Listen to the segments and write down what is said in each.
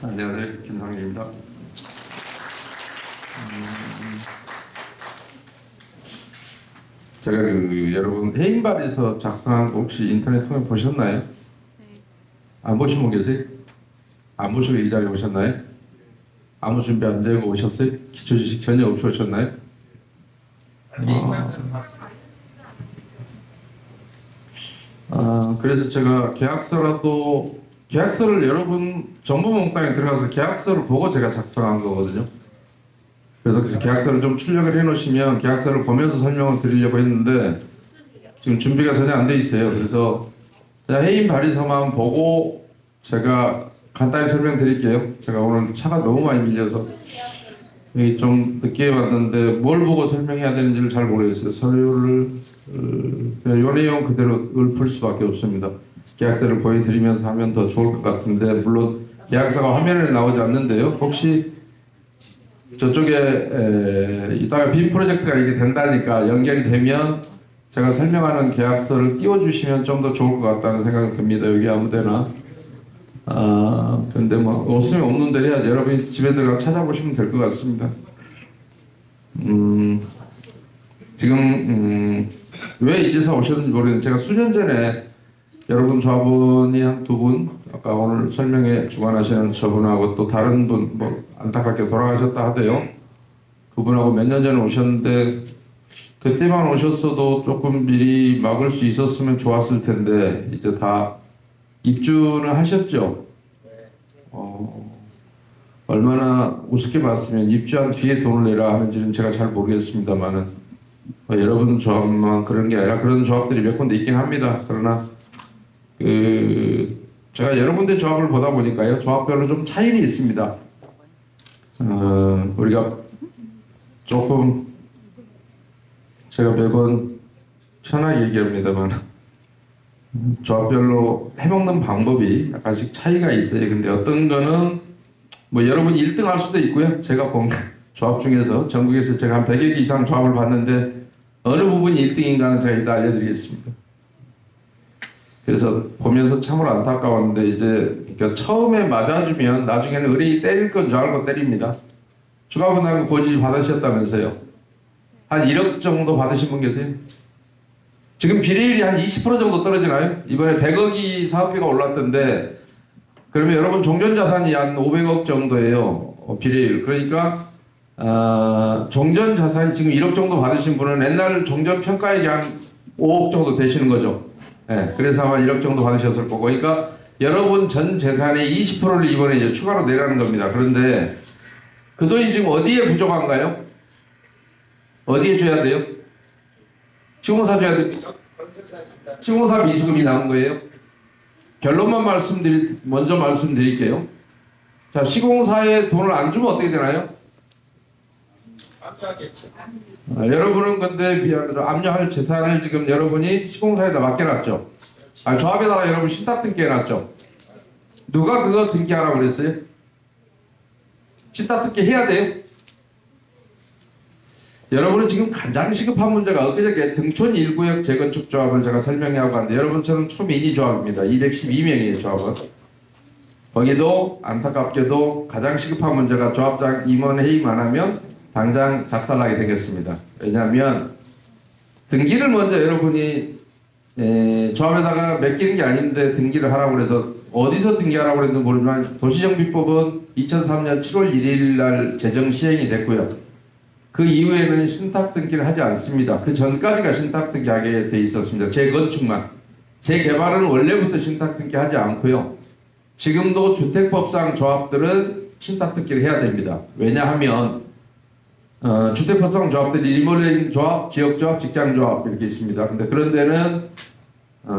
안녕하세요. 김상진입니다. 제가 여러분 해임발에서 작성한 거 혹시 인터넷 통해 보셨나요? 네. 안 보신 분 계세요? 안 보시고 이 자리에 오셨나요? 아무 준비 안 되고 오셨어요? 기초 지식 전혀 없이 오셨나요? 그래서 제가 계약서를 여러분 정보몽땅에 들어가서 계약서를 보고 제가 작성한 거거든요. 그래서 계약서를 좀 출력을 해놓으시면 계약서를 보면서 설명을 드리려고 했는데 지금 준비가 전혀 안 돼 있어요. 그래서 제가 해임 발의서만 보고 제가 간단히 설명드릴게요. 제가 오늘 차가 너무 많이 밀려서 여기 좀 늦게 왔는데 뭘 보고 설명해야 되는지를 잘 모르겠어요. 서류를 요 내용 그대로 읊을 수밖에 없습니다. 계약서를 보여드리면서 하면 더 좋을 것 같은데 물론 계약서가 화면에 나오지 않는데요. 혹시 저쪽에 이따가 빔 프로젝트가 이게 된다니까 연결이 되면 제가 설명하는 계약서를 띄워주시면 좀 더 좋을 것 같다는 생각이 듭니다. 여기 아무데나. 근데 뭐 없으면 없는 대로 해야지. 여러분이 집에 들어가 찾아보시면 될 것 같습니다. 지금 왜 이제서 오셨는지 모르겠는데 제가 수년 전에 여러분 조합원이 한 두 분, 아까 오늘 설명에 주관하시는 저분하고 또 다른 분, 뭐 안타깝게 돌아가셨다 하대요. 그분하고 몇 년 전에 오셨는데 그때만 오셨어도 조금 미리 막을 수 있었으면 좋았을 텐데 이제 다 입주는 하셨죠? 얼마나 우습게 봤으면 입주한 뒤에 돈을 내라 하는지는 제가 잘 모르겠습니다만은 여러분 조합만 그런 게 아니라 그런 조합들이 몇 군데 있긴 합니다. 그러나 제가 여러 군데 조합을 보다 보니까요, 조합별로 좀 차이는 있습니다. 우리가 조금 제가 매번 편하게 얘기합니다만 조합별로 해먹는 방법이 약간씩 차이가 있어요. 근데 어떤 거는 뭐 여러분이 1등 할 수도 있고요. 제가 본 조합 중에서 전국에서 제가 한 100여 개 이상 조합을 봤는데 어느 부분이 1등인가는 제가 이따 알려드리겠습니다. 그래서 보면서 참으로 안타까웠는데 이제 그러니까 처음에 맞아주면 나중에는 의뢰인이 때릴 건 줄 알고 때립니다. 추가분담금 고지 받으셨다면서요. 한 1억 정도 받으신 분 계세요? 지금 비례율이 한 20% 정도 떨어지나요? 이번에 100억이 사업비가 올랐던데 그러면 여러분 종전자산이 한 500억 정도예요. 비례율. 그러니까 종전자산이 지금 1억 정도 받으신 분은 옛날 종전평가액이 한 5억 정도 되시는 거죠. 네, 그래서 아마 1억 정도 받으셨을 거고. 그러니까 여러분 전 재산의 20%를 이번에 이제 추가로 내라는 겁니다. 그런데 그 돈이 지금 어디에 부족한가요? 어디에 줘야 돼요? 시공사 줘야 됩니까? 시공사 미수금이 나온 거예요. 결론만 먼저 말씀드릴게요. 자, 시공사에 돈을 안 주면 어떻게 되나요? 압류하겠죠. 여러분은 근데 압류할 재산을 지금 여러분이 시공사에다 맡겨놨죠. 조합에다가 여러분 신탁 등기해놨죠. 누가 그거 등기하라고 그랬어요? 신탁 등기 해야 돼요. 여러분은 지금 가장 시급한 문제가 엊그저께 등촌 1구역 재건축 조합을 제가 설명하고 갔는데 여러분처럼 초미니 조합입니다. 212명이에요 조합은. 거기도 안타깝게도 가장 시급한 문제가 조합장 임원 해임 안 하면 당장 작살나게 생겼습니다. 왜냐하면 등기를 먼저 여러분이 조합에다가 맡기는 게 아닌데 등기를 하라고 그래서 어디서 등기하라고 그랬는지 모르지만 도시정비법은 2003년 7월 1일 날 제정 시행이 됐고요. 그 이후에는 신탁 등기를 하지 않습니다. 그 전까지가 신탁 등기하게 돼 있었습니다. 재건축만. 재개발은 원래부터 신탁 등기하지 않고요. 지금도 주택법상 조합들은 신탁 등기를 해야 됩니다. 왜냐하면 주택법상 조합들이 리모델링 조합, 지역조합, 직장조합 이렇게 있습니다. 근데 그런 데는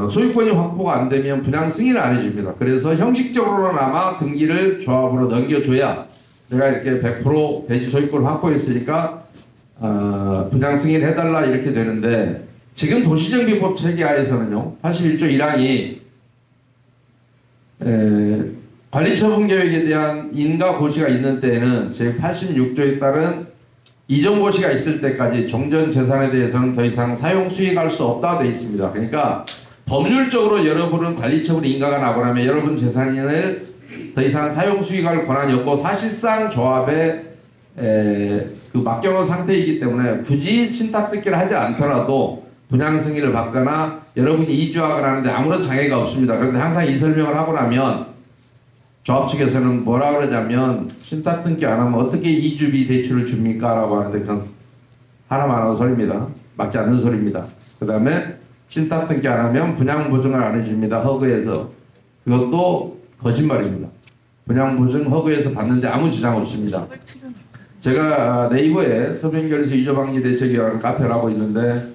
소유권이 확보가 안 되면 분양 승인을 안 해줍니다. 그래서 형식적으로나마 등기를 조합으로 넘겨줘야 내가 이렇게 100% 대지 소유권을 확보했으니까 분양 승인해달라 이렇게 되는데 지금 도시정비법 체계하에서는요 81조 1항이 관리처분 계획에 대한 인가 고시가 있는 때에는 제86조에 따른 이전고시가 있을 때까지 종전 재산에 대해서는 더 이상 사용 수익할 수 없다고 되어 있습니다. 그러니까 법률적으로 여러분은 관리처분 인가가 나고 나면 여러분 재산을 더 이상 사용 수익할 권한이 없고 사실상 조합에 그 맡겨놓은 상태이기 때문에 굳이 신탁 등기를 하지 않더라도 분양 승인을 받거나 여러분이 이주하거나 하는데 아무런 장애가 없습니다. 그런데 항상 이 설명을 하고 나면 조합 측에서는 뭐라 그러냐면 신탁 등기 안 하면 어떻게 이주비 대출을 줍니까? 라고 하는데 그건 하나만 하는 소리입니다. 맞지 않는 소리입니다. 그 다음에 신탁 등기 안 하면 분양 보증을 안 해줍니다. 허그에서. 그것도 거짓말입니다. 분양 보증 허그에서 받는데 아무 지장 없습니다. 제가 네이버에 서변결에서 이주방지 대책위원회 카페를 하고 있는데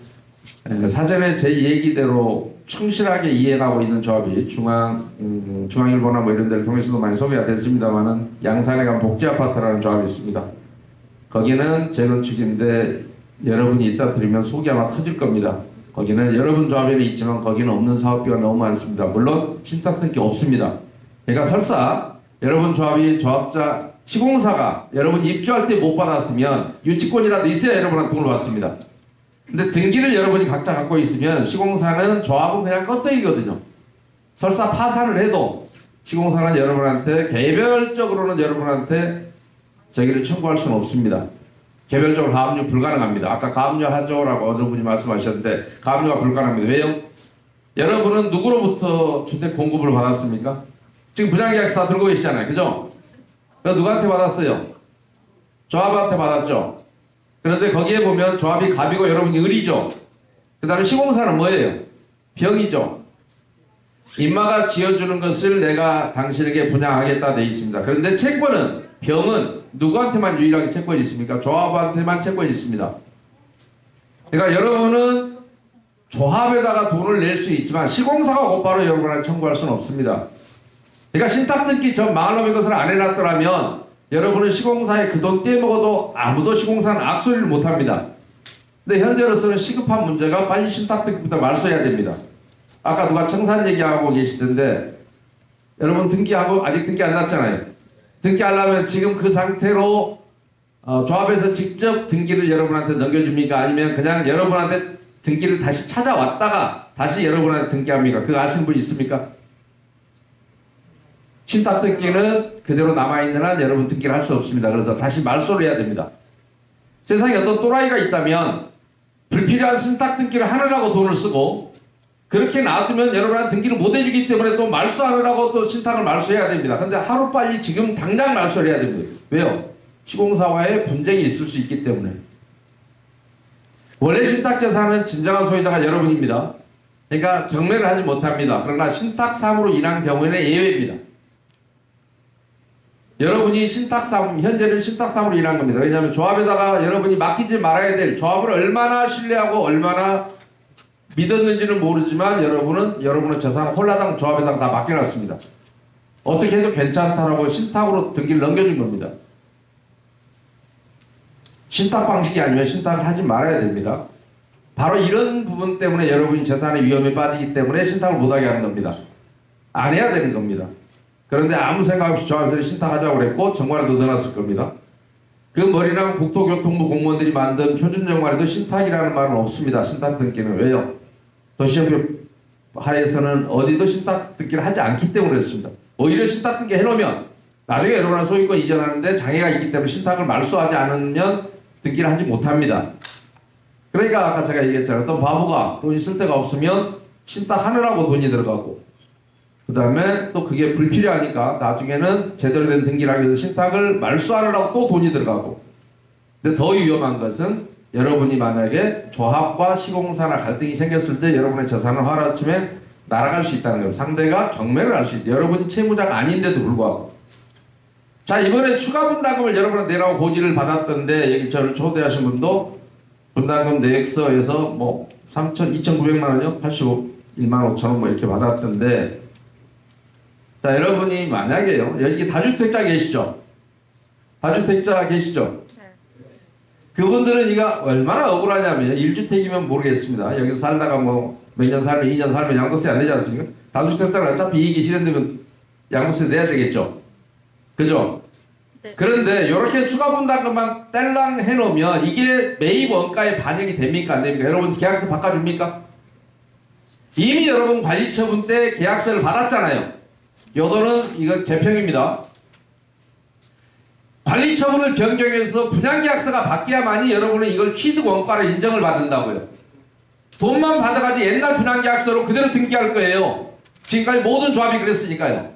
사전에 제 얘기대로 충실하게 이해하고 있는 조합이 중앙일보나 뭐 이런 데를 통해서도 많이 소개가 됐습니다만은 양산에 간 복지아파트라는 조합이 있습니다. 거기는 재건축인데 여러분이 이따 들으면 속이 아마 터질 겁니다. 거기는 여러분 조합에는 있지만 거기는 없는 사업비가 너무 많습니다. 물론 신탁 등기 없습니다. 그러니까 설사 여러분 조합이 조합자 시공사가 여러분 입주할 때 못 받았으면 유치권이라도 있어야 여러분한테 돈을 받습니다. 근데 등기를 여러분이 각자 갖고 있으면 시공사는 조합은 그냥 껍데기거든요. 설사 파산을 해도 시공사는 여러분한테 개별적으로는 여러분한테 저기를 청구할 수는 없습니다. 개별적으로 가압류 불가능합니다. 아까 가압류 하죠라고 어느 분이 말씀하셨는데 가압류가 불가능합니다. 왜요? 여러분은 누구로부터 주택 공급을 받았습니까? 지금 분양계약서 다 들고 계시잖아요. 그죠? 누구한테 받았어요? 조합한테 받았죠. 그런데 거기에 보면 조합이 갑이고 여러분이 을이죠. 그 다음에 시공사는 뭐예요? 병이죠. 인마가 지어주는 것을 내가 당신에게 분양하겠다 돼 있습니다. 그런데 채권은 병은 누구한테만 유일하게 채권이 있습니까? 조합한테만 채권이 있습니다. 그러니까 여러분은 조합에다가 돈을 낼 수 있지만 시공사가 곧바로 여러분한테 청구할 수는 없습니다. 그러니까 신탁 등기 전 망할 놈의 것을 안 해놨더라면 여러분은 시공사에 그 돈 떼먹어도 아무도 시공사는 악소리를 못합니다. 근데 현재로서는 시급한 문제가 빨리 신탁 등기부터 말소해야 됩니다. 아까 누가 청산 얘기하고 계시던데 여러분 등기하고 아직 등기 안 났잖아요. 등기하려면 지금 그 상태로 조합에서 직접 등기를 여러분한테 넘겨줍니까? 아니면 그냥 여러분한테 등기를 다시 찾아왔다가 다시 여러분한테 등기합니까? 그거 아시는 분 있습니까? 신탁 등기는 그대로 남아있는 한 여러분 등기를 할 수 없습니다. 그래서 다시 말소를 해야 됩니다. 세상에 어떤 또라이가 있다면 불필요한 신탁 등기를 하느라고 돈을 쓰고 그렇게 놔두면 여러분한테 등기를 못 해주기 때문에 또 말소하느라고 또 신탁을 말소해야 됩니다. 근데 하루빨리 지금 당장 말소를 해야 됩니다. 왜요? 시공사와의 분쟁이 있을 수 있기 때문에. 원래 신탁재산은 진정한 소유자가 여러분입니다. 그러니까 경매를 하지 못합니다. 그러나 신탁사무로 인한 경우에는 예외입니다. 여러분이 현재는 신탁사무로 일한 겁니다. 왜냐하면 조합에다가 여러분이 맡기지 말아야 될 조합을 얼마나 신뢰하고 얼마나 믿었는지는 모르지만 여러분은 재산을 홀라당 조합에다가 다 맡겨놨습니다. 어떻게 해도 괜찮다라고 신탁으로 등기를 넘겨준 겁니다. 신탁 방식이 아니면 신탁을 하지 말아야 됩니다. 바로 이런 부분 때문에 여러분이 재산의 위험에 빠지기 때문에 신탁을 못하게 하는 겁니다. 안 해야 되는 겁니다. 그런데 아무 생각 없이 조합에서 신탁하자고 그랬고 정관에도 넣어놨을 겁니다. 그 머리랑 국토교통부 공무원들이 만든 표준 정관에도 신탁이라는 말은 없습니다. 신탁 등기는. 왜요? 도시협력 하에서는 어디도 신탁 등기를 하지 않기 때문에 그렇습니다. 오히려 신탁 등기 해놓으면 나중에 여러분한 소유권 이전하는데 장애가 있기 때문에 신탁을 말소하지 않으면 등기를 하지 못합니다. 그러니까 아까 제가 얘기했잖아요. 어떤 바보가 돈이 쓸 데가 없으면 신탁하느라고 돈이 들어가고 그 다음에 또 그게 불필요하니까 나중에는 제대로 된 등기를 하기 위해서 신탁을 말소하느라고 또 돈이 들어가고. 근데 더 위험한 것은 여러분이 만약에 조합과 시공사나 갈등이 생겼을 때 여러분의 재산을 하루아침에 날아갈 수 있다는 거예요. 상대가 경매를 할 수 있다. 여러분이 채무자가 아닌데도 불구하고. 자, 이번에 추가 분담금을 여러분한테 내라고 고지를 받았던데 여기 저를 초대하신 분도 분담금 내역서에서 뭐 2,900만 원이요? 81만 5천 원 뭐 이렇게 받았던데 자, 여러분이 만약에요, 여기 다주택자 계시죠? 다주택자 계시죠? 그분들은 이가 얼마나 억울하냐면 1주택이면 모르겠습니다. 여기서 살다가 뭐 몇 년 살면 2년 살면 양도세 안 내지 않습니까? 다주택자는 어차피 이익이 실현되면 양도세 내야 되겠죠? 그죠? 그런데 이렇게 추가 분담금만 딸랑 해놓으면 이게 매입 원가에 반영이 됩니까 안 됩니까? 여러분 계약서 바꿔줍니까? 이미 여러분 관리처분 때 계약서를 받았잖아요. 요거는 이건 개평입니다. 관리처분을 변경해서 분양계약서가 바뀌어야만이 여러분은 이걸 취득 원가를 인정을 받는다고요. 돈만 받아가지고 옛날 분양계약서로 그대로 등기할 거예요. 지금까지 모든 조합이 그랬으니까요.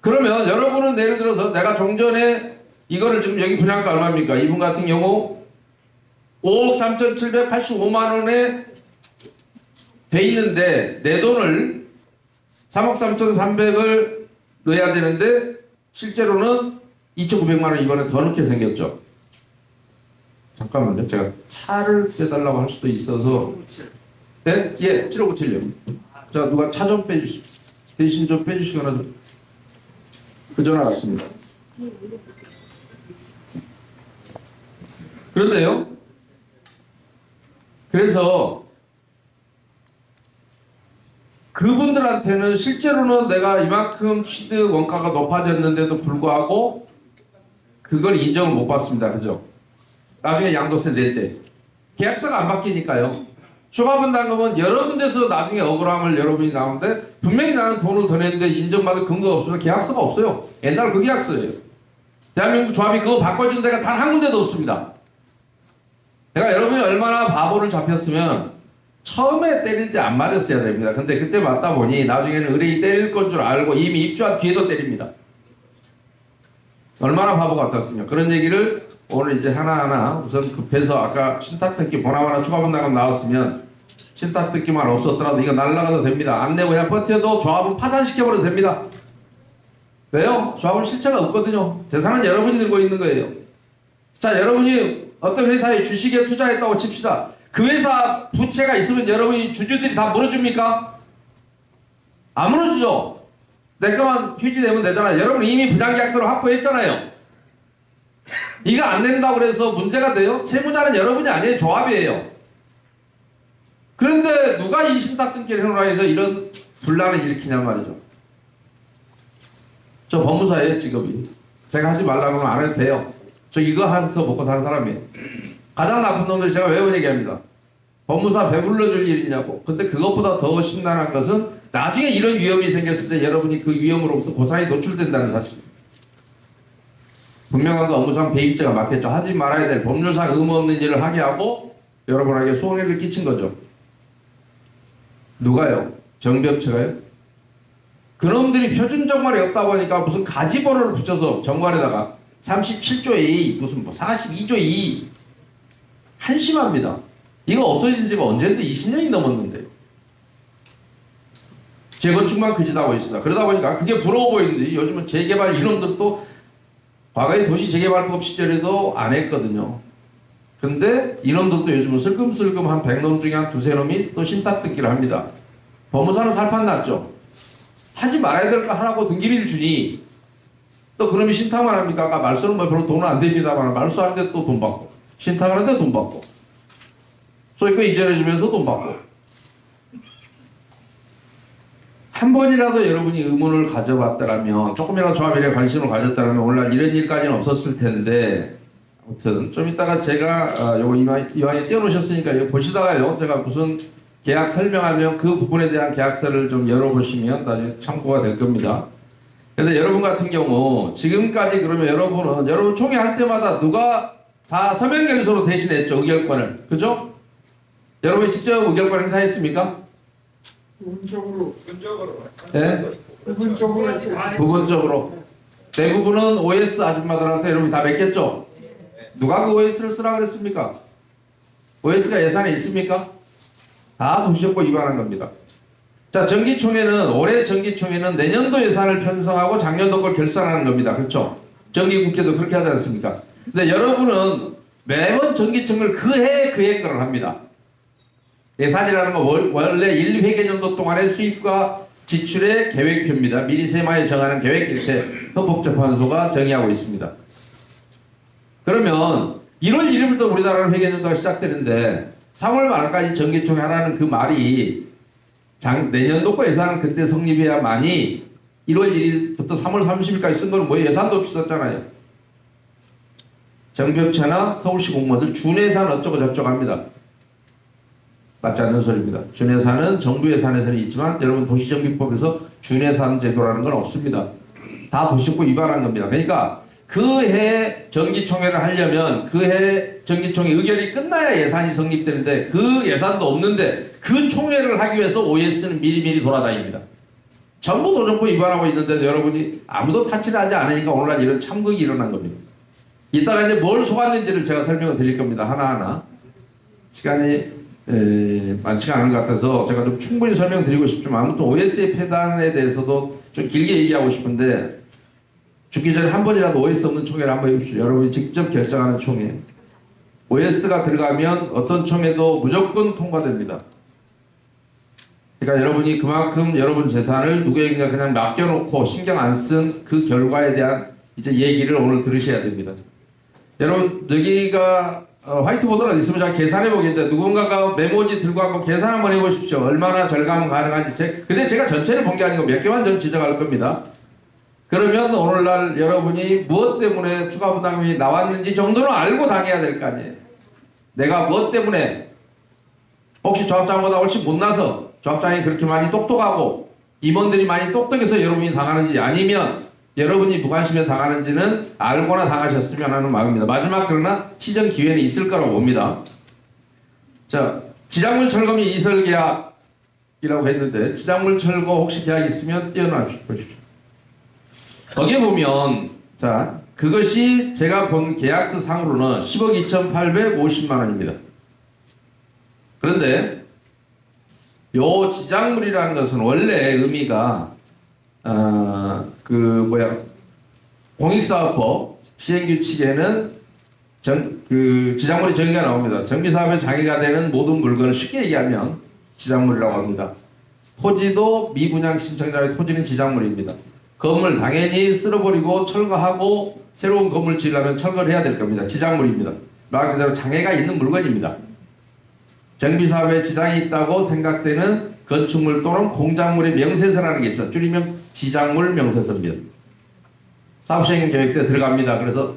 그러면 여러분은 예를 들어서 내가 종전에 이거를 지금 여기 분양가 얼마입니까? 이분 같은 경우 5억 3,785만 원에 돼 있는데 내 돈을 3억 3,300을 넣어야 되는데 실제로는 2,900만 원 이번에 더 넣게 생겼죠. 잠깐만요. 제가 차를 빼달라고 할 수도 있어서 네? 예, 7597요. 자, 누가 차 좀 빼주시 대신 좀 빼주시거나 좀. 그 전화 왔습니다. 그런데요. 그래서 그분들한테는 실제로는 내가 이만큼 취득 원가가 높아졌는데도 불구하고 그걸 인정을 못 받습니다. 그죠? 나중에 양도세 낼 때. 계약서가 안 바뀌니까요. 추가 분담금은 여러 군데서 나중에 억울함을 여러분이 나오는데 분명히 나는 돈을 더 냈는데 인정받을 근거가 없으면 계약서가 없어요. 옛날 그 계약서예요. 대한민국 조합이 그거 바꿔준 데가 단 한 군데도 없습니다. 내가 여러분이 얼마나 바보를 잡혔으면 처음에 때릴 때 안 맞았어야 됩니다. 근데 그때 맞다 보니 나중에는 의뢰인이 때릴 건 줄 알고 이미 입주한 뒤에도 때립니다. 얼마나 바보 같았으면. 그런 얘기를 오늘 이제 하나하나 우선 급해서 아까 신탁등기 보나마나 추가 분담금 나왔으면 신탁등기만 없었더라도 이거 날라가도 됩니다. 안 내고 그냥 버텨도 조합은 파산시켜버려도 됩니다. 왜요? 조합은 실체가 없거든요. 재산은 여러분이 들고 있는 거예요. 자, 여러분이 어떤 회사에 주식에 투자했다고 칩시다. 그 회사 부채가 있으면 여러분이 주주들이 다 물어줍니까? 안 물어주죠. 내 거만 휴지 내면 되잖아요. 여러분 이미 분양계약서를 확보했잖아요. 이거 안 낸다고 그래서 문제가 돼요? 채무자는 여러분이 아니에요. 조합이에요. 그런데 누가 이 신탁등기를 해놓으라 해서 이런 분란을 일으키냔 말이죠. 저 법무사예요, 직업이. 제가 하지 말라고 하면 안 해도 돼요. 저 이거 해서 먹고 사는 사람이에요. 가장 나쁜 놈들이 제가 매번 얘기합니다. 법무사 배불러줄 일이냐고. 근데 그것보다 더 심란한 것은 나중에 이런 위험이 생겼을 때 여러분이 그 위험으로부터 고스란히 노출된다는 사실입니다. 분명한 거 업무상 배입죄가 맞겠죠. 하지 말아야 될 법률상 의무 없는 일을 하게 하고 여러분에게 손해를 끼친 거죠. 누가요? 정비업체가요? 그놈들이 표준 정관이 없다 보니까 무슨 가지번호를 붙여서 정관에다가 37조 A 무슨 뭐 42조 E 한심합니다. 이거 없어진 지가 언젠데 20년이 넘었는데 재건축만 그짓하고 있습니다. 그러다 보니까 그게 부러워 보이는데 요즘은 재개발 이론들도 과거에 도시 재개발법 시절에도 안 했거든요. 근데 이놈들도 요즘은 슬금슬금 한 100놈 중에 한 두세 놈이 또 신탁등기를 합니다. 법무사는 살판 났죠. 하지 말아야 될 거 하라고 등기비를 주니 또 그놈이 신탁만 합니까? 아까 말소는 뭐 별로 돈은 안 됩니다만 말소하는데 또 돈 받고 신탁하는데 돈 받고 소유권 이전해주면서 돈 받고 한 번이라도 여러분이 의문을 가져봤다면 조금이라도 조합일에 관심을 가졌다면 오늘날 이런 일까지는 없었을 텐데 아무튼 좀 이따가 제가 요거 이왕에 띄워놓으셨으니까 이거 보시다가요 제가 무슨 계약 설명하면 그 부분에 대한 계약서를 좀 열어보시면 나중에 참고가 될 겁니다. 근데 여러분 같은 경우 지금까지 그러면 여러분 총회 할 때마다 누가 다 서면 결소로 대신했죠. 의결권을. 그죠? 여러분이 직접 의결권 행사했습니까? 부분적으로. 네? 부분적으로. 대부분은 OS 아줌마들한테 여러분이 다 맡겼죠? 누가 그 OS를 쓰라고 그랬습니까? OS가 예산에 있습니까? 다 도시정보 위반한 겁니다. 자, 정기총회는 올해 정기총회는 내년도 예산을 편성하고 작년도 걸 결산하는 겁니다. 그렇죠? 정기국회도 그렇게 하지 않습니까? 근데 여러분은 매번 정기총회를 그 해에 거를 합니다. 예산이라는 건 원래 1회계년도 동안의 수입과 지출의 계획표입니다. 미리 세마에 정하는 계획 이렇게 헌법재판소가 정의하고 있습니다. 그러면 1월 1일부터 우리나라는 회계년도가 시작되는데 3월 말까지 정기총회 하라는 그 말이 내년도 거 예산을 그때 성립해야만이 1월 1일부터 3월 30일까지 쓴 거는 뭐 예산도 없이 썼잖아요. 정비업체나 서울시 공무원들 준예산 어쩌고 저쩌고 합니다. 맞지 않는 소리입니다. 준예산은 정부 예산에서는 있지만 여러분 도시정비법에서 준예산 제도라는 건 없습니다. 다 도시법 위반한 겁니다. 그러니까 그 해 정기총회를 하려면 그 해 정기총회 의결이 끝나야 예산이 성립되는데 그 예산도 없는데 그 총회를 하기 위해서 OS는 미리미리 돌아다닙니다. 전부 도정법 위반하고 있는데도 여러분이 아무도 타치를 하지 않으니까 오늘날 이런 참극이 일어난 겁니다. 이따가 이제 뭘 속았는지를 제가 설명을 드릴 겁니다. 하나하나. 시간이 많지가 않은 것 같아서 제가 좀 충분히 설명드리고 싶지만 아무튼 OS의 폐단에 대해서도 좀 길게 얘기하고 싶은데 죽기 전에 한 번이라도 OS 없는 총회를 한번 해보십시오. 여러분이 직접 결정하는 총회. OS가 들어가면 어떤 총회도 무조건 통과됩니다. 그러니까 여러분이 그만큼 여러분 재산을 누구에게 그냥 맡겨놓고 신경 안 쓴 그 결과에 대한 이제 얘기를 오늘 들으셔야 됩니다. 여러분 여기가 화이트보드가 있으면 제가 계산해 보겠는데 누군가가 메모지 들고 한번 계산 한번 해보십시오. 얼마나 절감 가능한지. 근데 제가 전체를 본 게 아니고 몇 개만 좀 지적할 겁니다. 그러면 오늘날 여러분이 무엇 때문에 추가 부담금이 나왔는지 정도는 알고 당해야 될 거 아니에요. 내가 무엇 때문에 혹시 조합장보다 훨씬 못나서 조합장이 그렇게 많이 똑똑하고 임원들이 많이 똑똑해서 여러분이 당하는지 아니면 여러분이 무관심에 당하는지는 알고나 당하셨으면 하는 마음입니다. 마지막 그러나 시정 기회는 있을 거라고 봅니다. 자, 지작물 철거미 이설 계약이라고 했는데 지작물 철거 혹시 계약 있으면 띄워놔 보십시오. 거기에 보면 자 그것이 제가 본 계약서 상으로는 10억 2,850만 원입니다. 그런데 요 지작물이라는 것은 원래 의미가 공익사업법 시행규칙에는 지작물이 정의가 나옵니다. 정비사업에 장애가 되는 모든 물건을 쉽게 얘기하면 지작물이라고 합니다. 토지도 미분양 신청자의 토지는 지작물입니다. 건물 당연히 쓸어버리고 철거하고 새로운 건물 지으려면 철거를 해야 될 겁니다. 지작물입니다. 말 그대로 장애가 있는 물건입니다. 정비사업에 지장이 있다고 생각되는 건축물 또는 공작물의 명세서라는 게 있습니다. 줄이면 지작물 명세서입니다. 사업시행 계획 때 들어갑니다. 그래서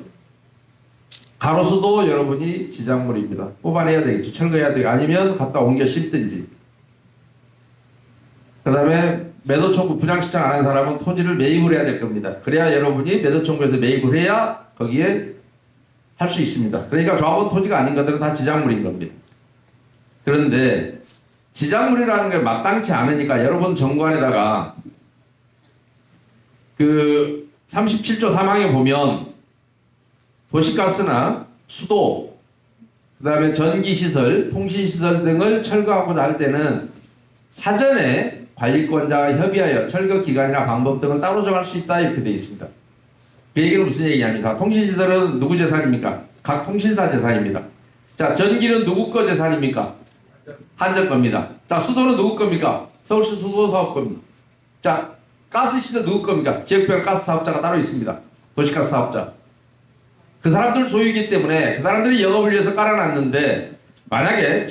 가로수도 여러분이 지작물입니다. 뽑아내야 되겠죠. 철거해야 되고 아니면 갖다 옮겨 심든지. 그 다음에 매도 청구 분양 신청 안 한 사람은 토지를 매입을 해야 될 겁니다. 그래야 여러분이 매도 청구에서 매입을 해야 거기에 할 수 있습니다. 그러니까 조합원 토지가 아닌 것들은 다 지작물인 겁니다. 그런데 지작물이라는 게 마땅치 않으니까 여러분 정관에다가 그 37조 3항에 보면 도시가스나 수도 그 다음에 전기시설, 통신시설 등을 철거하고자 할 때는 사전에 관리권자와 협의하여 철거 기간이나 방법 등을 따로 정할 수 있다 이렇게 되어 있습니다. 그 얘기는 무슨 얘기합니까? 통신시설은 누구 재산입니까? 각 통신사 재산입니다. 자, 전기는 누구 거 재산입니까? 한전 겁니다. 자, 수도는 누구 겁니까? 서울시 수도사업 겁니다. 자, 가스시설 누구 겁니까? 지역별 가스 사업자가 따로 있습니다. 도시가스 사업자. 그 사람들 소유이기 때문에 그 사람들이 영업을 위해서 깔아놨는데 만약에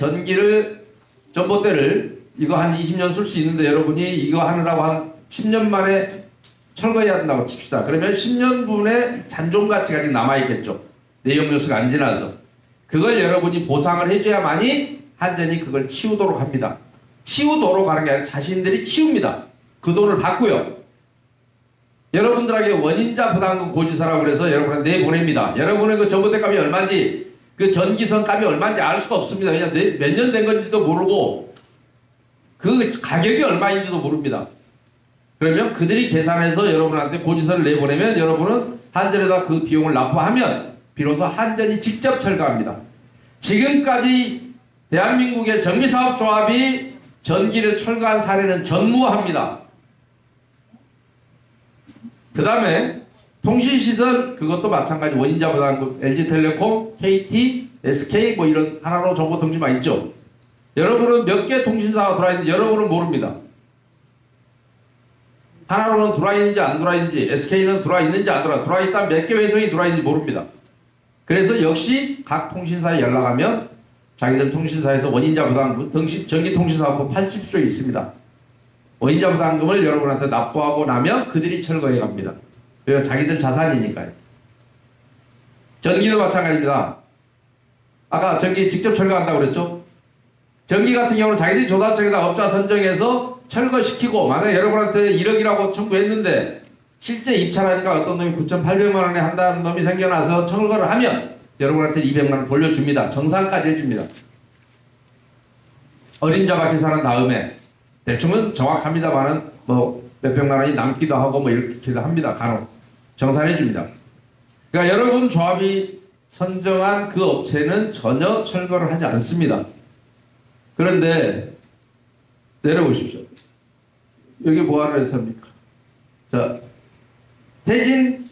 전봇대를 이거 한 20년 쓸 수 있는데 여러분이 이거 하느라고 한 10년 만에 철거해야 한다고 칩시다. 그러면 10년분의 잔존 가치가 아직 남아있겠죠. 내용 요소가 안 지나서. 그걸 여러분이 보상을 해줘야만이 한전이 그걸 치우도록 합니다. 치우도록 하는 게 아니라 자신들이 치웁니다. 그 돈을 받고요. 여러분들에게 원인자 부담금 고지서라고 그래서 여러분한테 내보냅니다. 여러분의 그 전봇대 값이 얼마인지 그 전기선 값이 얼마인지 알 수가 없습니다. 왜냐면 몇 년 된 건지도 모르고 그 가격이 얼마인지도 모릅니다. 그러면 그들이 계산해서 여러분한테 고지서를 내보내면 여러분은 한전에다 그 비용을 납부하면 비로소 한전이 직접 철거합니다. 지금까지 대한민국의 정비사업조합이 전기를 철거한 사례는 전무합니다. 그 다음에 통신시설 그것도 마찬가지 원인자 부담금 LG텔레콤, KT, SK 뭐 이런 하나로 정보통신망 있죠. 여러분은 몇 개 통신사가 들어와 있는지 여러분은 모릅니다. 하나로는 들어와 있는지 안 들어와 있는지 SK는 들어와 있는지 안 들어와 있다면 몇 개 회선이 들어와 있는지 모릅니다. 그래서 역시 각 통신사에 연락하면 자기들 통신사에서 원인자 부담금 전기통신사업법 80조에 있습니다. 원인자 부담금을 여러분한테 납부하고 나면 그들이 철거해 갑니다. 왜요? 자기들 자산이니까요. 전기도 마찬가지입니다. 아까 전기 직접 철거한다고 그랬죠? 전기 같은 경우는 자기들이 조달청에다 업자 선정해서 철거시키고, 만약에 여러분한테 1억이라고 청구했는데 실제 입찰하니까 어떤 놈이 9,800만 원에 한다는 놈이 생겨나서 철거를 하면 여러분한테 200만 원 돌려줍니다. 정산까지 해줍니다. 어림잡아 계산한 다음에, 대충은 정확합니다만은 뭐 몇백만 원이 남기도 하고 뭐 이렇게도 합니다. 간혹 정산해 줍니다. 그러니까 여러분 조합이 선정한 그 업체는 전혀 철거를 하지 않습니다. 그런데 내려보십시오. 여기 뭐하러 했습니까? 자, 태진,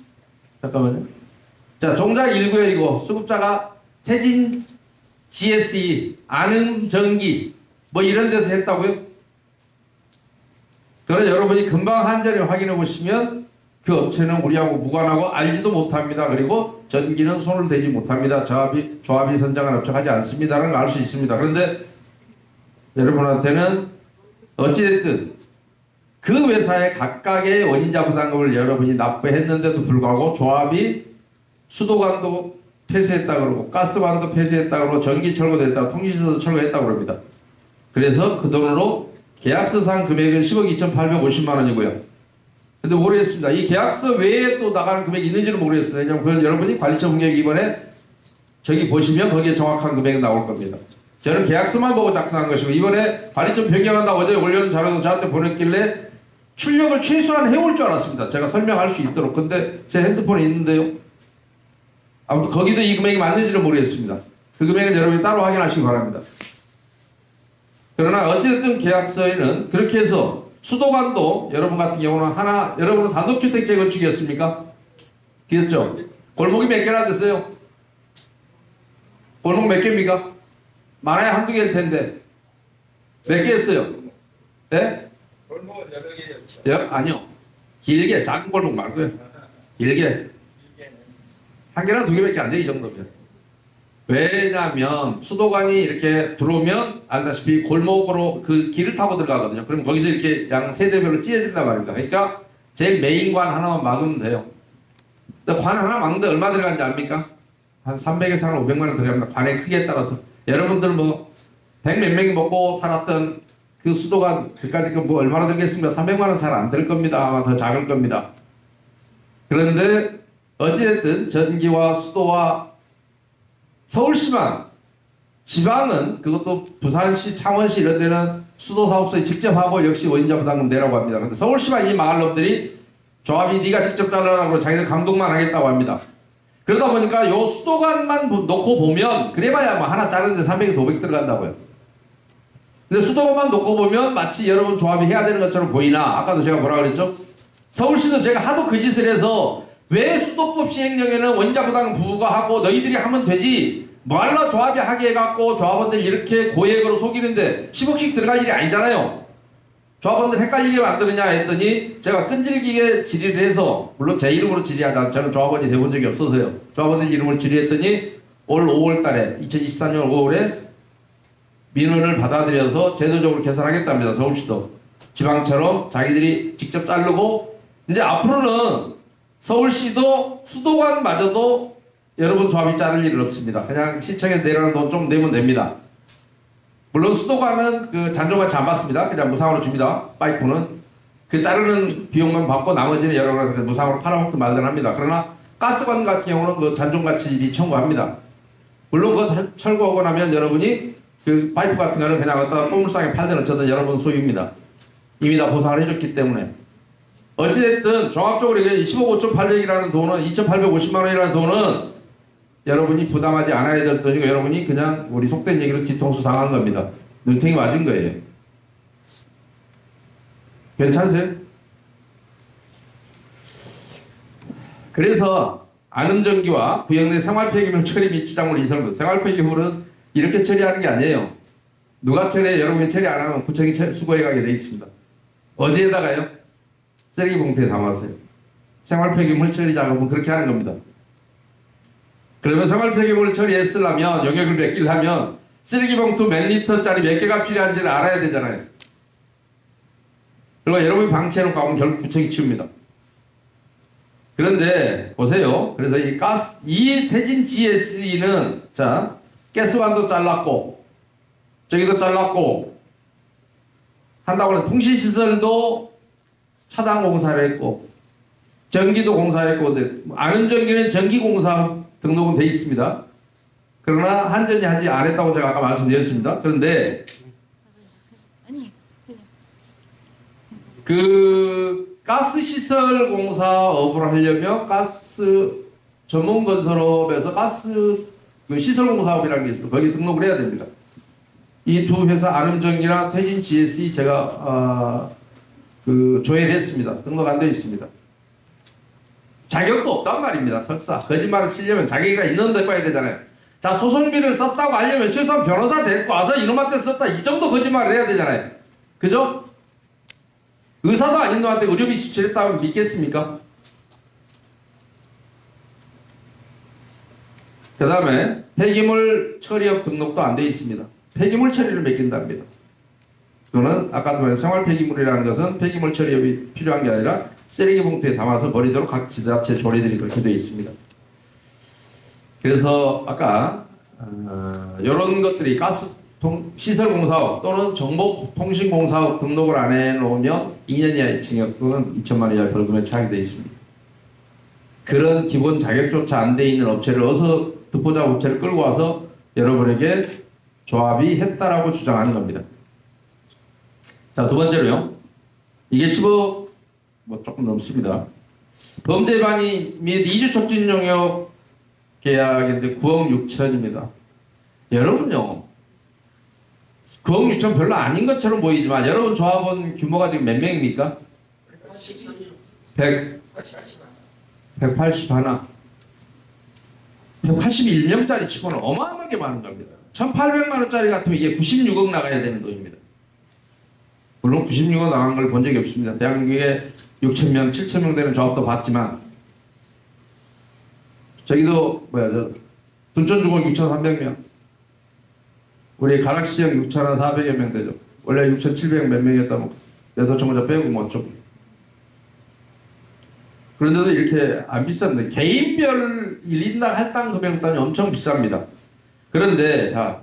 잠깐만요. 자, 종작 1구역이고 수급자가 태진 GSE, 안흥전기 뭐 이런 데서 했다고요? 그래서 여러분이 금방 한전에 확인해 보시면 그 업체는 우리하고 무관하고 알지도 못합니다. 그리고 전기는 손을 대지 못합니다. 조합이 선정한 업체 하지 않습니다라는 걸 알 수 있습니다. 그런데 여러분한테는 어찌됐든 그 회사의 각각의 원인자 부담금을 여러분이 납부했는데도 불구하고 조합이 수도관도 폐쇄했다 그러고 가스관도 폐쇄했다 그러고 전기 철거됐다 통신시설도 철거했다 그럽니다. 그래서 그 돈으로 계약서상 금액은 10억 2,850만 원이고요. 근데 모르겠습니다. 이 계약서 외에 또 나가는 금액이 있는지는 모르겠습니다. 왜냐하면 그건 여러분이 관리처 공약 이번에 저기 보시면 거기에 정확한 금액이 나올 겁니다. 저는 계약서만 보고 작성한 것이고, 이번에 관리처 변경한다고 어제 올려놓은 자료도 저한테 보냈길래 출력을 최소한 해올 줄 알았습니다. 제가 설명할 수 있도록. 근데 제 핸드폰에 있는데요. 아무튼 거기도 이 금액이 맞는지는 모르겠습니다. 그 금액은 여러분이 따로 확인하시기 바랍니다. 그러나 어쨌든 계약서에는 그렇게 해서 수도관도 여러분 같은 경우는 하나, 여러분은 단독주택 재건축이었습니까? 그랬죠? 골목이 몇 개나 됐어요? 골목 몇 개입니까? 많아야 한두 개일 텐데 몇 개 했어요? 네? 골목은 여러 개였죠. 아니요. 길게, 작은 골목 말고요. 길게. 한 개나 두 개밖에 안 돼, 이 정도면. 왜냐면 수도관이 이렇게 들어오면 알다시피 골목으로 그 길을 타고 들어가거든요. 그럼 거기서 이렇게 양 세대별로 찢어진단 말입니다. 그러니까 제일 메인 관 하나만 막으면 돼요. 근데 관 하나 막는데 얼마 들어간지 압니까? 한 300에서 한 500만 원 들어갑니다. 관의 크기에 따라서. 여러분들 뭐 100 몇 명이 먹고 살았던 그 수도관 그까짓 뭐 얼마나 들겠습니까? 300만 원 잘 안 들 겁니다. 아마 더 작을 겁니다. 그런데 어찌됐든 전기와 수도와 서울시만, 지방은 그것도 부산시, 창원시 이런 데는 수도사업소에 직접 하고 역시 원인자 부담금 내라고 합니다. 근데 서울시만 이 망할 놈들이 조합이 네가 직접 달라고 자기들 감독만 하겠다고 합니다. 그러다 보니까 요 수도관만 놓고 보면 그래봐야 뭐 하나 자르는데 300에서 500 들어간다고요. 근데 수도관만 놓고 보면 마치 여러분 조합이 해야 되는 것처럼 보이나, 아까도 제가 뭐라 그랬죠? 서울시도 제가 하도 그 짓을 해서 왜 수도법 시행령에는 원인자 부담금 부과하고 너희들이 하면 되지, 뭐할라 조합이 하게 해갖고 조합원들 이렇게 고액으로 속이는데 10억씩 들어갈 일이 아니잖아요. 조합원들 헷갈리게 만드느냐 했더니 제가 끈질기게 질의를 해서, 물론 제 이름으로 질의하자, 저는 조합원이 돼본 적이 없어서요. 조합원들 이름으로 질의했더니 올 5월 달에 2024년 5월에 민원을 받아들여서 제도적으로 개선하겠답니다. 서울시도 지방처럼 자기들이 직접 자르고, 이제 앞으로는 서울시도 수도관마저도 여러분 조합이 자를 일은 없습니다. 그냥 시청에서 내려가는 돈 좀 내면 됩니다. 물론 수도관은 그 잔존같이 안 받습니다. 그냥 무상으로 줍니다. 파이프는 그 자르는 비용만 받고 나머지는 여러분한테 무상으로 팔아먹든 말든 합니다. 그러나 가스관 같은 경우는 그 잔존가치비 청구합니다. 물론 그거 철거하고 나면 여러분이 그 파이프 같은 거는 그냥 어디다 똥물상에 팔든 어쩌든 여러분 소유입니다. 이미 다 보상을 해줬기 때문에. 어찌됐든 종합적으로 15억 5,800이라는 돈은, 2,850만 원이라는 돈은 여러분이 부담하지 않아야 될 돈이고, 여러분이 그냥 우리 속된 얘기로 뒤통수 당한 겁니다. 눈탱이 맞은 거예요. 괜찮으세요? 그래서 안음전기와 부영내 생활폐기물 처리 및 지장물 이설물, 생활폐기물은 이렇게 처리하는 게 아니에요. 누가 처리해? 여러분이 처리 안 하면 구청이 수거해 가게 돼 있습니다. 어디에다가요? 쓰레기 봉투에 담아서요. 생활폐기물 처리 작업은 그렇게 하는 겁니다. 그러면 생활폐기물 처리했으려면, 용역을 몇 개를 하면 쓰레기 봉투 몇 리터짜리 몇 개가 필요한지를 알아야 되잖아요. 그리고 여러분이 방치해놓고 가면 결국 구청이 치웁니다. 그런데 보세요. 그래서 이 태진 GSE는 자 가스관도 잘랐고 저기도 잘랐고 한다고 하면 통신시설도 차단 공사를 했고 전기도 공사를 했고 아는전기는 전기공사 등록은 돼 있습니다. 그러나 한전이 하지 않았다고 제가 아까 말씀드렸습니다. 그런데 그 가스 시설 공사업을 하려면 가스 전문 건설업에서 가스 그 시설 공사업이라는 게 있어요. 거기 등록을 해야 됩니다. 이 두 회사 아름정이나 태진 GSE 제가 그 조회를 했습니다. 등록 안 되어 있습니다. 자격도 없단 말입니다. 설사 거짓말을 치려면 자격이 있는 데 봐야 되잖아요. 자 소송비를 썼다고 하려면 최소한 변호사 데리고 와서 이놈한테 썼다 이 정도 거짓말을 해야 되잖아요. 그죠? 의사도 아닌 놈한테 의료비 지출했다고 믿겠습니까? 그 다음에 폐기물 처리업 등록도 안 되어 있습니다. 폐기물 처리를 맡긴답니다. 그거는 아까도 말한 생활 폐기물이라는 것은 폐기물 처리업이 필요한 게 아니라 쓰레기 봉투에 담아서 버리도록 각 지자체 조례들이 그렇게 되어 있습니다. 그래서 아까 이런 것들이 가스 시설공사업 또는 정보통신공사업 등록을 안 해놓으면 2년 이하의 징역 또는 2천만 원 이하의 벌금에 처하게 되어 있습니다. 그런 기본 자격조차 안 돼 있는 업체를 어서 듣보잡 업체를 끌고 와서 여러분에게 조합이 했다라고 주장하는 겁니다. 자, 두 번째로요. 이게 10억 뭐 조금 넘습니다. 범죄 예방이 및 이주 촉진 용역 계약인데 9억 6천입니다. 여러분요. 9억 6천 별로 아닌 것처럼 보이지만 여러분 조합원 규모가 지금 몇 명입니까? 180 하나. 181명짜리 치고는 어마어마하게 많은 겁니다. 1,800만 원짜리 같으면 이게 96억 나가야 되는 돈입니다. 물론 96억 나간 걸 본 적이 없습니다. 대한민국에 6,000명, 7,000명 되는 조합도 봤지만 저기도 둔천주공 6,300명 우리 가락시장 6,400여 명 되죠. 원래 6,700 몇 명이었다면 내도청구자 빼고 뭐 좀. 그런데도 이렇게 안 비싼데 개인별 1인당 할당 금액단이 엄청 비쌉니다. 그런데 자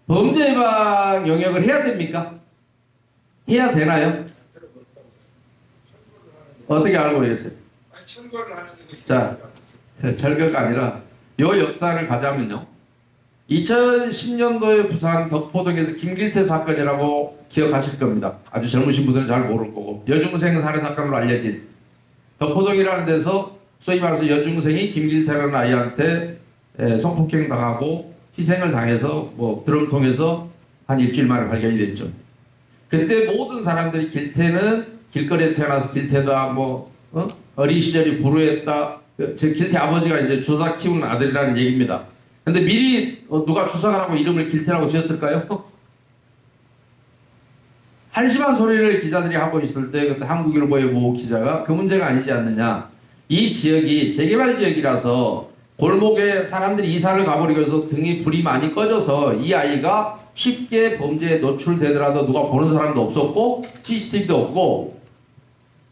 범죄 예방 영역을 해야 됩니까? 해야 되나요? 어떻게 알고 계세요? 청구를 하는 것이 자 절거가 아니라 요 역사를 가자면요. 2010년도에 부산 덕포동에서 김길태 사건이라고 기억하실 겁니다. 아주 젊으신 분들은 잘 모를 거고 여중생 살해 사건으로 알려진 덕포동이라는 데서 소위 말해서 여중생이 김길태라는 아이한테 성폭행 당하고 희생을 당해서 뭐 드럼통에서 한 일주일 만에 발견이 됐죠. 그때 모든 사람들이 길태는 길거리에 태어나서 길태다 뭐 어린 시절이 불우했다. 제 길태 아버지가 이제 주사 키우는 아들이라는 얘기입니다. 근데 미리 누가 주사가라고 이름을 길태라고 지었을까요? 한심한 소리를 기자들이 하고 있을 때 그때 한국일보의 모 기자가 그 문제가 아니지 않느냐. 이 지역이 재개발 지역이라서 골목에 사람들이 이사를 가버리고 해서 등이 불이 많이 꺼져서 이 아이가 쉽게 범죄에 노출되더라도 누가 보는 사람도 없었고 CCTV도 없고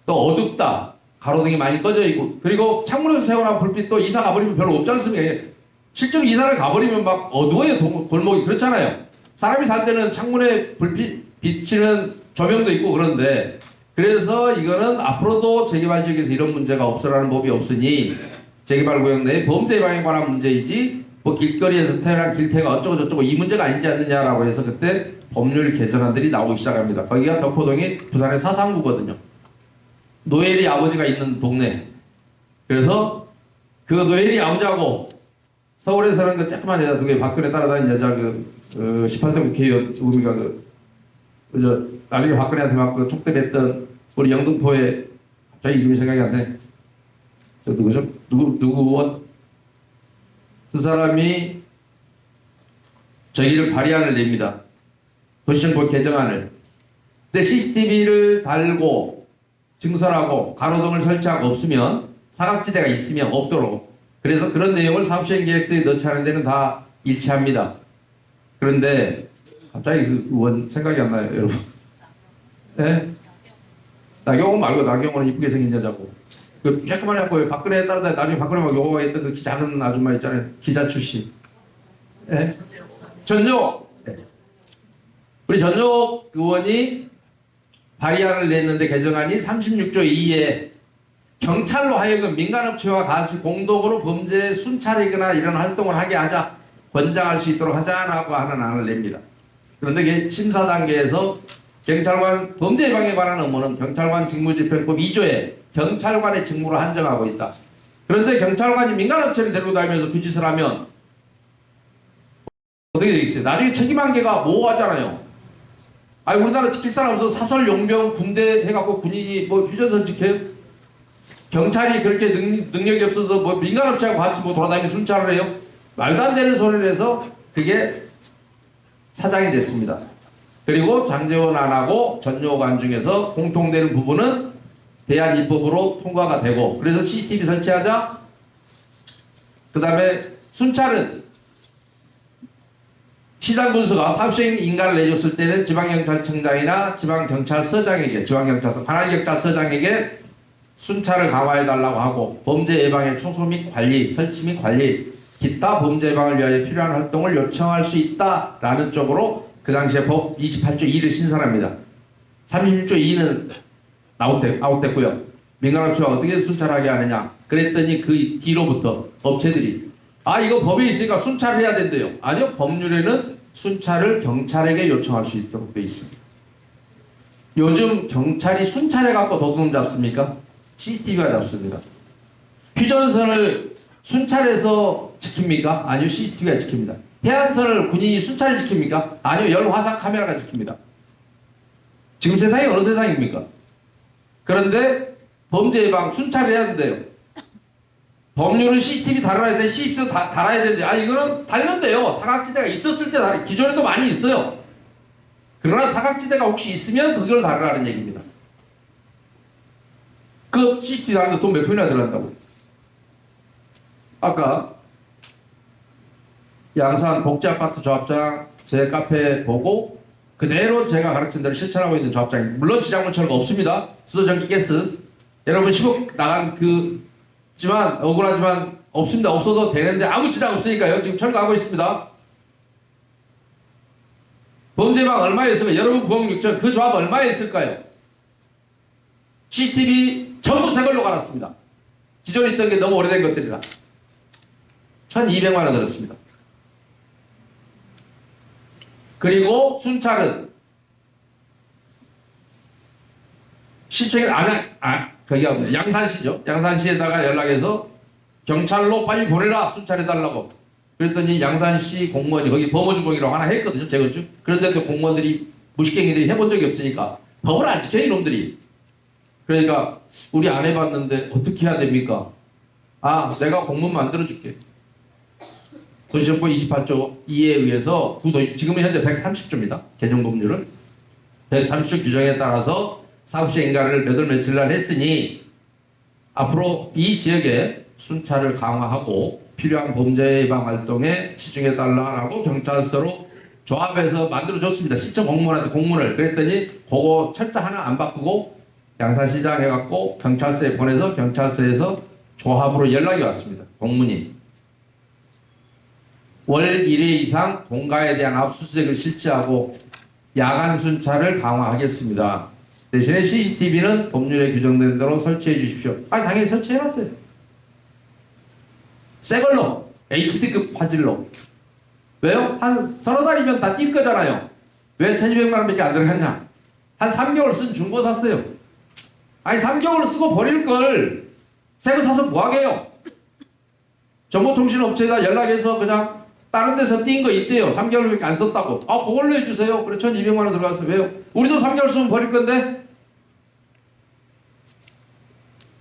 또 어둡다. 가로등이 많이 꺼져 있고 그리고 창문에서 세워놓은 불빛도 이사 가버리면 별로 없지 않습니까? 실제로 이사를 가버리면 막 어두워요. 골목이 그렇잖아요. 사람이 살 때는 창문에 불빛 비치는 조명도 있고 그런데 그래서 이거는 앞으로도 재개발 지역에서 이런 문제가 없으라는 법이 없으니 재개발 구역 내에 범죄 예방에 관한 문제이지 뭐 길거리에서 태어난 길태가 어쩌고 저쩌고 이 문제가 아니지 않느냐라고 해서 그때 법률 개정안들이 나오기 시작합니다. 거기가 덕포동이 부산의 사상구거든요. 노엘이 아버지가 있는 동네. 그래서 그 노엘이 아버지하고 서울에서는 그 조그만 여자 누구에 박근혜 따라다니는 여자 18대 국회의원 우리가 그저 나중에 박근혜한테 막 그 촉대했던 우리 영등포에 갑자기 이름이 생각이 안 나. 저 누구죠? 누구 의원? 그 사람이 저기를 발의안을 냅니다. 도시정보 개정안을. 근데 CCTV를 달고 증설하고 가로등을 설치하고 없으면 사각지대가 있으면 없도록. 그래서 그런 내용을 사업시행계획서에 넣자는 데는 다 일치합니다. 그런데 갑자기 그 의원 생각이 안 나요, 여러분. 네? 나경원 말고 나경원은 이쁘게 생긴 여자고. 그 조그만해 갖고 박근혜에 따르다 나중에 박근혜 막 요거 했던 그 작은 아줌마 있잖아요. 기자 출신. 예? 전용. 예. 우리 전용 의원이 발의안을 냈는데 개정안이 36조 2에 경찰로 하여금 민간업체와 같이 공동으로 범죄 순찰이거나 이런 활동을 하게 하자, 권장할 수 있도록 하자라고 하는 안을 냅니다. 그런데 이게 심사 단계에서 경찰관 범죄 예방에 관한 업무는 경찰관 직무집행법 2조에 경찰관의 직무를 한정하고 있다. 그런데 경찰관이 민간업체를 데리고 다니면서 그 짓을 하면 어떻게 되겠어요? 나중에 책임관계가 모호하잖아요. 아니 우리나라 지킬 사람 없어서 사설 용병 군대 해갖고 군인이 뭐 휴전선 지켜요? 경찰이 그렇게 능력이 없어서 뭐 민간업체하고 같이 뭐 돌아다니면서 순찰을 해요? 말도 안 되는 소리를 해서 그게 사장이 됐습니다. 그리고 장제원 안하고 전용호 안 중에서 공통되는 부분은 대안입법으로 통과가 되고, 그래서 CCTV 설치하자. 그 다음에 순찰은 시장군수가 사업시행 인가를 내줬을 때는 지방경찰청장이나 지방경찰서장에게, 지방경찰서 관할경찰서장에게 순찰을 강화해달라고 하고, 범죄 예방의 초소 및 관리, 설치 및 관리, 기타 범죄 예방을 위하여 필요한 활동을 요청할 수 있다라는 쪽으로 그 당시에 법 28조 2를 신설합니다. 36조 2는 아웃됐고요. 민간업체와 어떻게 순찰하게 하느냐. 그랬더니 그 뒤로부터 업체들이 이거 법에 있으니까 순찰을 해야 된대요. 아니요, 법률에는 순찰을 경찰에게 요청할 수 있도록 되어 있습니다. 요즘 경찰이 순찰해갖고 도둑놈 잡습니까? CCTV가 잡습니다. 휴전선을 순찰해서 지킵니까? 아니요, CCTV가 지킵니다. 해안선을 군인이 순찰해 지킵니까? 아니요, 열화상 카메라가 지킵니다. 지금 세상이 어느 세상입니까? 그런데 범죄 예방 순찰을 해야 된대요. 법률은 CCTV 달아야 해서 CCTV 달아야 되는데, 이거는 달는데요. 사각지대가 있었을 때 달아요. 기존에도 많이 있어요. 그러나 사각지대가 혹시 있으면 그걸 달으라는 얘기입니다. 그 CCTV 달는데 돈 몇 푼이나 들어간다고. 아까 양산 복지아파트 조합장 제 카페 보고 그대로 제가 가르친 대로 실천하고 있는 조합장입니다. 물론 지장물 철거 없습니다. 수도전기 가스 여러분 10억 나간 지만 억울하지만 없습니다. 없어도 되는데 아무 지장 없으니까요. 지금 철거하고 있습니다. 범죄방 얼마에 있을까요? 여러분 9억 6천 그 조합 얼마에 있을까요? CCTV 전부 새 걸로 갈았습니다. 기존에 있던 게 너무 오래된 것들이라 1200만 원 들었습니다. 그리고 순찰은 시청에 거기가 양산시죠. 양산시에다가 연락해서 경찰로 빨리 보내라, 순찰해달라고. 그랬더니 양산시 공무원이 거기 범어주공이라고 하나 했거든요, 재건축. 그런데 또 공무원들이 무식갱이들이 해본 적이 없으니까 법을 안 지켜 이놈들이. 그러니까 우리 안 해봤는데 어떻게 해야 됩니까? 내가 공문 만들어줄게. 도시정법 28조 2에 의해서 지금은 현재 130조입니다. 개정법률은 130조 규정에 따라서 사업시행 인가를 몇 월 며칠 날 했으니 앞으로 이 지역에 순찰을 강화하고 필요한 범죄 예방 활동에 치중해달라고 경찰서로 조합해서 만들어줬습니다. 시청 공무원한테 공문을. 그랬더니 그거 철자 하나 안 바꾸고 양산시장 해갖고 경찰서에 보내서 경찰서에서 조합으로 연락이 왔습니다. 공문이. 월 1회 이상 공가에 대한 압수수색을 실시하고 야간 순찰을 강화하겠습니다. 대신에 CCTV는 법률에 규정된 대로 설치해 주십시오. 당연히 설치해놨어요. 새 걸로 HD급 화질로. 왜요? 한 서너 달이면 다 뛸 거잖아요. 왜 1200만 원밖에 안 들어갔냐? 한 3개월 쓴 중고 샀어요. 3개월 쓰고 버릴 걸 새 거 사서 뭐하게요? 정보통신업체에다 연락해서 그냥 다른 데서 띈 거 있대요. 3개월밖에 안 썼다고. 그걸로 해주세요. 그래 1200만 원 들어갔어요. 왜요? 우리도 3개월 쓰면 버릴 건데.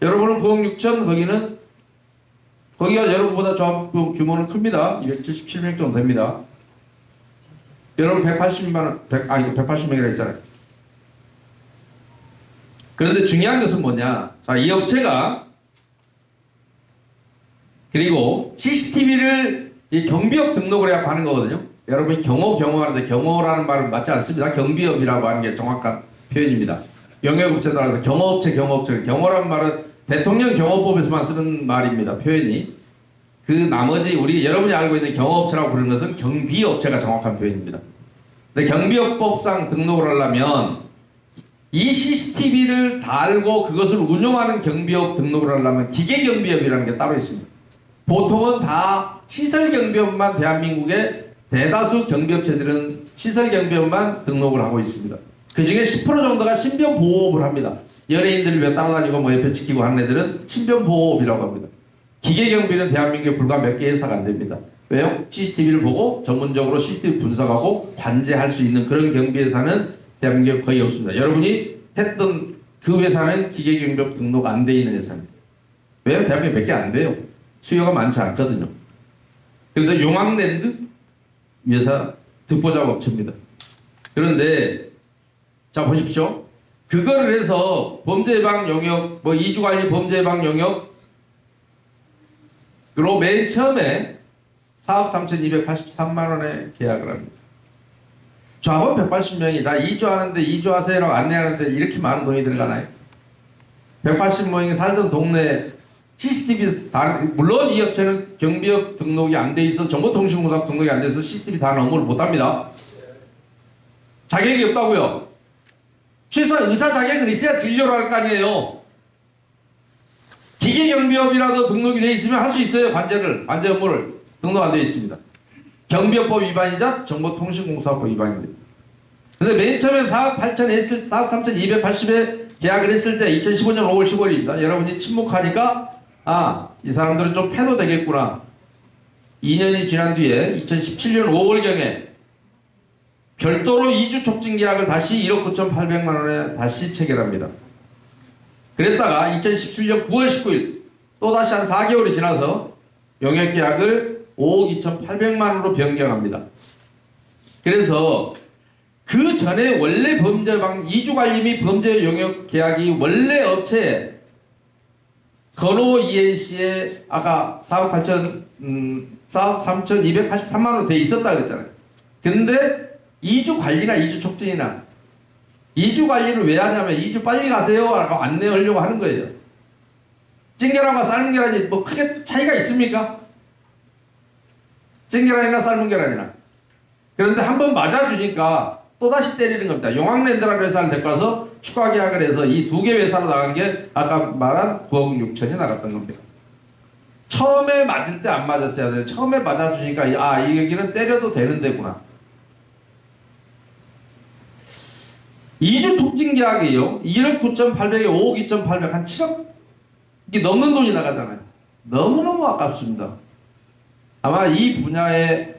여러분은 9억 6천 거기가 여러분보다 조합 규모는 큽니다. 277명 정도 됩니다. 여러분 180만 원, 180명이라 했잖아요. 그런데 중요한 것은 뭐냐? 이 업체가 그리고 CCTV를 경비업 등록을 해야 하는 거거든요. 여러분이 경호하는데 경호라는 말은 맞지 않습니다. 경비업이라고 하는 게 정확한 표현입니다. 영역업체 따라서 경호라는 말은 대통령 경호법에서만 쓰는 말입니다. 표현이. 그 나머지 우리 여러분이 알고 있는 경호업체라고 부르는 것은 경비업체가 정확한 표현입니다. 근데 경비업법상 등록을 하려면 이 CCTV를 달고 그것을 운용하는 경비업 등록을 하려면 기계경비업이라는 게 따로 있습니다. 보통은 다 시설경비업만 대한민국의 대다수 경비업체들은 시설경비업만 등록을 하고 있습니다. 그 중에 10% 정도가 신변보호업을 합니다. 연예인들을 왜 따라다니고 뭐 옆에 지키고 하는 애들은 신변보호업이라고 합니다. 기계경비는 대한민국에 불과 몇 개 회사가 안 됩니다. 왜요? CCTV를 보고 전문적으로 CCTV 분석하고 관제할 수 있는 그런 경비회사는 대한민국에 거의 없습니다. 여러분이 했던 그 회사는 기계경비업 등록 안 돼 있는 회사입니다. 왜요? 대한민국에 몇 개 안 돼요. 수요가 많지 않거든요. 그런데 용왕랜드 회사 듣보잡 업체입니다. 그런데 자 보십시오. 그거를 해서 범죄예방 영역, 뭐 이주관리 범죄예방 영역으로 맨 처음에 4억 3,283만 원에 계약을 합니다. 조합원 180명이 다 이주하는데 이주하세요라고 안내하는데 이렇게 많은 돈이 들어가나요? 180명이 살던 동네 CCTV 다, 물론 이 업체는 경비업 등록이 안 돼 있어 정보통신공사업 등록이 안 돼서 CCTV 다 업무를 못 합니다. 자격이 없다고요. 최소한 의사 자격은 있어야 진료를 할 거 아니에요. 기계경비업이라도 등록이 돼 있으면 할 수 있어요. 관제 업무를 등록 안 돼 있습니다. 경비업법 위반이자 정보통신공사법 위반입니다. 근데 맨 처음에 4억 3,280에 계약을 했을 때 2015년 5월 15일입니다. 여러분이 침묵하니까 이 사람들은 좀 패도 되겠구나. 2년이 지난 뒤에 2017년 5월경에 별도로 2주 촉진 계약을 다시 1억 9,800만 원에 다시 체결합니다. 그랬다가 2017년 9월 19일 또다시 한 4개월이 지나서 용역 계약을 5억 2,800만 원으로 변경합니다. 그래서 그 전에 원래 범죄방 2주 관리 및 범죄 용역 계약이 원래 업체에 건호 ENC에 아까 4억 3,283만 원 돼 있었다 그랬잖아요. 근데 2주 관리나 2주 촉진이나 2주 관리를 왜 하냐면 2주 빨리 가세요 라고 안내하려고 하는 거예요. 찐 계란과 삶은 계란이 뭐 크게 차이가 있습니까? 찐 계란이나 삶은 계란이나. 그런데 한번 맞아주니까 또다시 때리는 겁니다. 용왕랜드라는 회사를 데리고 와서 추가 계약을 해서 이 두 개 회사로 나간 게 아까 말한 9억 6천이 나갔던 겁니다. 처음에 맞을 때 안 맞았어야 돼요. 처음에 맞아주니까 이 여기는 때려도 되는 데구나. 2주 촉진 계약이요. 1억 9,800에 5억 2,800 한 7억 이게 넘는 돈이 나가잖아요. 너무너무 아깝습니다. 아마 이 분야의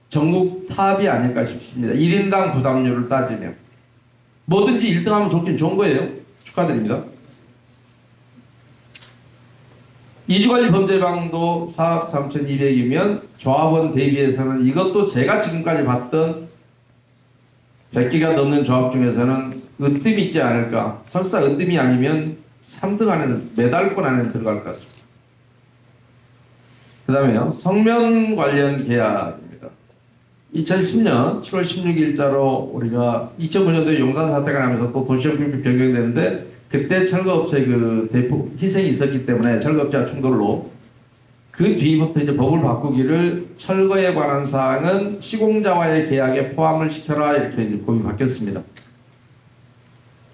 전국 탑이 아닐까 싶습니다. 1인당 부담률을 따지면 뭐든지 1등하면 좋긴 좋은 거예요. 축하드립니다. 이주관리 범죄방도 4억 3,200이면 조합원 대비해서는 이것도 제가 지금까지 봤던 100개가 넘는 조합 중에서는 으뜸이 있지 않을까. 설사 으뜸이 아니면 3등 안에는 메달권 안에는 들어갈 것 같습니다. 그 다음에요. 성면 관련 계약입니다. 2010년 7월 16일자로 우리가 2009년도에 용산 사태가 나면서 또 도시협력이 변경되는데 그때 철거업체 그 대폭 희생이 있었기 때문에 철거업체와 충돌로 그 뒤부터 이제 법을 바꾸기를 철거에 관한 사항은 시공자와의 계약에 포함을 시켜라 이렇게 이제 법이 바뀌었습니다.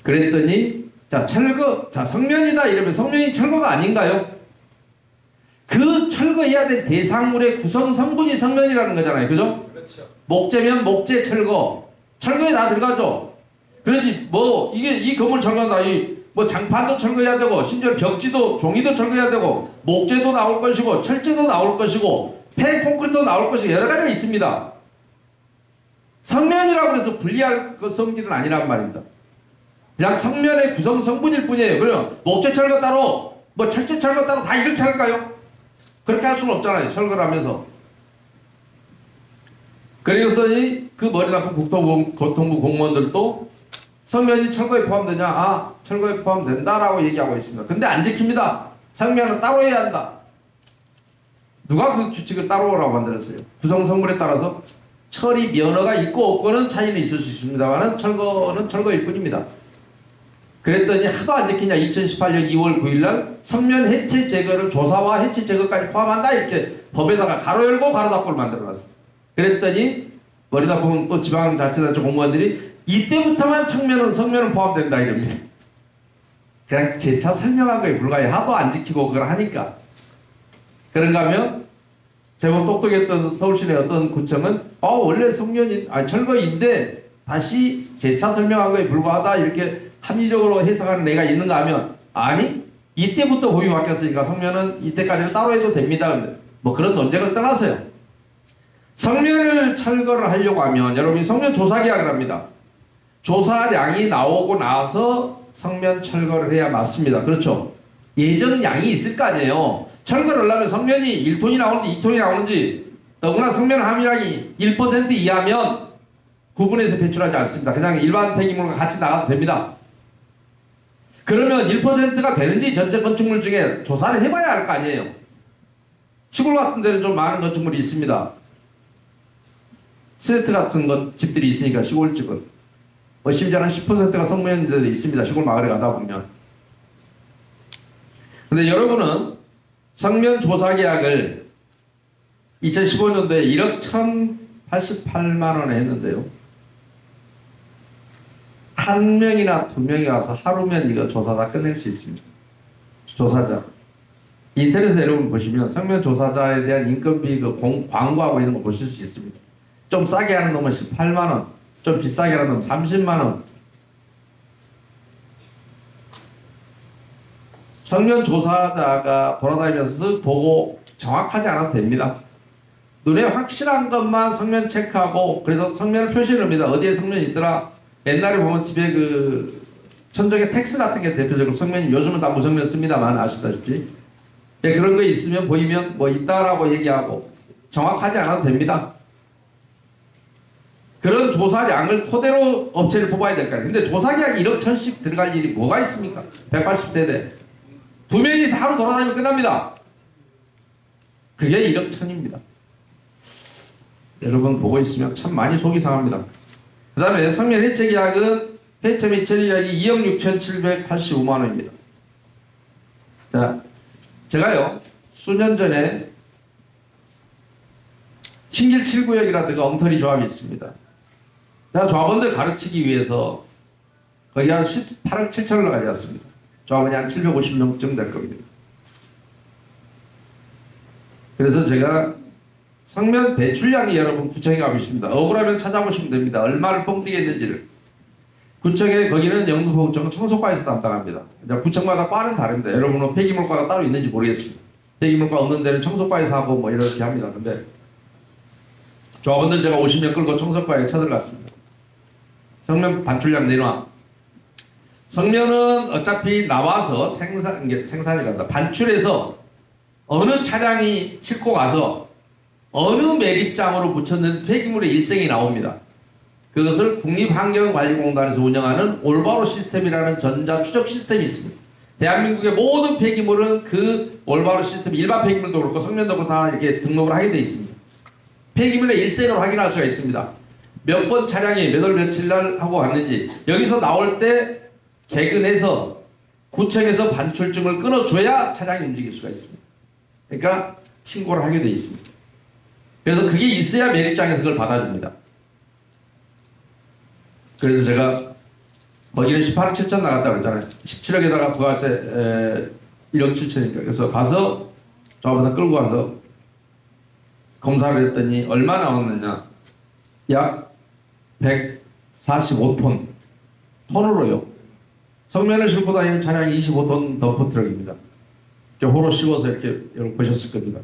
그랬더니 성면이다 이러면 성면이 철거가 아닌가요? 그 철거해야 될 대상물의 구성 성분이 성면이라는 거잖아요. 그죠? 그렇죠. 목재면 목재 철거. 철거에 다 들어가죠. 그러지 뭐 이게 이 건물 철거다 뭐 장판도 철거해야 되고 심지어 벽지도 종이도 철거해야 되고 목재도 나올 것이고 철재도 나올 것이고 폐 콘크리트도 나올 것이고 여러 가지가 있습니다. 성면이라고 해서 분리할 그 성질은 아니란 말입니다. 그냥 성면의 구성 성분일 뿐이에요. 그래요. 목재 철거 따로 뭐 철재 철거 따로 다 이렇게 할까요? 그렇게 할 수는 없잖아요. 철거를 하면서. 그래서 그 머리 나쁜 고통부 공무원들도 성면이 철거에 포함되냐? 철거에 포함된다라고 얘기하고 있습니다. 근데 안 지킵니다. 성면은 따로 해야 한다. 누가 그 규칙을 따로라고 만들었어요? 구성 성분에 따라서 처리 면허가 있고 없고는 차이는 있을 수 있습니다만 철거는 철거일 뿐입니다. 그랬더니 하도 안 지키냐 2018년 2월 9일날 성면 해체 제거를 조사와 해체 제거까지 포함한다 이렇게 법에다가 가로 열고 가로 닫고를 만들어놨어요. 그랬더니 머리다 보면 또 지방자치단체 공무원들이 이때부터만 성면은 포함된다 이럽니다. 그냥 재차 설명한 거에 불과해. 하도 안 지키고 그걸 하니까. 그런가 하면 제법 똑똑했던 서울시내 어떤 구청은 원래 철거인데 다시 재차 설명한 거에 불과하다 이렇게 합리적으로 해석하는 애가 있는가 하면 아니 이때부터 법이 바뀌었으니까 성면은 이때까지는 따로 해도 됩니다. 뭐 그런 논쟁을 떠나서요. 성면을 철거를 하려고 하면 여러분이 성면 조사 계약을 합니다. 조사량이 나오고 나서 성면 철거를 해야 맞습니다. 그렇죠? 예정량이 있을 거 아니에요. 철거를 하려면 성면이 1톤이 나오는지 2톤이 나오는지 더구나 성면 함유량이 1% 이하면 구분해서 배출하지 않습니다. 그냥 일반 폐기물과 같이 나가도 됩니다. 그러면 1%가 되는지 전체 건축물 중에 조사를 해봐야 할 거 아니에요. 시골 같은 데는 좀 많은 건축물이 있습니다. 스레트 같은 집들이 있으니까 시골집은 심지어는 10%가 성면들도 있습니다. 시골 마을에 가다 보면. 근데 여러분은 성면 조사 계약을 2015년도에 1억 1,088만 원에 했는데요. 한 명이나 두 명이 와서 하루면 이거 조사 다 끝낼 수 있습니다. 조사자. 인터넷에 여러분 보시면 성면 조사자에 대한 인건비 광고하고 이런 거 보실 수 있습니다. 좀 싸게 하는 놈은 18만 원, 좀 비싸게 하는 놈은 30만 원. 성면 조사자가 돌아다니면서 보고 정확하지 않아도 됩니다. 눈에 확실한 것만 성면 체크하고 그래서 성면을 표시를 합니다. 어디에 성면이 있더라. 옛날에 보면 집에 천정에 텍스 같은 게 대표적으로 성면이 요즘은 다 무성면 씁니다만 아시다시피 그런 거 있으면 보이면 뭐 있다라고 얘기하고 정확하지 않아도 됩니다. 그런 조사량을 토대로 업체를 뽑아야 될 거예요. 근데 조사계약이 1억 1,000씩 들어갈 일이 뭐가 있습니까? 180세대. 두 명이서 하루 돌아다니면 끝납니다. 그게 1억 1,000입니다. 여러분 보고 있으면 참 많이 속이 상합니다. 그 다음에 성면 해체 계약은 해체 및 처리 계약이 2억 6,785만 원입니다. 자, 제가요 수년 전에 신길 7구역이라든가 엉터리 조합이 있습니다. 제가 조합원들 가르치기 위해서 거의 한 18억 7천원을 가져왔습니다. 조합원이 한 750명쯤 될 겁니다. 그래서 제가 성면 배출량이 여러분 구청에 가고 있습니다. 억울하면 찾아보시면 됩니다. 얼마를 뻥튀기 했는지를. 구청에 거기는 영등포구청은 청소과에서 담당합니다. 구청마다 과는 다릅니다. 여러분은 폐기물과가 따로 있는지 모르겠습니다. 폐기물과 없는 데는 청소과에서 하고 뭐 이렇게 합니다. 근데 조합원들 제가 50명 끌고 청소과에 쳐들어갔습니다. 성면 반출량 내놔. 성면은 어차피 나와서 생산이 간다. 반출해서 어느 차량이 싣고 가서 어느 매립장으로 붙였는 폐기물의 일생이 나옵니다. 그것을 국립환경관리공단에서 운영하는 올바로 시스템이라는 전자 추적 시스템이 있습니다. 대한민국의 모든 폐기물은 그 올바로 시스템, 일반 폐기물도 그렇고 성면도 그렇고 다 이렇게 등록을 하게 되어 있습니다. 폐기물의 일생을 확인할 수가 있습니다. 몇 번 차량이 몇 월 며칠 날 하고 왔는지 여기서 나올 때 개근해서 구청에서 반출증을 끊어줘야 차량이 움직일 수가 있습니다. 그러니까 신고를 하게 되어 있습니다. 그래서 그게 있어야 매립장에서 그걸 받아줍니다. 그래서 제가 거기는 18억 7천 나갔다고 했잖아요. 17억에다가 부가세 1억 7천이니까. 그래서 가서 저보다 끌고 가서 검사를 했더니 얼마 나왔느냐. 약 145톤. 톤으로요. 성면을 싣고 다니는 차량이 25톤 덤프트럭입니다. 호로 씌워서 이렇게 여러분 보셨을 겁니다.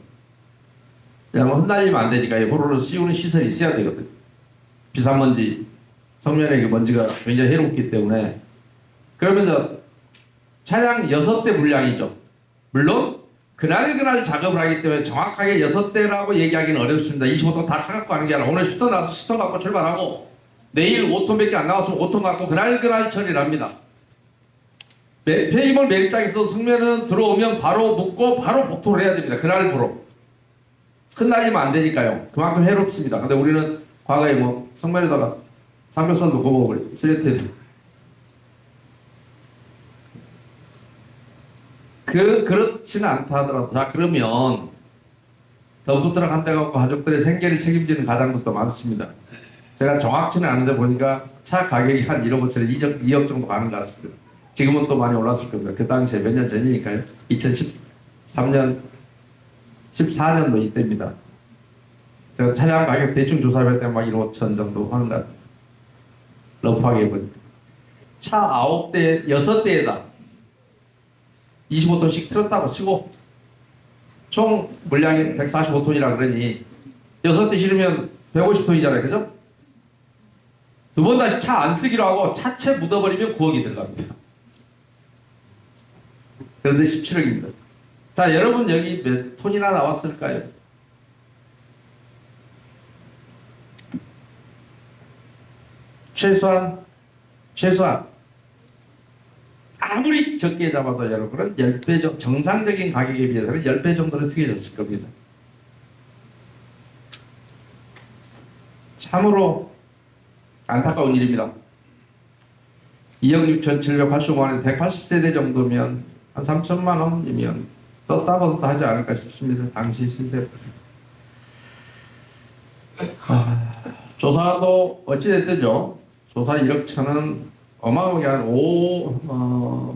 왜냐면 흩날리면 안 되니까 호로를 씌우는 시설이 있어야 되거든요. 비산먼지, 성면에 먼지가 굉장히 해롭기 때문에. 그러면 차량 6대 물량이죠. 물론 그날 작업을 하기 때문에 정확하게 6대라고 얘기하기는 어렵습니다. 25톤 다 차갖고 하는 게 아니라 오늘 10톤 나와서 10톤 갖고 출발하고 내일 5톤밖에 안 나왔으면 5톤 갖고 그날 처리를 합니다. 폐기물 매립장에서 성면은 들어오면 바로 묻고 바로 복토를 해야 됩니다. 그날부로. 흩날리면 안 되니까요. 그만큼 해롭습니다. 근데 우리는 과거에 뭐 성면에다가 삼겹살도 구워버리고 스레트에도 그렇지는 않다 하더라도 자 그러면 더 붙들어 간다 갖고 가족들의 생계를 책임지는 가장들도 많습니다. 제가 정확치는 않은데 보니까 차 가격이 한 1억 5천에 2억 정도 가는 것 같습니다. 지금은 또 많이 올랐을 겁니다. 그 당시에 몇 년 전이니까요. 2013년, 14년도 이때입니다. 제가 차량 가격 대충 조사할 때 막 1억 5천 정도 하는 것 같아요. 러프하게 보니까. 차 9대, 6대에다 25톤씩 틀었다고 치고 총 물량이 145톤이라 그러니 6대 실으면 150톤이잖아요. 그죠? 두 번 다시 차 안 쓰기로 하고 차체 묻어버리면 9억이 들어갑니다. 그런데 17억입니다. 자, 여러분 여기 몇 톤이나 나왔을까요? 최소한 아무리 적게 잡아도 여러분은 10배 정도, 정상적인 가격에 비해서는 10배 정도는 특이해졌을 겁니다. 참으로 안타까운 일입니다. 2억 6,785만 원, 180세대 정도면 한 3천만 원이면 썼다 벗었다 하지 않을까 싶습니다. 당시 시세. 조사도 어찌됐든요. 조사 1억 천은 어마어마하게 한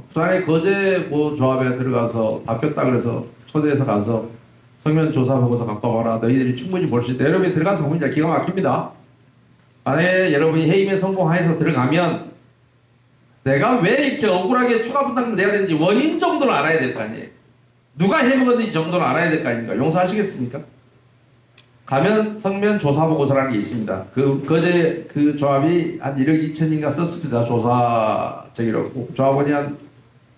부산의 거제 뭐 조합에 들어가서 바뀌었다 그래서 초대해서 가서 성면 조사 보고서 갖고 와라. 너희들이 충분히 볼 수 있다. 여러분이 들어가서 보면 이제 기가 막힙니다. 만약에 여러분이 해임에 성공해서 들어가면 내가 왜 이렇게 억울하게 추가 부탁을 내야 되는지 원인 정도는 알아야 될 거 아니에요. 누가 해먹었는지 정도는 알아야 될 거 아닙니까? 용서하시겠습니까? 가면 성면 조사 보고서라는 게 있습니다. 그 거제 그 조합이 한 1억 2천인가 썼습니다. 조사 저기로 조합원이 한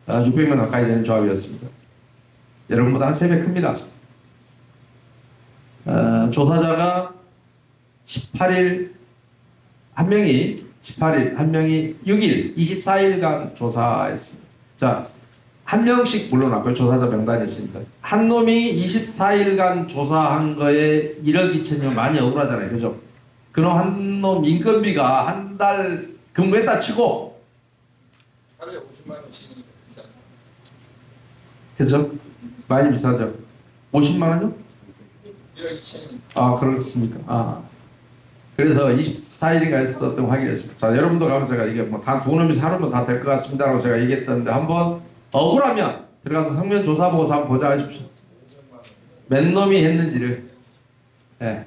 600명 가까이 되는 조합이었습니다. 여러분보다 한 3배 큽니다. 조사자가 18일 한 명이 18일 한 명이 6일 24일간 조사했습니다. 자, 한 명씩 물러나고 조사자 명단이 있습니다. 한 놈이 24일간 조사한 거에 1억 2천이면 많이 억울하잖아요. 그죠? 그럼 한 놈 인건비가 한 달 근무했다 치고 하루에 50만 원씩이니까 비싸죠. 그죠? 많이 비싸죠? 50만 원요? 1억 2천이니까. 아, 그렇습니까? 그래서 24일인가 했었던 확인했습니다. 자, 여러분도 가면 제가 이게 뭐 다 두 놈이 사놓으면 다 될 것 같습니다라고 제가 얘기했던데 한번 억울하면 들어가서 성면 조사 보고서 한번 보자 하십시오. 몇 놈이 했는지를. 네.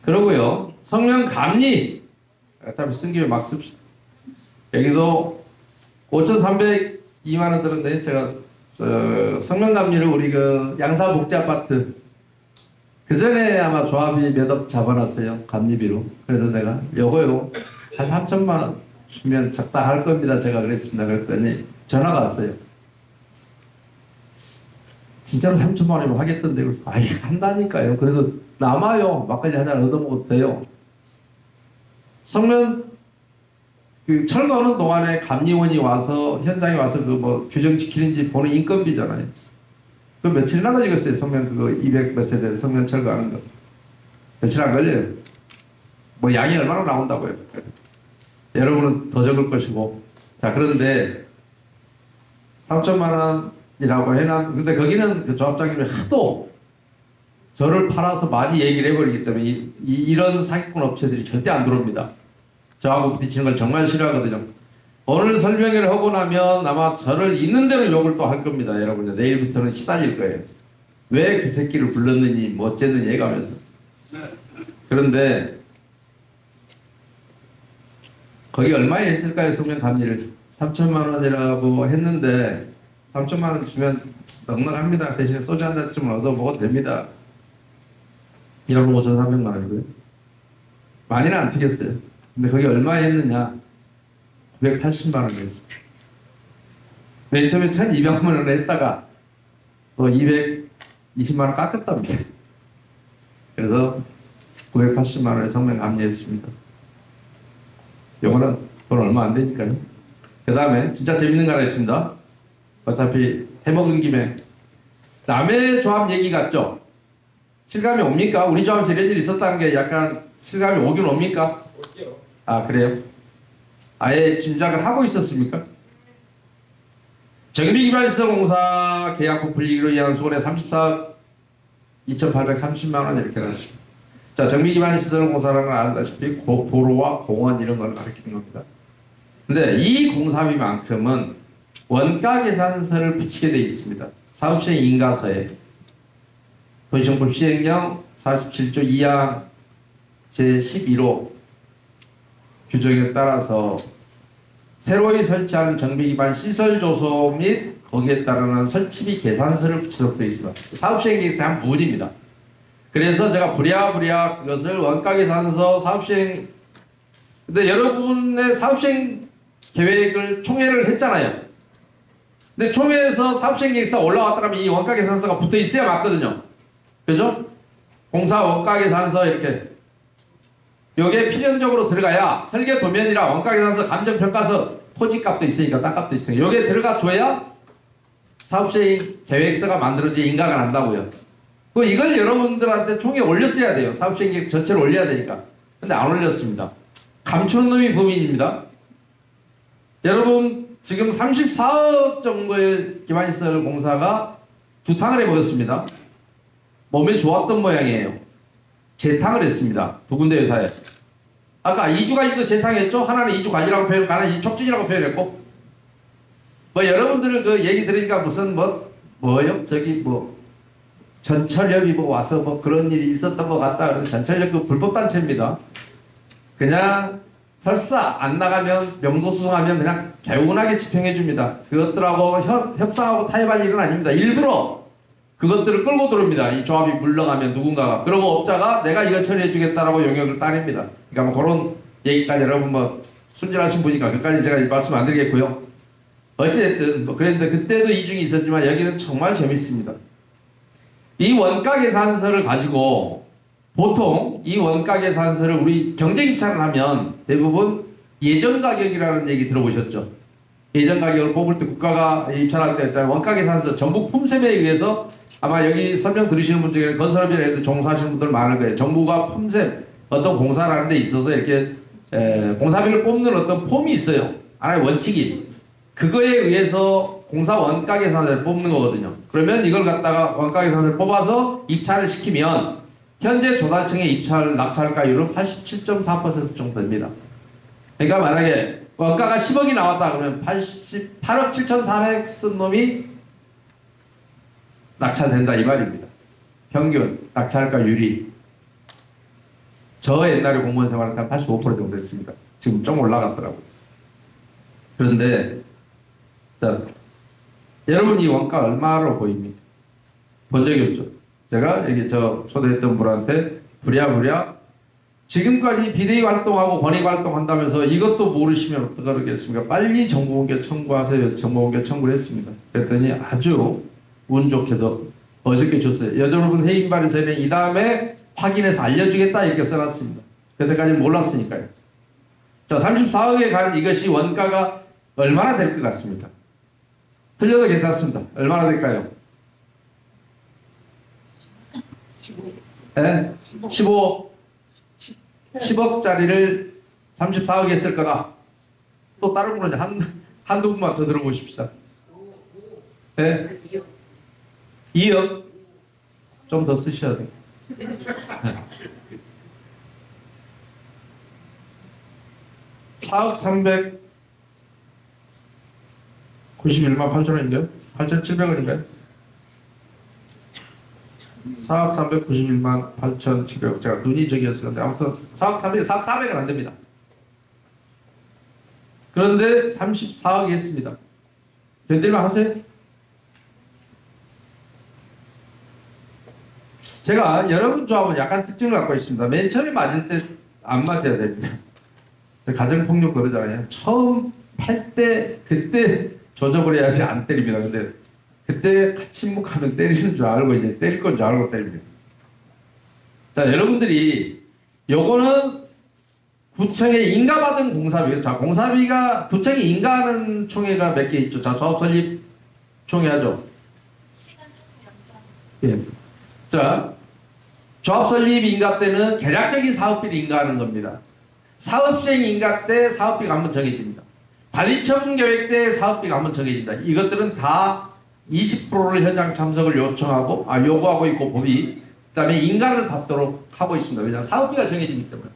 그러고요. 성면 감리. 어차피 쓴 김에 막 씁시다. 여기도 5,302만 원 들었는데 제가 성면 감리를 우리 그 양사복지아파트 그 전에 아마 조합이 몇 억 잡아놨어요. 감리비로. 그래서 내가 요거요 한 3천만 원 주면 적당할 겁니다. 제가 그랬습니다. 그랬더니 전화가 왔어요. 진짜로 3천만 원이면 하겠던데. 아이 한다니까요. 그래도 남아요. 막걸리 한 잔 얻어먹어도 돼요. 성면 그 철거하는 동안에 감리원이 와서 현장에 와서 그 뭐 규정 지키는지 보는 인건비잖아요. 그 며칠이나 걸리겠어요. 성면 그거 200 몇 세대 성면 철거하는 거. 며칠 안 걸려요. 뭐 양이 얼마나 나온다고요. 여러분은 더 적을 것이고. 자, 그런데 3천만 원이라고 해놨. 근데 거기는 그 조합장님이 하도 저를 팔아서 많이 얘기를 해버리기 때문에 이런 사기꾼 업체들이 절대 안 들어옵니다. 저하고 부딪히는 걸 정말 싫어하거든요. 오늘 설명회를 하고 나면 아마 저를 있는 대로 욕을 또 할 겁니다. 여러분 내일부터는 시달릴 거예요. 왜 그 새끼를 불렀느니 뭐 어쨌느니 해가면서. 그런데 거기 얼마에 했을까요? 성면 감리를 3천만 원이라고 했는데 3천만 원 주면 넉넉합니다. 대신에 소주 한 잔쯤은 얻어 먹어도 됩니다. 1억 5,300만 원이고요. 많이는 안 튀겼어요. 근데 거기 얼마에 했느냐? 980만 원이었습니다. 맨 처음에 1,200만 원을 했다가 또 220만 원 깎았답니다. 그래서 980만 원에 성명 감리했습니다. 요거는 돈 얼마 안 되니까요. 그 다음에 진짜 재밌는 거 하나 있습니다. 어차피 해먹은 김에 남의 조합 얘기 같죠? 실감이 옵니까? 우리 조합에서 이런 일이 있었다는 게 약간 실감이 오긴 옵니까? 올게요. 아, 그래요? 아예 짐작을 하고 있었습니까? 정비기반시설공사 계약 부풀리기로 인한 수원의 34억 2,830만 원 이렇게 나왔습니다. 자, 정비기반시설공사라는 건 알다시피 도로와 공원 이런 걸 가리키는 겁니다. 근데 이 공사비만큼은 원가 계산서를 붙이게 돼 있습니다. 사업시행 인가서에 도시정법 시행령 47조 2항 제11호 규정에 따라서 새로이 설치하는 정비기반 시설 조소 및 거기에 따르는 설치비 계산서를 붙이도록 되어 있습니다. 사업시행 계획서의 한 부분입니다. 그래서 제가 부랴부랴 그것을 원가 계산서 사업시행 근데 여러분의 사업시행 계획을 총회를 했잖아요. 근데 총회에서 사업시행 계획서 올라왔더라면 이 원가 계산서가 붙어 있어야 맞거든요. 그죠? 공사 원가 계산서 이렇게 여기에 필연적으로 들어가야 설계 도면이랑 원가 계산서 감정평가서 토지값도 있으니까 땅값도 있으니까 여기에 들어가 줘야 사업시행 계획서가 만들어져 인가가 난다고요. 이걸 여러분들한테 총회에 올렸어야 돼요. 사업시행 계획서 전체를 올려야 되니까. 근데 안 올렸습니다. 감추는 놈이 범인입니다. 여러분 지금 34억 정도의 기반시설 공사가 두탕을 해보였습니다. 몸에 좋았던 모양이에요. 재탕을 했습니다. 두 군데 회사에. 아까 이주가지도 재탕했죠? 하나는 이주가지라고 표현했고 하나는 이촉진이라고 표현했고 여러분들 그 얘기 들으니까 무슨 뭐요? 저기 전철협이 와서 그런 일이 있었던 것 같다. 전철협 그 불법단체입니다. 그냥 설사 안 나가면 명도수송하면 그냥 개운하게 집행해 줍니다. 그것들하고 협상하고 타협할 일은 아닙니다. 일부러 그것들을 끌고 들어옵니다. 이 조합이 물러가면 누군가가. 그러고 업자가 내가 이거 처리해 주겠다라고 용역을 따냅니다. 그러니까 그런 얘기까지 여러분 순진하신 분이니까 그까지 제가 말씀 안 드리겠고요. 어찌됐든 그랬는데 그때도 이중이 있었지만 여기는 정말 재밌습니다. 이 원가 계산서를 가지고 보통 이 원가 계산서를 우리 경쟁 입찰을 하면 대부분 예전 가격이라는 얘기 들어보셨죠? 예전 가격을 뽑을 때 국가가 입찰할 때 원가 계산서 전국 품셈에 의해서 아마 여기 설명 들으시는 분 중에 건설업이나 종사하시는 분들 많을 거예요. 정부가 품셈 어떤 공사를 하는 데 있어서 이렇게 공사비를 뽑는 어떤 폼이 있어요. 하나의 원칙이. 그거에 의해서 공사 원가 계산서를 뽑는 거거든요. 그러면 이걸 갖다가 원가 계산서를 뽑아서 입찰을 시키면 현재 조달청의 입찰 낙찰가율은 87.4% 정도 됩니다. 그러니까 만약에 원가가 10억이 나왔다 그러면 88억 7,400 쓴 놈이 낙찰된다 이 말입니다. 평균 낙찰가율이 저 옛날에 공무원 생활할 때 85% 정도 됐습니다. 지금 좀 올라갔더라고요. 그런데 자, 여러분 이 원가 얼마로 보입니까? 본 적이 없죠. 제가 여기 초대했던 분한테 부랴부랴 지금까지 비대위 활동하고 권익 활동한다면서 이것도 모르시면 어떡하겠습니까? 빨리 정보공개 청구하세요. 정보공개 청구를 했습니다. 그랬더니 아주 운 좋게도 어저께 줬어요. 여러분 회의인발에서는 이 다음에 확인해서 알려주겠다 이렇게 써놨습니다. 그때까지는 몰랐으니까요. 자, 34억에 간 이것이 원가가 얼마나 될 것 같습니까? 틀려도 괜찮습니다. 얼마나 될까요? 10억짜리를 34억에 했을 거다. 또 다른 분은 한두 분만 더 들어보십시다. 네? 2억? 좀 더 쓰셔야 돼요. 4억 391만 8천 원인가요? 8,700원인가요? 4억 391만 8,700원. 제가 눈이 저기였었는데 아무튼 4억 400은 안 됩니다. 그런데 34억이 했습니다. 견딜만 하세요? 제가 여러분 조합은 약간 특징을 갖고 있습니다. 맨 처음에 맞을 때 안 맞아야 됩니다. 가정폭력 그러잖아요. 처음 할 때 그때 조정을 해야지 안 때립니다. 근데 그때 침묵하면 때리는 줄 알고 이제 때릴 건 줄 알고 때립니다. 자, 여러분들이 요거는 구청에 인가받은 공사비예요. 자, 공사비가 구청에 인가하는 총회가 몇 개 있죠. 자, 조합 설립 총회 하죠. 예. 자, 조합 설립 인가 때는 계략적인 사업비를 인가하는 겁니다. 사업 시행 인가 때 사업비가 한번 정해집니다. 관리처분 계획 때 사업비가 한번 정해진다. 이것들은 다 20%를 현장 참석을 요구하고 있고 법이 그다음에 인가를 받도록 하고 있습니다. 왜냐하면 사업비가 정해지기 때문에.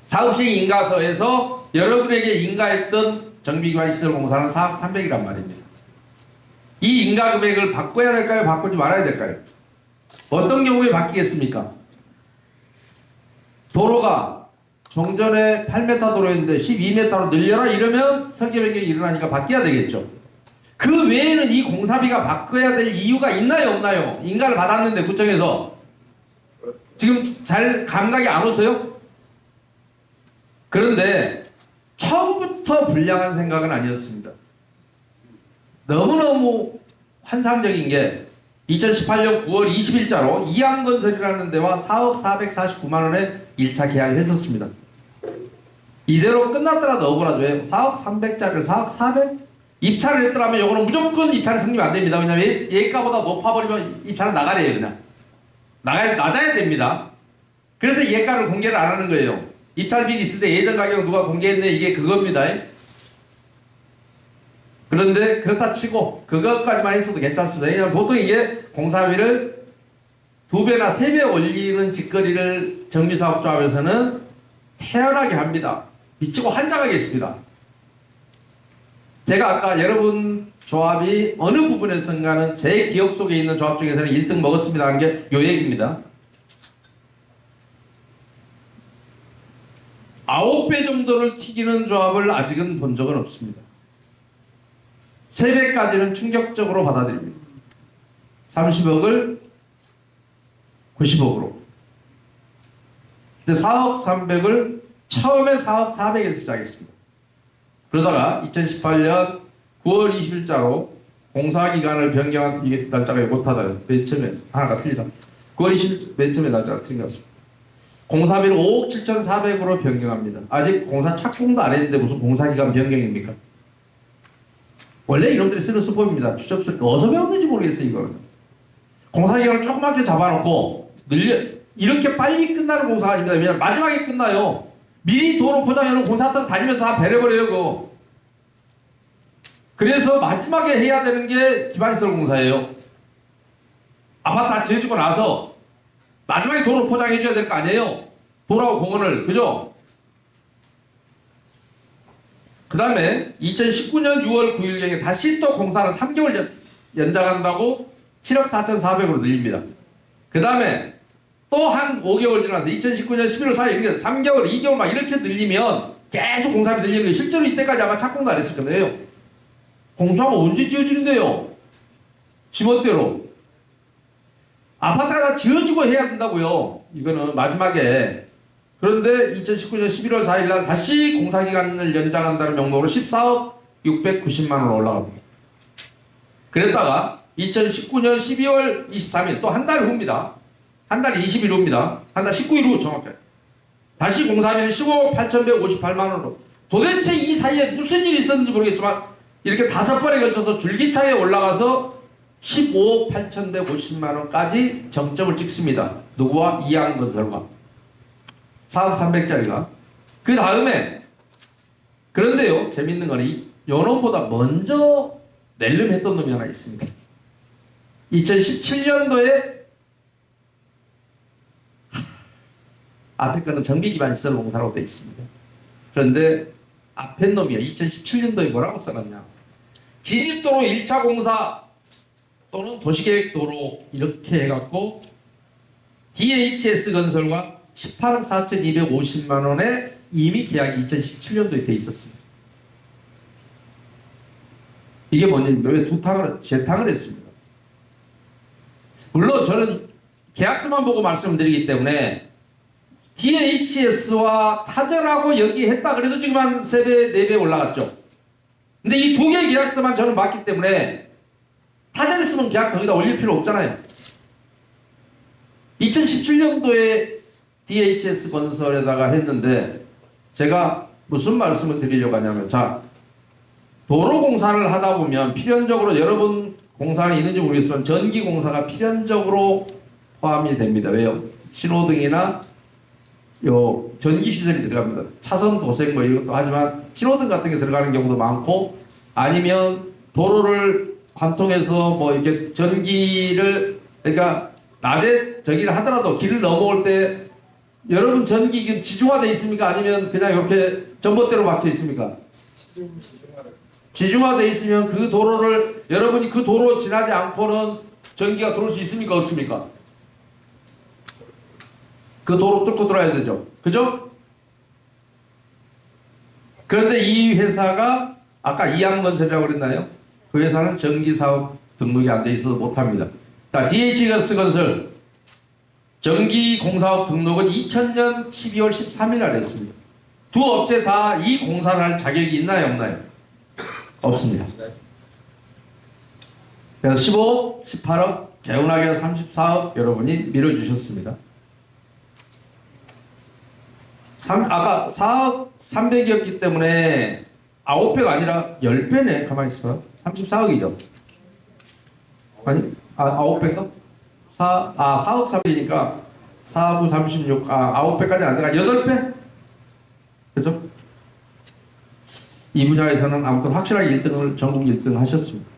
사업시행 인가서에서 여러분에게 인가했던 정비기반시설공사는 4억 300이란 말입니다. 이 인가 금액을 바꿔야 될까요? 바꾸지 말아야 될까요? 어떤 경우에 바뀌겠습니까? 도로가 종전에 8m 도로였는데 12m로 늘려라 이러면 설계 변경이 일어나니까 바뀌어야 되겠죠. 그 외에는 이 공사비가 바꿔야 될 이유가 있나요? 없나요? 인가를 받았는데 구청에서 지금 잘 감각이 안 오세요? 그런데 처음부터 불량한 생각은 아니었습니다. 너무너무 환상적인 게 2018년 9월 20일자로 이양건설이라는 데와 4억 449만 원에 1차 계약을 했었습니다. 이대로 끝났더라도 억울하죠. 4억 300짜리를 4억 400? 입찰을 했더라면 이거는 무조건 입찰이 성립 안 됩니다. 왜냐면 예가보다 높아버리면 입찰은 나가래요. 그냥 낮아야 됩니다. 그래서 예가를 공개를 안 하는 거예요. 입찰 비리 있을 때 예전 가격 누가 공개했네 이게 그겁니다. 그런데 그렇다 치고 그것까지만 했어도 괜찮습니다. 왜냐하면 보통 이게 공사비를 2배나 3배 올리는 짓거리를 정비사업조합에서는 태연하게 합니다. 미치고 환장하겠습니다. 제가 아까 여러분 조합이 어느 부분에선가는 제 기억 속에 있는 조합 중에서는 1등 먹었습니다 하는 게 요 얘기입니다. 9배 정도를 튀기는 조합을 아직은 본 적은 없습니다. 3배까지는 충격적으로 받아들입니다. 30억을 90억으로. 근데 4억 300을 처음에 4억 400에서 시작했습니다. 그러다가 2018년 9월 20일자로 공사기간을 변경한 이게 날짜가 못하다. 맨 처음에 하나가 틀리다. 9월 20일 맨 처음에 날짜가 틀린 것 같습니다. 공사비를 5억 7,400으로 변경합니다. 아직 공사 착공도 안 했는데 무슨 공사기간 변경입니까? 원래 이놈들이 쓰는 수법입니다. 추접스럽게 어디서 배웠는지 모르겠어요. 이거는. 공사기간을 조그맣게 잡아놓고 이렇게 빨리 끝나는 공사가 아닙니다. 왜냐면 마지막에 끝나요. 미리 도로 포장해놓은 공사들 다니면서 다 배려버려요. 그거. 그래서 마지막에 해야 되는 게 기반시설 공사예요. 아파트 다 지어지고 나서 마지막에 도로 포장해줘야 될 거 아니에요. 도로하고 공원을. 그죠? 그 다음에 2019년 6월 9일경에 다시 또 공사를 3개월 연장한다고 7억 4,400으로 늘립니다. 그 다음에 또 한 5개월 지나서 2019년 11월 4일 3개월, 2개월 막 이렇게 늘리면 계속 공사비 늘리는 거예요. 실제로 이때까지 아마 착공도 안 했을 거예요. 공사가 언제 지어지는데요? 지멋대로. 아파트가 다 지어지고 해야 된다고요. 이거는 마지막에. 그런데 2019년 11월 4일 날 다시 공사기간을 연장한다는 명목으로 14억 690만 원으로 올라갑니다. 그랬다가 2019년 12월 23일 또 한 달 후입니다. 한 달 20일 후입니다. 한 달 19일 후 정확하게. 다시 공사비는 15억 8,158만 원으로. 도대체 이 사이에 무슨 일이 있었는지 모르겠지만 이렇게 5번에 걸쳐서 줄기차게 올라가서 15억 8,150만 원까지 정점을 찍습니다. 누구와? 이양건설과. 4억 300짜리가. 그 다음에 그런데요. 재밌는 거는 요 놈보다 먼저 낼름했던 놈이 하나 있습니다. 2017년도에 앞에 거는 정비기반시설 공사라고 되어 있습니다. 그런데 앞에 놈이요. 2017년도에 뭐라고 써놨냐. 진입도로 1차 공사 또는 도시계획도로 이렇게 해갖고 DHS 건설과 18억 4,250만 원에 이미 계약이 2017년도에 돼 있었습니다. 이게 뭔일입니까? 왜 재탕을 했습니다. 물론 저는 계약서만 보고 말씀을 드리기 때문에 DHS와 타절하고 여기 했다 그래도 지금 한 3배, 4배 올라갔죠. 근데 이 2개 계약서만 저는 봤기 때문에 타절했으면 계약서 여기다 올릴 필요 없잖아요. 2017년도에 DHS 건설에다가 했는데 제가 무슨 말씀을 드리려고 하냐면 자 도로 공사를 하다 보면 필연적으로 여러분 공사가 있는지 모르겠지만 전기 공사가 필연적으로 포함이 됩니다. 왜요? 신호등이나 요 전기 시설이 들어갑니다. 차선 도색 뭐 이것도 하지만 신호등 같은 게 들어가는 경우도 많고 아니면 도로를 관통해서 뭐 이렇게 전기를 그러니까 낮에 저기를 하더라도 길을 넘어올 때 여러분 전기 지금 지중화돼 있습니까? 아니면 그냥 이렇게 전봇대로 막혀 있습니까? 지중화를 지중화돼 있으면 그 도로를 여러분이 그 도로 지나지 않고는 전기가 들어올 수 있습니까? 없습니까? 그 도로 뚫고 들어야 되죠. 그죠? 그런데 이 회사가 아까 이양건설이라고 그랬나요? 그 회사는 전기사업 등록이 안 돼 있어서 못합니다. 자, DH건설 전기공사업 등록은 2000년 12월 13일 날 했습니다. 두 업체 다 이 공사를 할 자격이 있나요? 없나요? 없습니다. 그래서 15억, 18억, 개운하게 34억 여러분이 밀어주셨습니다. 아까 4억 300이었기 때문에 9배가 아니라 10배네. 가만히 있어봐. 34억이죠. 아니, 9배인가? 4억 3배니까 4부 36, 9배까지 안 돼가 8배? 그죠? 이 분야에서는 아무튼 확실하게 1등을, 전국 1등 하셨습니다.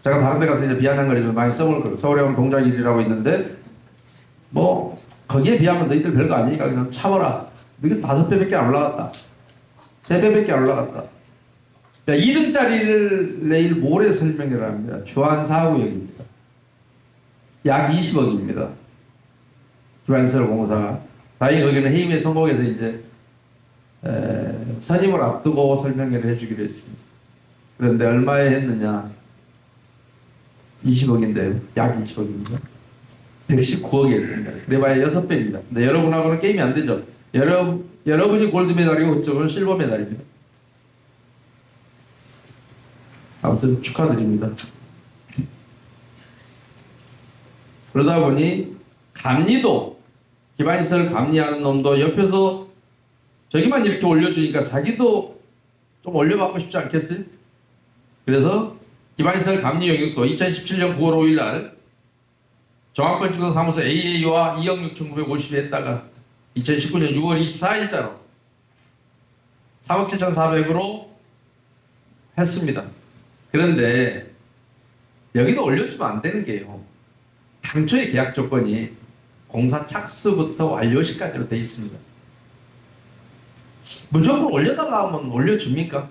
제가 다른 데 가서 이제 비아냥거리를 많이 써볼 거예요. 서울에 오면 동작 1위라고 있는데, 뭐, 거기에 비하면 너희들 별거 아니니까 그냥 참아라. 너희 5배밖에 안 올라갔다. 3배밖에 안 올라갔다. 2등짜리를 내일 모레 설명을 합니다. 주안 4구역입니다. 약 20억입니다. 주안시설 공사가. 다행히 거기는 해임에 성공해서 이제 선임을 앞두고 설명을 해주기로 했습니다. 그런데 얼마에 했느냐? 20억인데 약 20억입니다. 119억에 했습니다. 그래봐야 6배입니다. 근데 여러분하고는 게임이 안 되죠. 여러분이 골드메달이고 그쪽은 실버메달입니다. 아무튼 축하드립니다. 그러다 보니 감리도 기반시설 감리하는 놈도 옆에서 저기만 이렇게 올려주니까 자기도 좀 올려받고 싶지 않겠어요? 그래서 기반시설 감리 영역도 2017년 9월 5일 날 정확건축사무소 AA와 2억 6,950에 했다가 2019년 6월 24일자로 3억 7,400으로 했습니다. 그런데 여기도 올려주면 안 되는 게요. 당초의 계약 조건이 공사 착수부터 완료 시까지로 되어 있습니다. 무조건 올려달라 하면 올려줍니까?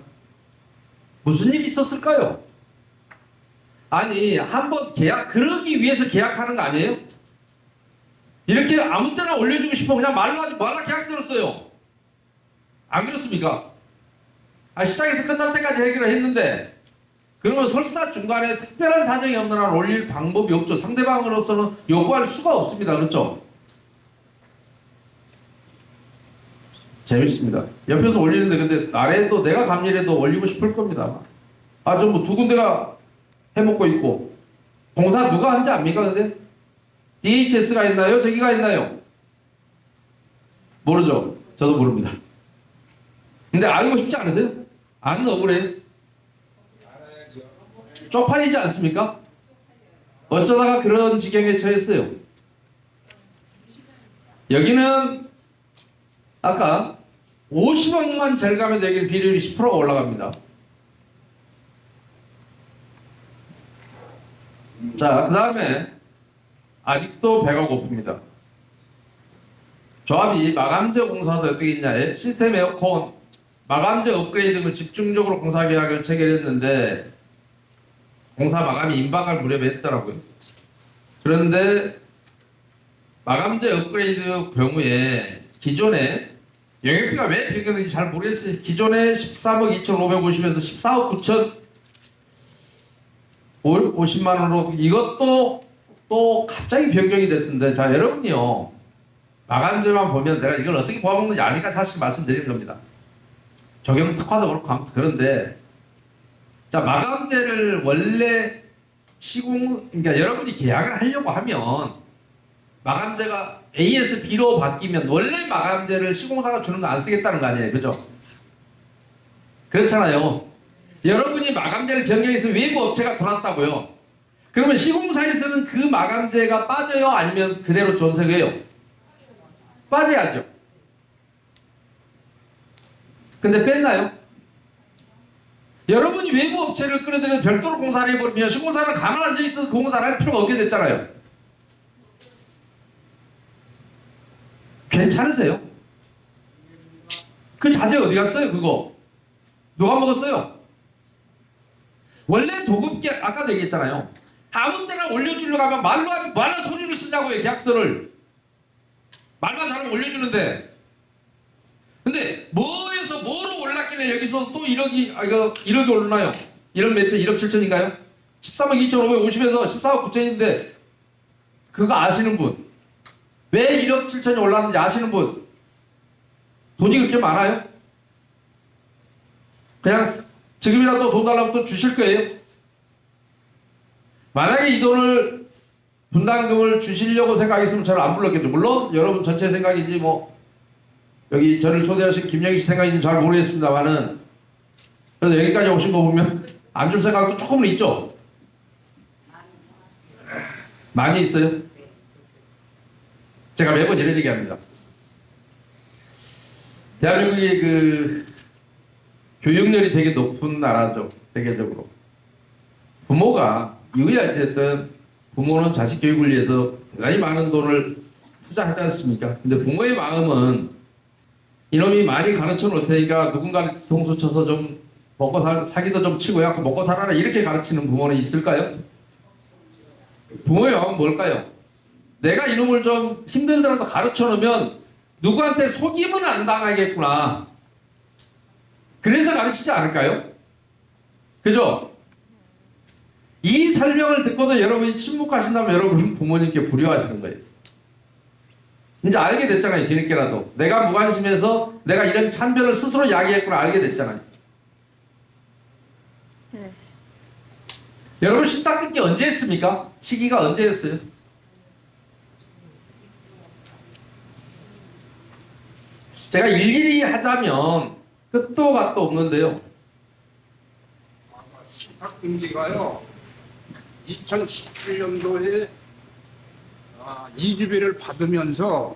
무슨 일이 있었을까요? 아니, 한번 그러기 위해서 계약하는 거 아니에요? 이렇게 아무 때나 올려주고 싶어 그냥 말로 하지 말라 계약서를 써요. 안 그렇습니까? 시작해서 끝날 때까지 해결을 했는데 그러면 설사 중간에 특별한 사정이 없는 한 올릴 방법이 없죠. 상대방으로서는 요구할 수가 없습니다. 그렇죠? 재밌습니다. 옆에서 올리는데 근데 나래도 내가 감리해도 올리고 싶을 겁니다. 좀 뭐 두 군데가 해먹고 있고 공사 누가 한지 압니까? 근데 DHS가 있나요? 저기가 있나요? 모르죠. 저도 모릅니다. 근데 알고 싶지 않으세요? 아는 억울해요. 쪽팔리지 않습니까? 어쩌다가 그런 지경에 처했어요. 여기는 아까 50억만 절감해도 여기는 비율이 10%가 올라갑니다. 자, 그 다음에 아직도 배가 고픕니다. 조합이 마감재 공사도 어떻게 있냐? 시스템 에어컨 마감재 업그레이드는 집중적으로 공사 계약을 체결했는데 공사 마감이 임박할 무렵에 했더라고요. 그런데 마감재 업그레이드 경우에 기존에 영역비가 왜 변경된지 잘 모르겠어요. 기존에 13억 2,550에서 14억 9천 50만 원으로 이것도 또 갑자기 변경이 됐던데, 자 여러분요 마감재만 보면 내가 이걸 어떻게 보아먹는지 아니까 사실 말씀드리는 겁니다. 적용 특화도 그렇고 그런데 자 마감재를 원래 그러니까 여러분이 계약을 하려고 하면 마감재가 A에서 B로 바뀌면 원래 마감재를 시공사가 주는 거 안 쓰겠다는 거 아니에요, 그죠? 그렇잖아요. 여러분이 마감재를 변경해서 외부 업체가 들어왔다고요. 그러면 시공사에서는 그 마감재가 빠져요? 아니면 그대로 존속해요? 빠져야죠. 근데 뺐나요? 여러분이 외부 업체를 끌어들여서 별도로 공사를 해버리면 시공사는 가만 앉아있어서 공사를 할 필요가 없게 됐잖아요. 괜찮으세요? 그 자재 어디 갔어요? 그거 누가 먹었어요? 원래 도급계 아까도 얘기했잖아요. 아무 때나 올려주려고 하면 말로 소리를 쓰냐고요. 계약서를 말만 잘하면 올려주는데, 근데 뭐에서 뭐로 올랐길래 여기서 또 1억이 오르나요? 1억 몇천? 1억 7천인가요? 13억 2,550에서 14억 9천인데 그거 아시는 분? 왜 1억 7천이 올랐는지 아시는 분? 돈이 그렇게 많아요? 그냥 지금이라도 돈 달라고 또 주실 거예요? 만약에 이 돈을 분담금을 주시려고 생각했으면 저를 안 불렀겠죠. 물론 여러분 전체 생각인지 뭐 여기 저를 초대하신 김영희 씨 생각인지 잘 모르겠습니다만은 그래서 여기까지 오신 거 보면 안 줄 생각도 조금은 있죠. 많이 있어요. 제가 매번 이런 얘기합니다. 대한민국이 그 교육열이 되게 높은 나라죠. 세계적으로. 부모가 이후에 어쨌든 부모는 자식 교육을 위해서 대단히 많은 돈을 투자하지 않습니까? 근데 부모의 마음은 이놈이 많이 가르쳐 놓을 테니까 누군가 동수 쳐서 좀 먹고 사기도 좀 치고 해갖고 먹고 살아라 이렇게 가르치는 부모는 있을까요? 부모의 마음은 뭘까요? 내가 이놈을 좀 힘들더라도 가르쳐 놓으면 누구한테 속임은 안 당하겠구나. 그래서 가르치지 않을까요? 그죠? 이 설명을 듣고도 여러분이 침묵하신다면 여러분은 부모님께 불효하시는 거예요. 이제 알게 됐잖아요. 뒤늦게라도. 내가 무관심해서 내가 이런 찬별을 스스로 야기했구나 알게 됐잖아요. 네. 여러분 신탁 듣기 언제 했습니까? 시기가 언제 했어요? 제가 일일이 하자면 끝도 갓도 없는데요. 신탁등기가요 2017년도에 이주비를 받으면서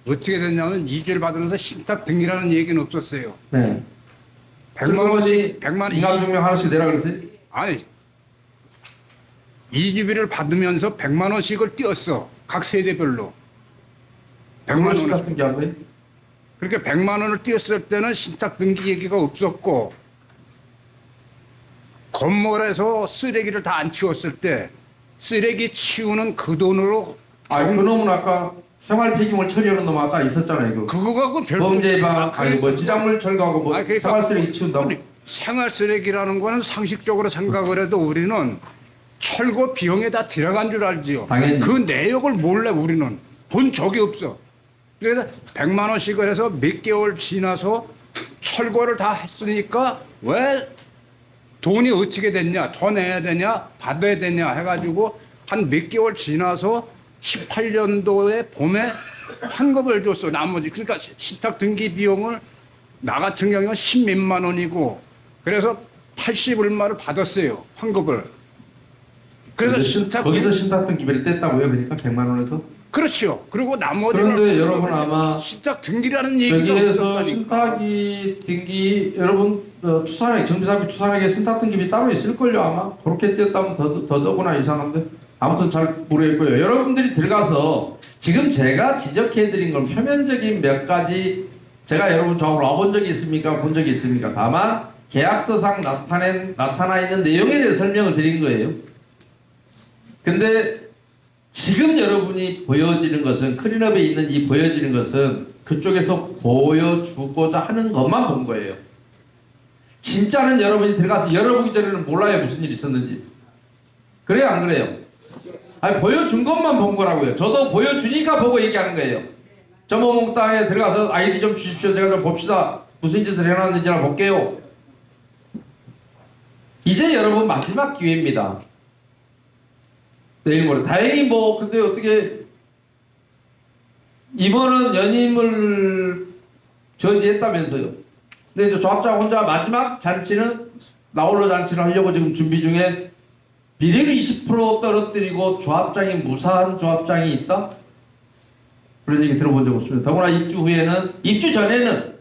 어떻게 됐냐면 이주를 받으면서 신탁등기라는 얘기는 없었어요. 네. 100만 원씩 100만 인감증명 하나씩 내라 그랬어요? 아니 이주비를 받으면서 100만 원씩을 띄었어. 각 세대별로 100만 원 신탁 등기 한 거예요? 그렇게 100만 원을 띄었을 때는 신탁등기 얘기가 없었고 건물에서 쓰레기를 다 안 치웠을 때 쓰레기 치우는 그 돈으로 그놈은 아까 생활 폐기물 처리하는 놈 아까 있었잖아요. 그거가 그 별 범죄 예방, 뭐 지작물 철거하고 뭐 그러니까 생활 쓰레기 치운다고. 생활 쓰레기라는 거는 상식적으로 생각을 해도 우리는 철거 비용에 다 들어간 줄 알지요. 당연히. 그 내역을 몰래 우리는 본 적이 없어. 그래서 100만 원씩을 해서 몇 개월 지나서 철거를 다 했으니까 왜 돈이 어떻게 됐냐, 더 내야 되냐, 받아야 되냐 해가지고 한 몇 개월 지나서 18년도에 봄에 환급을 줬어. 나머지 그러니까 신탁 등기 비용을 나 같은 경우는 10몇만 원이고 그래서 80 얼마를 받았어요. 환급을. 그래서 신탁 거기서 신탁 등기비를 뗐다고요? 그러니까 100만 원에서? 그렇죠. 그리고 나머지 그런데 여러분 아마 신탁 등기라는 얘기가 여기에서 없었다니까. 신탁이 등기 여러분 추산액 정비사비 추산액에 신탁 등기비 따로 있을걸요 아마. 그렇게 뗐다면 더더구나 이상한데 아무튼 잘 모르겠고요. 여러분들이 들어가서 지금 제가 지적해드린 건 표면적인 몇 가지 제가 여러분 저하고 와본 적이 있습니까? 본 적이 있습니까? 다만 계약서상 나타나 있는 내용에 대해 설명을 드린 거예요. 근데 지금 여러분이 보여지는 것은 클린업에 있는 이 보여지는 것은 그쪽에서 보여주고자 하는 것만 본 거예요. 진짜는 여러분이 들어가서 열어보기 전에는 몰라요 무슨 일이 있었는지. 그래요 안 그래요? 아니 보여준 것만 본 거라고요. 저도 보여주니까 보고 얘기하는 거예요. 점호몽땅에 들어가서 아이디 좀 주십시오. 제가 좀 봅시다. 무슨 짓을 해놨는지나 볼게요. 이제 여러분 마지막 기회입니다. 내일 모레. 다행히 뭐 근데 어떻게 이번은 연임을 저지했다면서요. 근데 이제 조합장 혼자 마지막 잔치는 나홀로 잔치를 하려고 지금 준비 중에 비례를 20% 떨어뜨리고 조합장이 무사한 조합장이 있다? 그런 얘기 들어본 적 없습니다. 더구나 입주 후에는 입주 전에는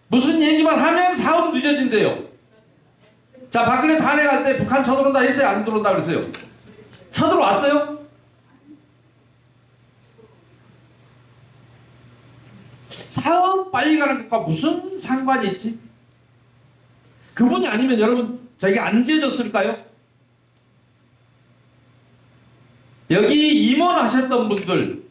무슨 얘기만 하면 사업 늦어진대요. 자, 박근혜 탄핵할 때 북한 쳐들어온다 했어요? 안 들어온다 그랬어요? 쳐들어왔어요? 사업 빨리 가는 것과 무슨 상관이 있지? 그분이 아니면 여러분 저희가 안 지어졌을까요? 여기 임원하셨던 분들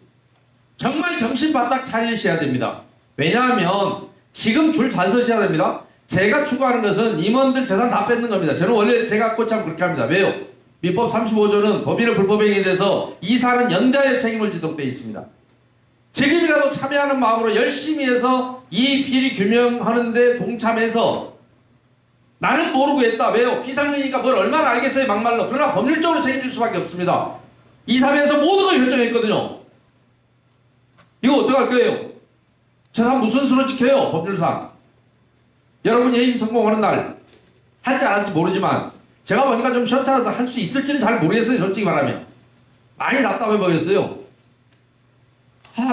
정말 정신 바짝 차리셔야 됩니다. 왜냐하면 지금 줄 잘 서셔야 됩니다. 제가 추구하는 것은 임원들 재산 다 뺏는 겁니다. 저는 원래 제가 고참 그렇게 합니다. 왜요? 민법 35조는 법인의 불법행위에 대해서 이사는 연대의 책임을 지도록 되어 있습니다. 지금이라도 참여하는 마음으로 열심히 해서 이 비리 규명하는데 동참해서 나는 모르고 했다. 왜요? 비상이니까 뭘 얼마나 알겠어요, 막말로. 그러나 법률적으로 책임질 수밖에 없습니다. 이사회에서 모든 걸 결정했거든요. 이거 어떡할 거예요? 재산 무슨 수로 지켜요? 법률상. 여러분이 해임 성공하는 날 할지 안 할지 모르지만 제가 보니까 좀 시원찮아서 할 수 있을지는 잘 모르겠어요. 솔직히 말하면. 많이 답답해 보였어요.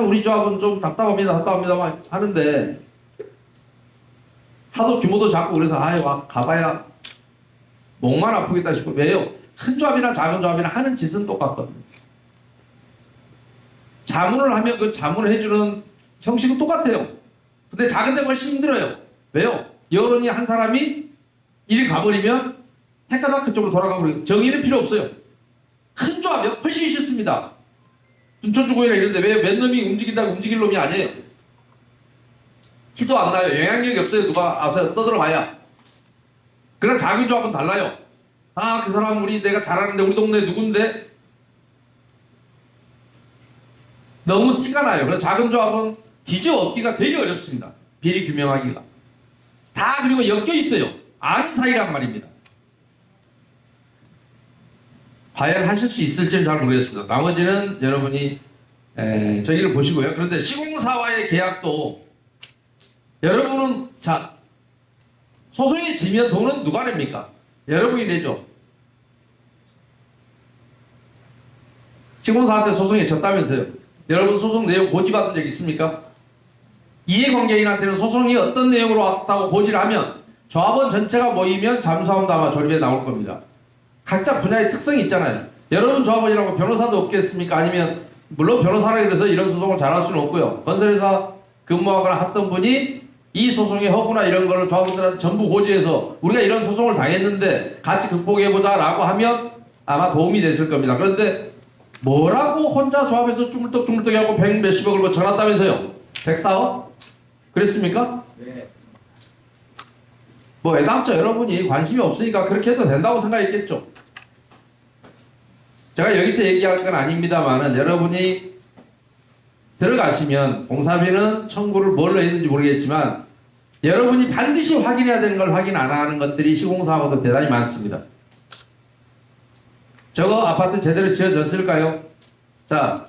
우리 조합은 좀 답답합니다 하는데 하도 규모도 작고 그래서 가봐야 목만 아프겠다 싶어. 왜요? 큰 조합이나 작은 조합이나 하는 짓은 똑같거든요. 자문을 하면 그 자문을 해주는 형식은 똑같아요. 근데 작은 데가 훨씬 힘들어요. 왜요? 여론이 한 사람이 이리 가버리면 해가 그쪽으로 돌아가버리고 정의는 필요 없어요. 큰 조합이 훨씬 쉽습니다. 둔촌주공이나 이런데 왜 몇 놈이 움직인다고 움직일 놈이 아니에요. 티도 안 나요. 영향력이 없어요. 누가 와서 떠들어봐야. 그러나 작은 조합은 달라요. 그 사람 내가 잘 아는데 우리 동네 누군데? 너무 티가 나요. 그래서 작은 조합은 뒤져 엎기가 되게 어렵습니다. 비리 규명하기가. 다 그리고 엮여 있어요. 아는 사이란 말입니다. 과연 하실 수 있을지는 잘 모르겠습니다. 나머지는 여러분이 저기를 보시고요. 그런데 시공사와의 계약도 여러분은 소송이 지면 돈은 누가 냅니까? 여러분이 내죠. 시공사한테 소송이 졌다면서요. 여러분 소송 내용 고지받은 적 있습니까? 이해관계인한테는 소송이 어떤 내용으로 왔다고 고지를 하면 조합원 전체가 모이면 잠수함도 아마 조립에 나올 겁니다. 각자 분야의 특성이 있잖아요. 여러분 조합원이라고 변호사도 없겠습니까? 아니면 물론 변호사라 그래서 이런 소송을 잘할 수는 없고요. 건설회사 근무하거나 했던 분이 이 소송의 허구나 이런 거를 조합원들한테 전부 고지해서 우리가 이런 소송을 당했는데 같이 극복해보자 라고 하면 아마 도움이 됐을 겁니다. 그런데 뭐라고 혼자 조합에서 쭈물떡 하고 100 몇십억을 뭐 전했다면서요? 104억? 그랬습니까? 네. 뭐 애당초 여러분이 관심이 없으니까 그렇게 해도 된다고 생각했겠죠. 제가 여기서 얘기할 건 아닙니다만은 여러분이 들어가시면 공사비는 청구를 뭘로 했는지 모르겠지만 여러분이 반드시 확인해야 되는 걸 확인 안 하는 것들이 시공사하고도 대단히 많습니다. 저거 아파트 제대로 지어졌을까요? 자,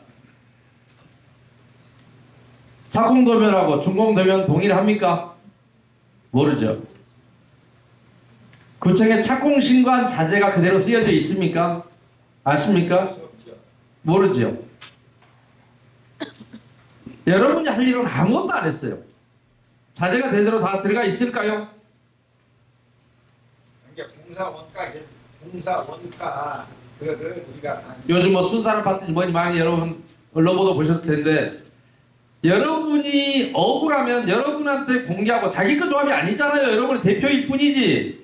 착공도면하고 준공도면 동일합니까? 모르죠. 구청에 착공신고한 자재가 그대로 쓰여져 있습니까? 아십니까? 모르죠. 여러분이 할 일은 아무것도 안 했어요. 자재가 제대로 다 들어가 있을까요? 그러니까 공사 원가 그거를 우리가 요즘 뭐 순살 아파트니 뭐니 많이 여러분 언론 보도 보셨을 텐데 여러분이 억울하면 여러분한테 공개하고 자기 거 조합이 아니잖아요. 여러분의 대표일 뿐이지.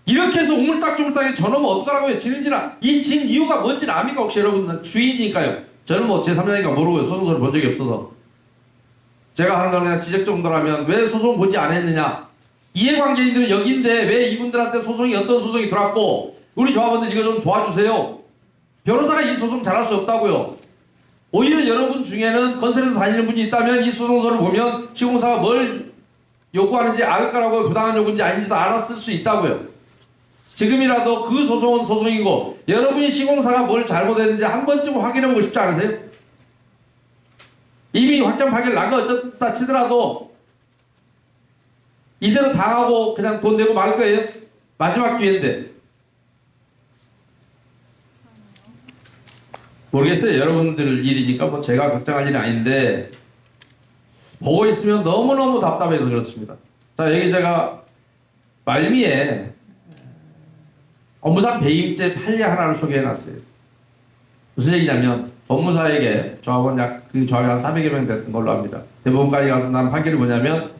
이렇게 해서 우물딱주물딱에 저놈은 어떡하라고요? 이 진 이유가 뭔지는 압니까? 혹시 여러분 주인이니까요. 저는 뭐 제3자니까 모르고요. 소송서를 본 적이 없어서. 제가 하는 건 그냥 지적 정도라면 왜 소송 보지 않았느냐? 이해관계인들은 여기인데 왜 이분들한테 소송이 어떤 소송이 들어왔고 우리 조합원들 이거 좀 도와주세요. 변호사가 이 소송 잘할 수 없다고요. 오히려 여러분 중에는 건설에서 다니는 분이 있다면 이 소송서를 보면 시공사가 뭘 요구하는지 알 거라고 부당한 요구인지 아닌지도 알았을 수 있다고요. 지금이라도 그 소송은 소송이고 여러분이 시공사가 뭘 잘못했는지 한 번쯤 확인해보고 싶지 않으세요? 이미 확정 판결 난 거 어쩌다 치더라도 이대로 당하고 그냥 돈 내고 말 거예요? 마지막 기회인데. 모르겠어요. 여러분들 일이니까 뭐 제가 걱정할 일은 아닌데 보고 있으면 너무너무 답답해서 그렇습니다. 자, 여기 제가 말미에 업무상 배임죄 판례 하나를 소개해놨어요. 무슨 얘기냐면 법무사에게 조합원 그 조합이 한 400여 명 됐던 걸로 합니다. 대법원까지 가서 난 판결이 뭐냐면,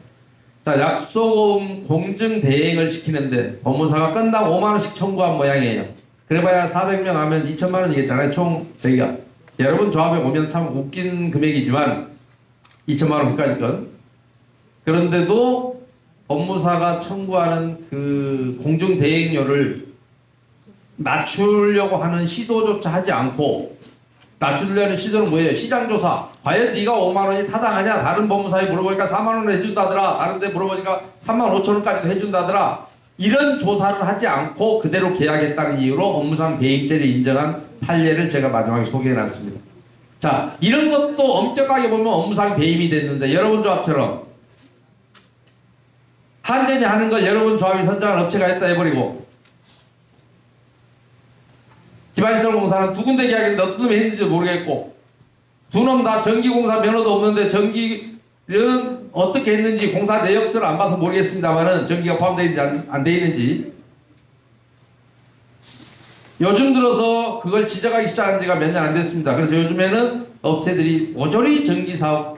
자, 약소금 공증 대행을 시키는데 법무사가 건당 5만 원씩 청구한 모양이에요. 그래봐야 400명 하면 2천만 원이겠잖아요. 총 저희가 여러분 조합에 오면 참 웃긴 금액이지만 2천만 원까지 건. 그런데도 법무사가 청구하는 그 공증 대행료를 낮추려고 하는 시도조차 하지 않고, 낮추려는 시도는 뭐예요? 시장조사. 과연 네가 5만 원이 타당하냐? 다른 법무사에 물어보니까 4만 원을 해준다더라. 다른 데 물어보니까 3만 5천 원까지도 해준다더라. 이런 조사를 하지 않고 그대로 계약했다는 이유로 업무상 배임죄를 인정한 판례를 제가 마지막에 소개해놨습니다. 자, 이런 것도 엄격하게 보면 업무상 배임이 됐는데, 여러분 조합처럼 한전이 하는 걸 여러분 조합이 선정한 업체가 했다 해버리고, 기반시설공사는 두 군데 계약인데 어떤 놈이 했는지 모르겠고, 두 놈 다 전기공사 면허도 없는데 전기는 어떻게 했는지 공사 내역서를 안 봐서 모르겠습니다만은 전기가 포함되어 있는지 안 되어 있는지, 요즘 들어서 그걸 지적하기 시작한 지가 몇 년 안 됐습니다. 그래서 요즘에는 업체들이 모조리 전기사업,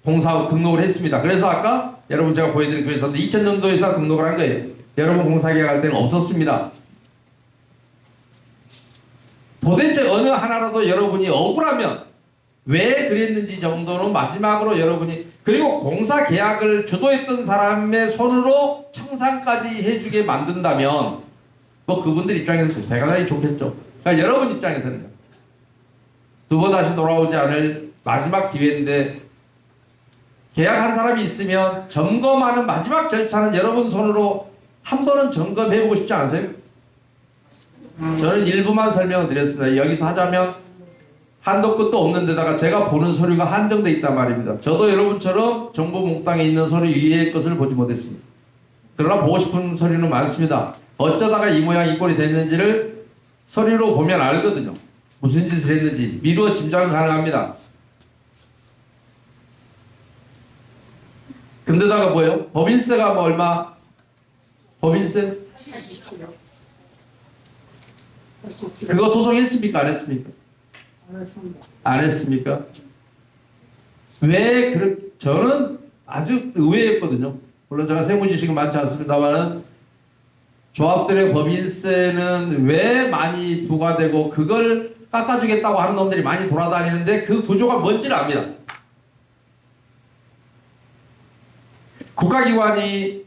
공사업 등록을 했습니다. 그래서 아까 여러분 제가 보여드린 그 회사도 2000년도에서 등록을 한 거예요. 여러분 공사계약할 때는 없었습니다. 도대체 어느 하나라도 여러분이 억울하면 왜 그랬는지 정도는 마지막으로 여러분이, 그리고 공사 계약을 주도했던 사람의 손으로 청산까지 해주게 만든다면 뭐 그분들 입장에서는 대단히 좋겠죠. 그러니까 여러분 입장에서는 두 번 다시 돌아오지 않을 마지막 기회인데, 계약한 사람이 있으면 점검하는 마지막 절차는 여러분 손으로 한 번은 점검해보고 싶지 않으세요? 저는 일부만 설명을 드렸습니다. 여기서 하자면 한도 끝도 없는 데다가 제가 보는 서류가 한정돼 있단 말입니다. 저도 여러분처럼 정보 몽땅에 있는 서류 위의 것을 보지 못했습니다. 그러나 보고 싶은 서류는 많습니다. 어쩌다가 이 모양 이 꼴이 됐는지를 서류로 보면 알거든요. 무슨 짓을 했는지 미루어 짐작은 가능합니다. 근데다가 뭐예요? 법인세가 뭐 얼마? 법인세? 그거 소송했습니까? 안 했습니까? 안 했습니까? 왜 저는 아주 의외였거든요. 물론 제가 세무지식은 많지 않습니다만은 조합들의 법인세는 왜 많이 부과되고 그걸 깎아주겠다고 하는 놈들이 많이 돌아다니는데 그 구조가 뭔지를 압니다. 국가기관이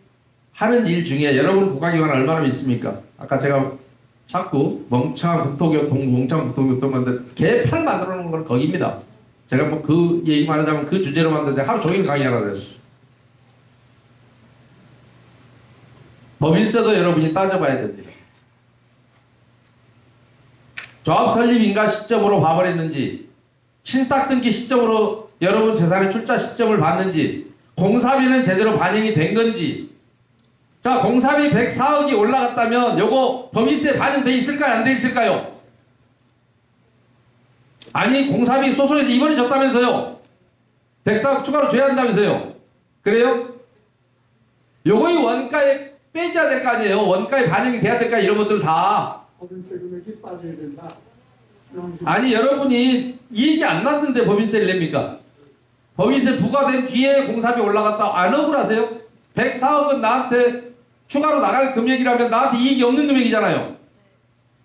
하는 일 중에, 여러분 국가기관 얼마나 믿습니까? 아까 제가 자꾸 멍청한 국토교통 건데 개판 만들어 놓은 건 거기입니다. 제가 뭐 그 얘기만 하자면 그 주제로 만드는데 하루 종일 강의하라 그랬어요. 법인세도 여러분이 따져봐야 됩니다. 조합 설립 인가 시점으로 봐버렸는지, 신탁 등기 시점으로 여러분 재산의 출자 시점을 봤는지, 공사비는 제대로 반영이 된 건지. 자, 공사비 104억이 올라갔다면 요거 법인세 반영돼 있을까요? 안 돼 있을까요? 아니, 공사비 소송에서 이번에 졌다면서요. 104억 추가로 줘야 한다면서요. 그래요? 요거의 원가에 빼줘야 될 거 아니에요. 원가에 반영이 돼야 될까, 이런 것들 다. 법인세 금액이 빠져야 된다. 아니, 여러분이 이익이 안 났는데 법인세를 냅니까? 법인세 부과된 뒤에 공사비 올라갔다 안 억울하세요? 104억은 나한테 추가로 나갈 금액이라면 나한테 이익이 없는 금액이잖아요.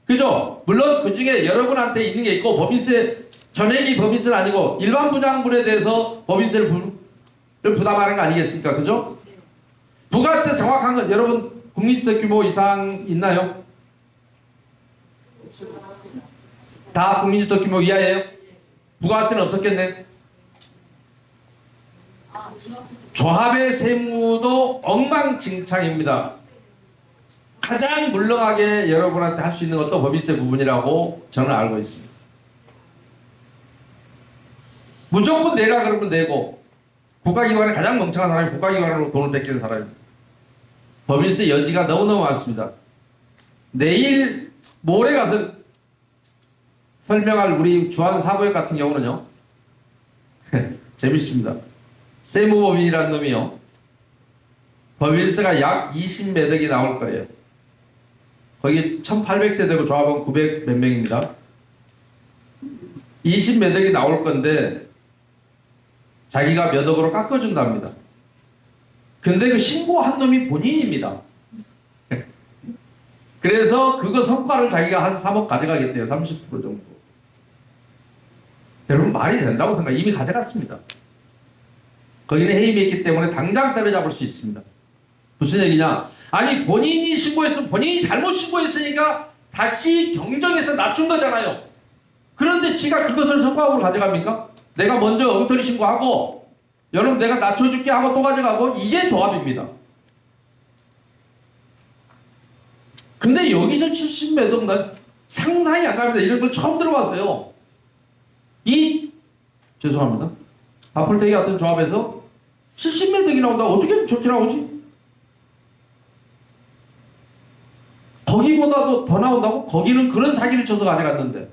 그죠? 물론 그 중에 여러분한테 있는 게 있고, 법인세 전액이 법인세는 아니고 일반 분양분에 대해서 법인세를 부담하는 거 아니겠습니까? 그죠? 부가세 정확한 건 여러분 국민주택 규모 이상 있나요? 다 국민주택 규모 이하예요? 부가세는 없었겠네. 조합의 세무도 엉망진창입니다. 가장 물렁하게 여러분한테 할 수 있는 것도 법인세 부분이라고 저는 알고 있습니다. 무조건 내라 그러면 내고, 국가기관에 가장 멍청한 사람이 국가기관으로 돈을 뺏기는 사람입니다. 법인세 여지가 너무너무 많습니다. 내일 모레 가서 설명할 우리 주한 사부역 같은 경우는요 재밌습니다. 세무법인이라는 놈이요. 법인세가 약 20매덕이 나올 거예요. 거기 1800세대고 조합원 900 몇 명입니다. 20매덕이 나올 건데 자기가 몇 억으로 깎아준답니다. 근데 그 신고한 놈이 본인입니다. 그래서 그거 성과를 자기가 한 3억 가져가겠대요. 30% 정도. 여러분 말이 된다고 생각. 이미 가져갔습니다. 거기는 해임이 있기 때문에 당장 때려잡을 수 있습니다. 무슨 얘기냐? 아니 본인이 신고했으면 본인이 잘못 신고했으니까 다시 경정해서 낮춘 거잖아요. 그런데 지가 그것을 성과급으로 가져갑니까? 내가 먼저 엉터리 신고하고 여러분 내가 낮춰줄게 하고 또 가져가고 이게 조합입니다. 근데 여기서 70매덕 난 상상이 안 갑니다. 이런 걸 처음 들어봤어요. 죄송합니다. 아플테이 같은 조합에서 70매덕이 나온다. 어떻게 저렇게 나오지? 거기보다도 더 나온다고? 거기는 그런 사기를 쳐서 가져갔는데.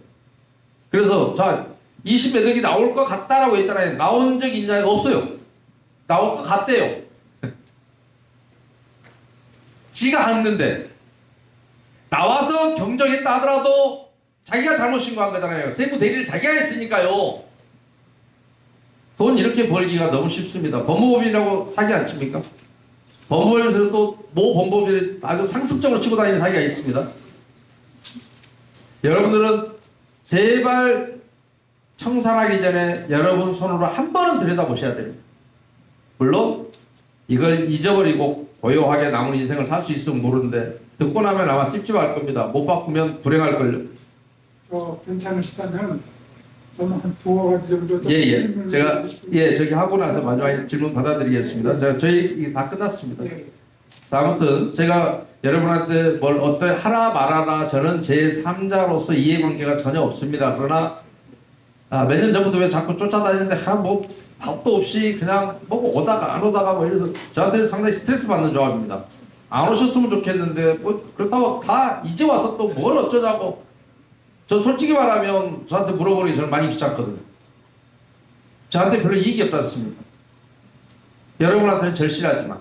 그래서 자 20매덕이 나올 것 같다라고 했잖아요. 나온 적이 있나요? 없어요. 나올 것 같대요. 지가 했는데 나와서 경정했다 하더라도 자기가 잘못 신고한 거잖아요. 세무 대리를 자기가 했으니까요. 돈 이렇게 벌기가 너무 쉽습니다. 법무법인이라고 사기 안 칩니까? 법무법인에서 또 모 법무법인이 아주 상습적으로 치고 다니는 사기가 있습니다. 여러분들은 제발 청산하기 전에 여러분 손으로 한 번은 들여다보셔야 됩니다. 물론 이걸 잊어버리고 고요하게 남은 인생을 살 수 있으면 모르는데 듣고 나면 아마 찝찝할 겁니다. 못 바꾸면 불행할걸요. 괜찮으시다면 저는 한 2가지 정도 더 예. 질문을 제가 드리고 싶은데. 예 저기 하고 나서 마지막에 질문 받아드리겠습니다. 저희 이게 다 끝났습니다. 예. 자, 아무튼 제가 여러분한테 뭘 어떻게 하라 말하라 저는 제 3자로서 이해관계가 전혀 없습니다. 그러나 몇 년 전부터 왜 자꾸 쫓아다니는데 뭐 답도 없이 그냥 뭐 오다가 안 오다가 뭐 이래서 저한테는 상당히 스트레스 받는 조합입니다. 안 오셨으면 좋겠는데 뭐 그렇다고 다 이제 와서 또 뭘 어쩌자고. 저 솔직히 말하면 저한테 물어보는 게 저는 많이 귀찮거든요. 저한테 별로 이익이 없지 않습니까? 여러분한테는 절실하지만.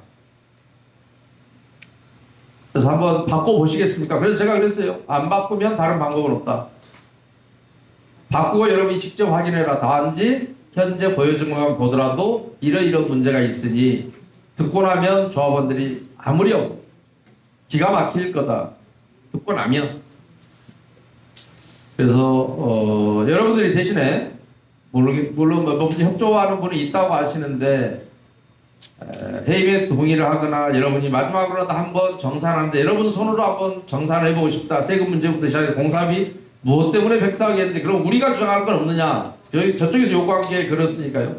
그래서 한번 바꿔보시겠습니까? 그래서 제가 그랬어요. 안 바꾸면 다른 방법은 없다. 바꾸고 여러분이 직접 확인해라. 단지 현재 보여준 것만 보더라도 이러이런 문제가 있으니 듣고 나면 조합원들이 아무렴 기가 막힐 거다. 듣고 나면. 그래서 여러분들이 대신에 물론 뭐 협조하는 분이 있다고 하시는데 해임에 동의를 하거나 여러분이 마지막으로라도 한번 정산하는데 여러분 손으로 한번 정산해보고 싶다. 세금 문제부터 시작해서 공사비 무엇 때문에 백사하게 했는데 그럼 우리가 주장할 건 없느냐. 저쪽에서 요구한 게 그렇으니까요.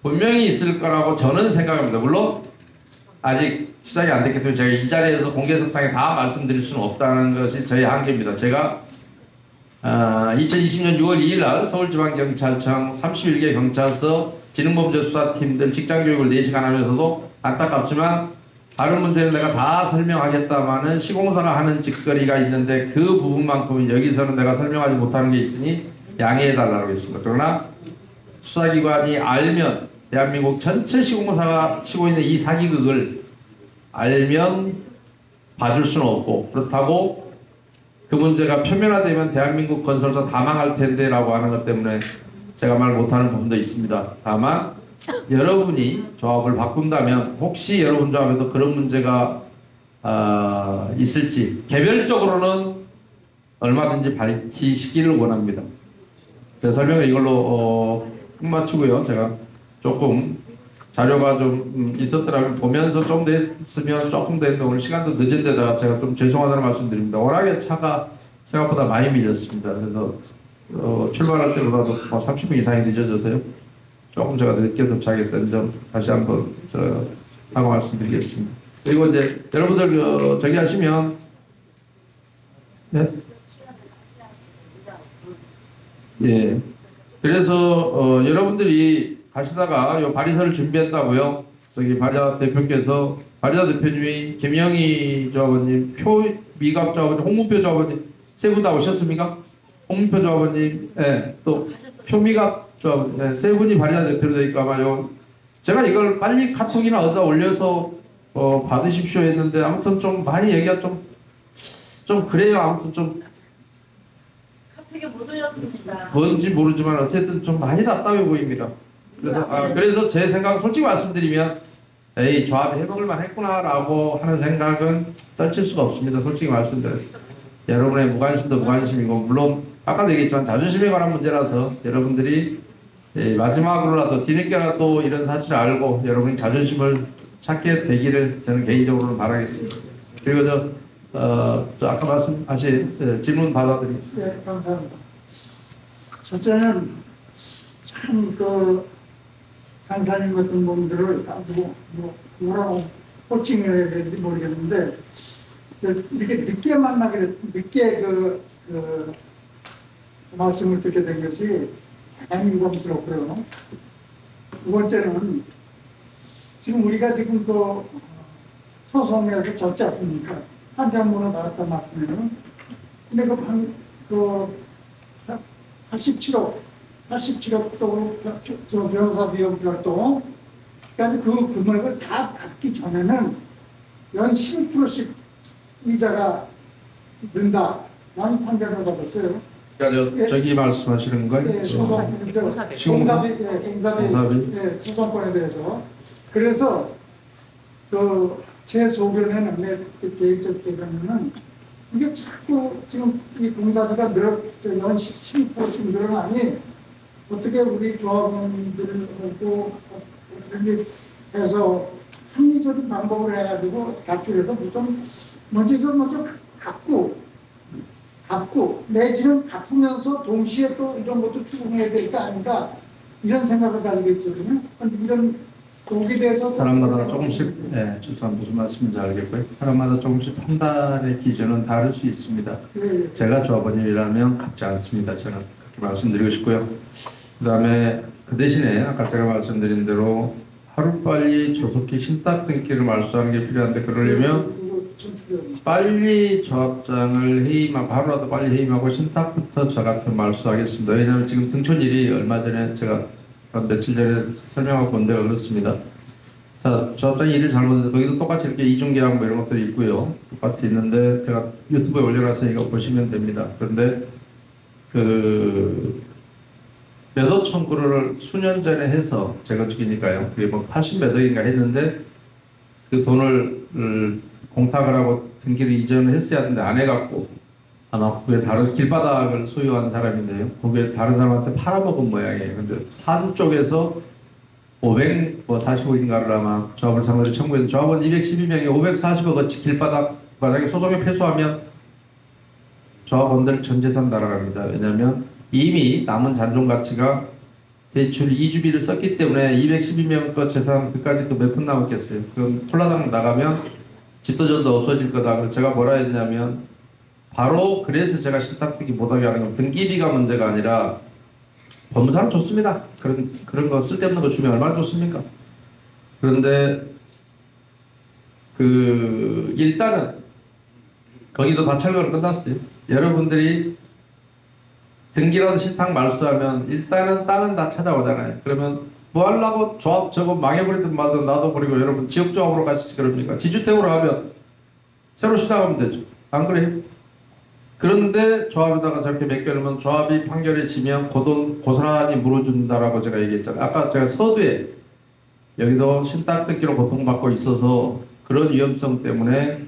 분명히 있을 거라고 저는 생각합니다. 물론 아직 시작이 안 됐기 때문에 제가 이 자리에서 공개석상에 다 말씀드릴 수는 없다는 것이 저희 한계입니다. 제가 2020년 6월 2일 날 서울지방경찰청 31개 경찰서 지능범죄수사팀들 직장교육을 4시간 하면서도 안타깝지만 다른 문제는 내가 다 설명하겠다마는 시공사가 하는 짓거리가 있는데 그 부분만큼은 여기서는 내가 설명하지 못하는 게 있으니 양해해달라고 했습니다. 그러나 수사기관이 알면 대한민국 전체 시공사가 치고 있는 이 사기극을 알면 봐줄 수는 없고 그렇다고 그 문제가 표면화되면 대한민국 건설사 다 망할 텐데 라고 하는 것 때문에 제가 말 못하는 부분도 있습니다. 다만 여러분이 조합을 바꾼다면 혹시 여러분 조합에도 그런 문제가 있을지 개별적으로는 얼마든지 밝히시기를 원합니다. 제 설명을 이걸로 끝마치고요. 제가 조금 자료가 좀 있었더라면 보면서 좀 됐으면 조금 더 했는데 오늘 시간도 늦은 데다가 제가 좀 죄송하다는 말씀 드립니다. 워낙에 차가 생각보다 많이 밀렸습니다. 그래서 출발할 때보다도 30분 이상이 늦어져서요. 조금 제가 늦게 도착했던 점 다시 한번 사과 말씀드리겠습니다. 그리고 이제 여러분들 저기 하시면 네? 예. 그래서 여러분들이 가시다가 요 발의서를 준비했다고요. 저기 발의자 대표께서 발의자 대표님이 김영희 조합원님, 표미갑 조합원님, 홍문표 조합원님 세 분 다 오셨습니까? 홍문표 조합원님, 예, 또 표미갑 조합원님 세 분이 발의자 대표로 되니까 아마 요 제가 이걸 빨리 카톡이나 어디다 올려서 받으십시오 했는데 아무튼 좀 많이 얘기가 좀 그래요. 아무튼 좀 카톡에 못 올렸습니다. 뭔지 모르지만 어쨌든 좀 많이 답답해 보입니다. 그래서 제 생각 솔직히 말씀드리면 에이 조합이 해먹을만 했구나라고 하는 생각은 떨칠 수가 없습니다. 솔직히 말씀드려요. 여러분의 무관심도 무관심이고 물론 아까도 얘기했지만 자존심에 관한 문제라서 여러분들이 마지막으로라도 뒤늦게라도 이런 사실을 알고 여러분이 자존심을 찾게 되기를 저는 개인적으로는 바라겠습니다. 그리고 저 아까 말씀하신 질문 받아드립니다. 네, 감사합니다. 첫째는 참 간사님 같은 분들을 뭐라고 호칭을 해야 되는지 모르겠는데 이렇게 늦게 만나게 늦게 말씀을 듣게 된 것이 대단히 유감스럽고요. 두 번째는 지금 우리가 지금 소송에서 졌지 않습니까? 한장문을 받았단 말씀이에요. 근데 87억 또 변호사 비용 별도 까지 그 금액을 다 받기 전에는 연 12%씩 이자가 는다. 라는 판결을 받았어요. 그러니까 저기 말씀하시는 거예요? 예, 공사비, 소송권에 대해서. 그래서 제 소견에는 내 개인적 소견에는 이게 자꾸 지금 이 공사비가 연 12%씩 늘어나니 어떻게 우리 조합원들하고 해서 합리적인 방법을 해가지고 가출해서 이걸 먼저 갚고 내지는 갚으면서 동시에 또 이런 것도 추궁해야 될 거 아닌가 이런 생각을 가지고 있거든요. 그런데 이런 거기에 대해서 사람마다 조금씩 죄송합니다. 무슨 말씀인지 알겠고요. 사람마다 조금씩 판단의 기준은 다를 수 있습니다. 네. 제가 조합원이라면 갚지 않습니다. 저는 그렇게 말씀드리고 싶고요. 그 다음에 그 대신에 아까 제가 말씀드린 대로 하루빨리 조속히 신탁 등기를 말소하는 게 필요한데 그러려면 빨리 조합장을 해임하고 하루라도 빨리 해임하고 신탁부터 저 같은 말소하겠습니다. 왜냐하면 지금 등촌일이 얼마 전에 제가 한 며칠 전에 설명하고 본 데가 그렇습니다. 자, 조합장이 일을 잘못해서 거기도 똑같이 이렇게 이중계약 뭐 이런 것들이 있고요. 똑같이 있는데 제가 유튜브에 올려놔서 이거 보시면 됩니다. 그런데 몇억 청구를 수년 전에 해서 재건축이니까요. 그게 뭐 80몇 억인가 했는데 그 돈을 공탁을 하고 등기를 이전을 했어야 하는데 안 해갖고 아마 그게 다른 길바닥을 소유한 사람인데요. 그게 다른 사람한테 팔아먹은 모양이에요. 근데 산 쪽에서 540억인가를 아마 조합을 상대로 청구해서 조합원 212명이 540억어치 길바닥 만약에 소송에 패소하면 조합원들 전 재산 날아갑니다. 왜냐하면 이미 남은 잔존 가치가 대출 2주비를 썼기 때문에 212명 거 재산 그까지 또 몇 푼 남았겠어요. 그럼 콜라당 나가면 집도 전도 없어질 거다. 그래서 제가 뭐라 했냐면 바로 그래서 제가 신탁등기 못하게 하는 건 등기비가 문제가 아니라 법무사는 좋습니다. 그런 거 쓸데없는 거 주면 얼마나 좋습니까? 그런데 일단은 거기도 다 철거는 끝났어요. 여러분들이 등기라도 신탁 말소하면 일단은 땅은 다 찾아오잖아요. 그러면 뭐 하려고 조합 저거 망해버리든 말든 놔둬버리고 여러분 지역조합으로 가시지 그럽니까? 지주택으로 하면 새로 시작하면 되죠. 안 그래요? 그런데 조합에다가 저렇게 맡겨놓으면 조합이 판결에 지면 그 돈 고스란히 물어준다라고 제가 얘기했잖아요. 아까 제가 서두에 여기도 신탁 등기로 고통받고 있어서 그런 위험성 때문에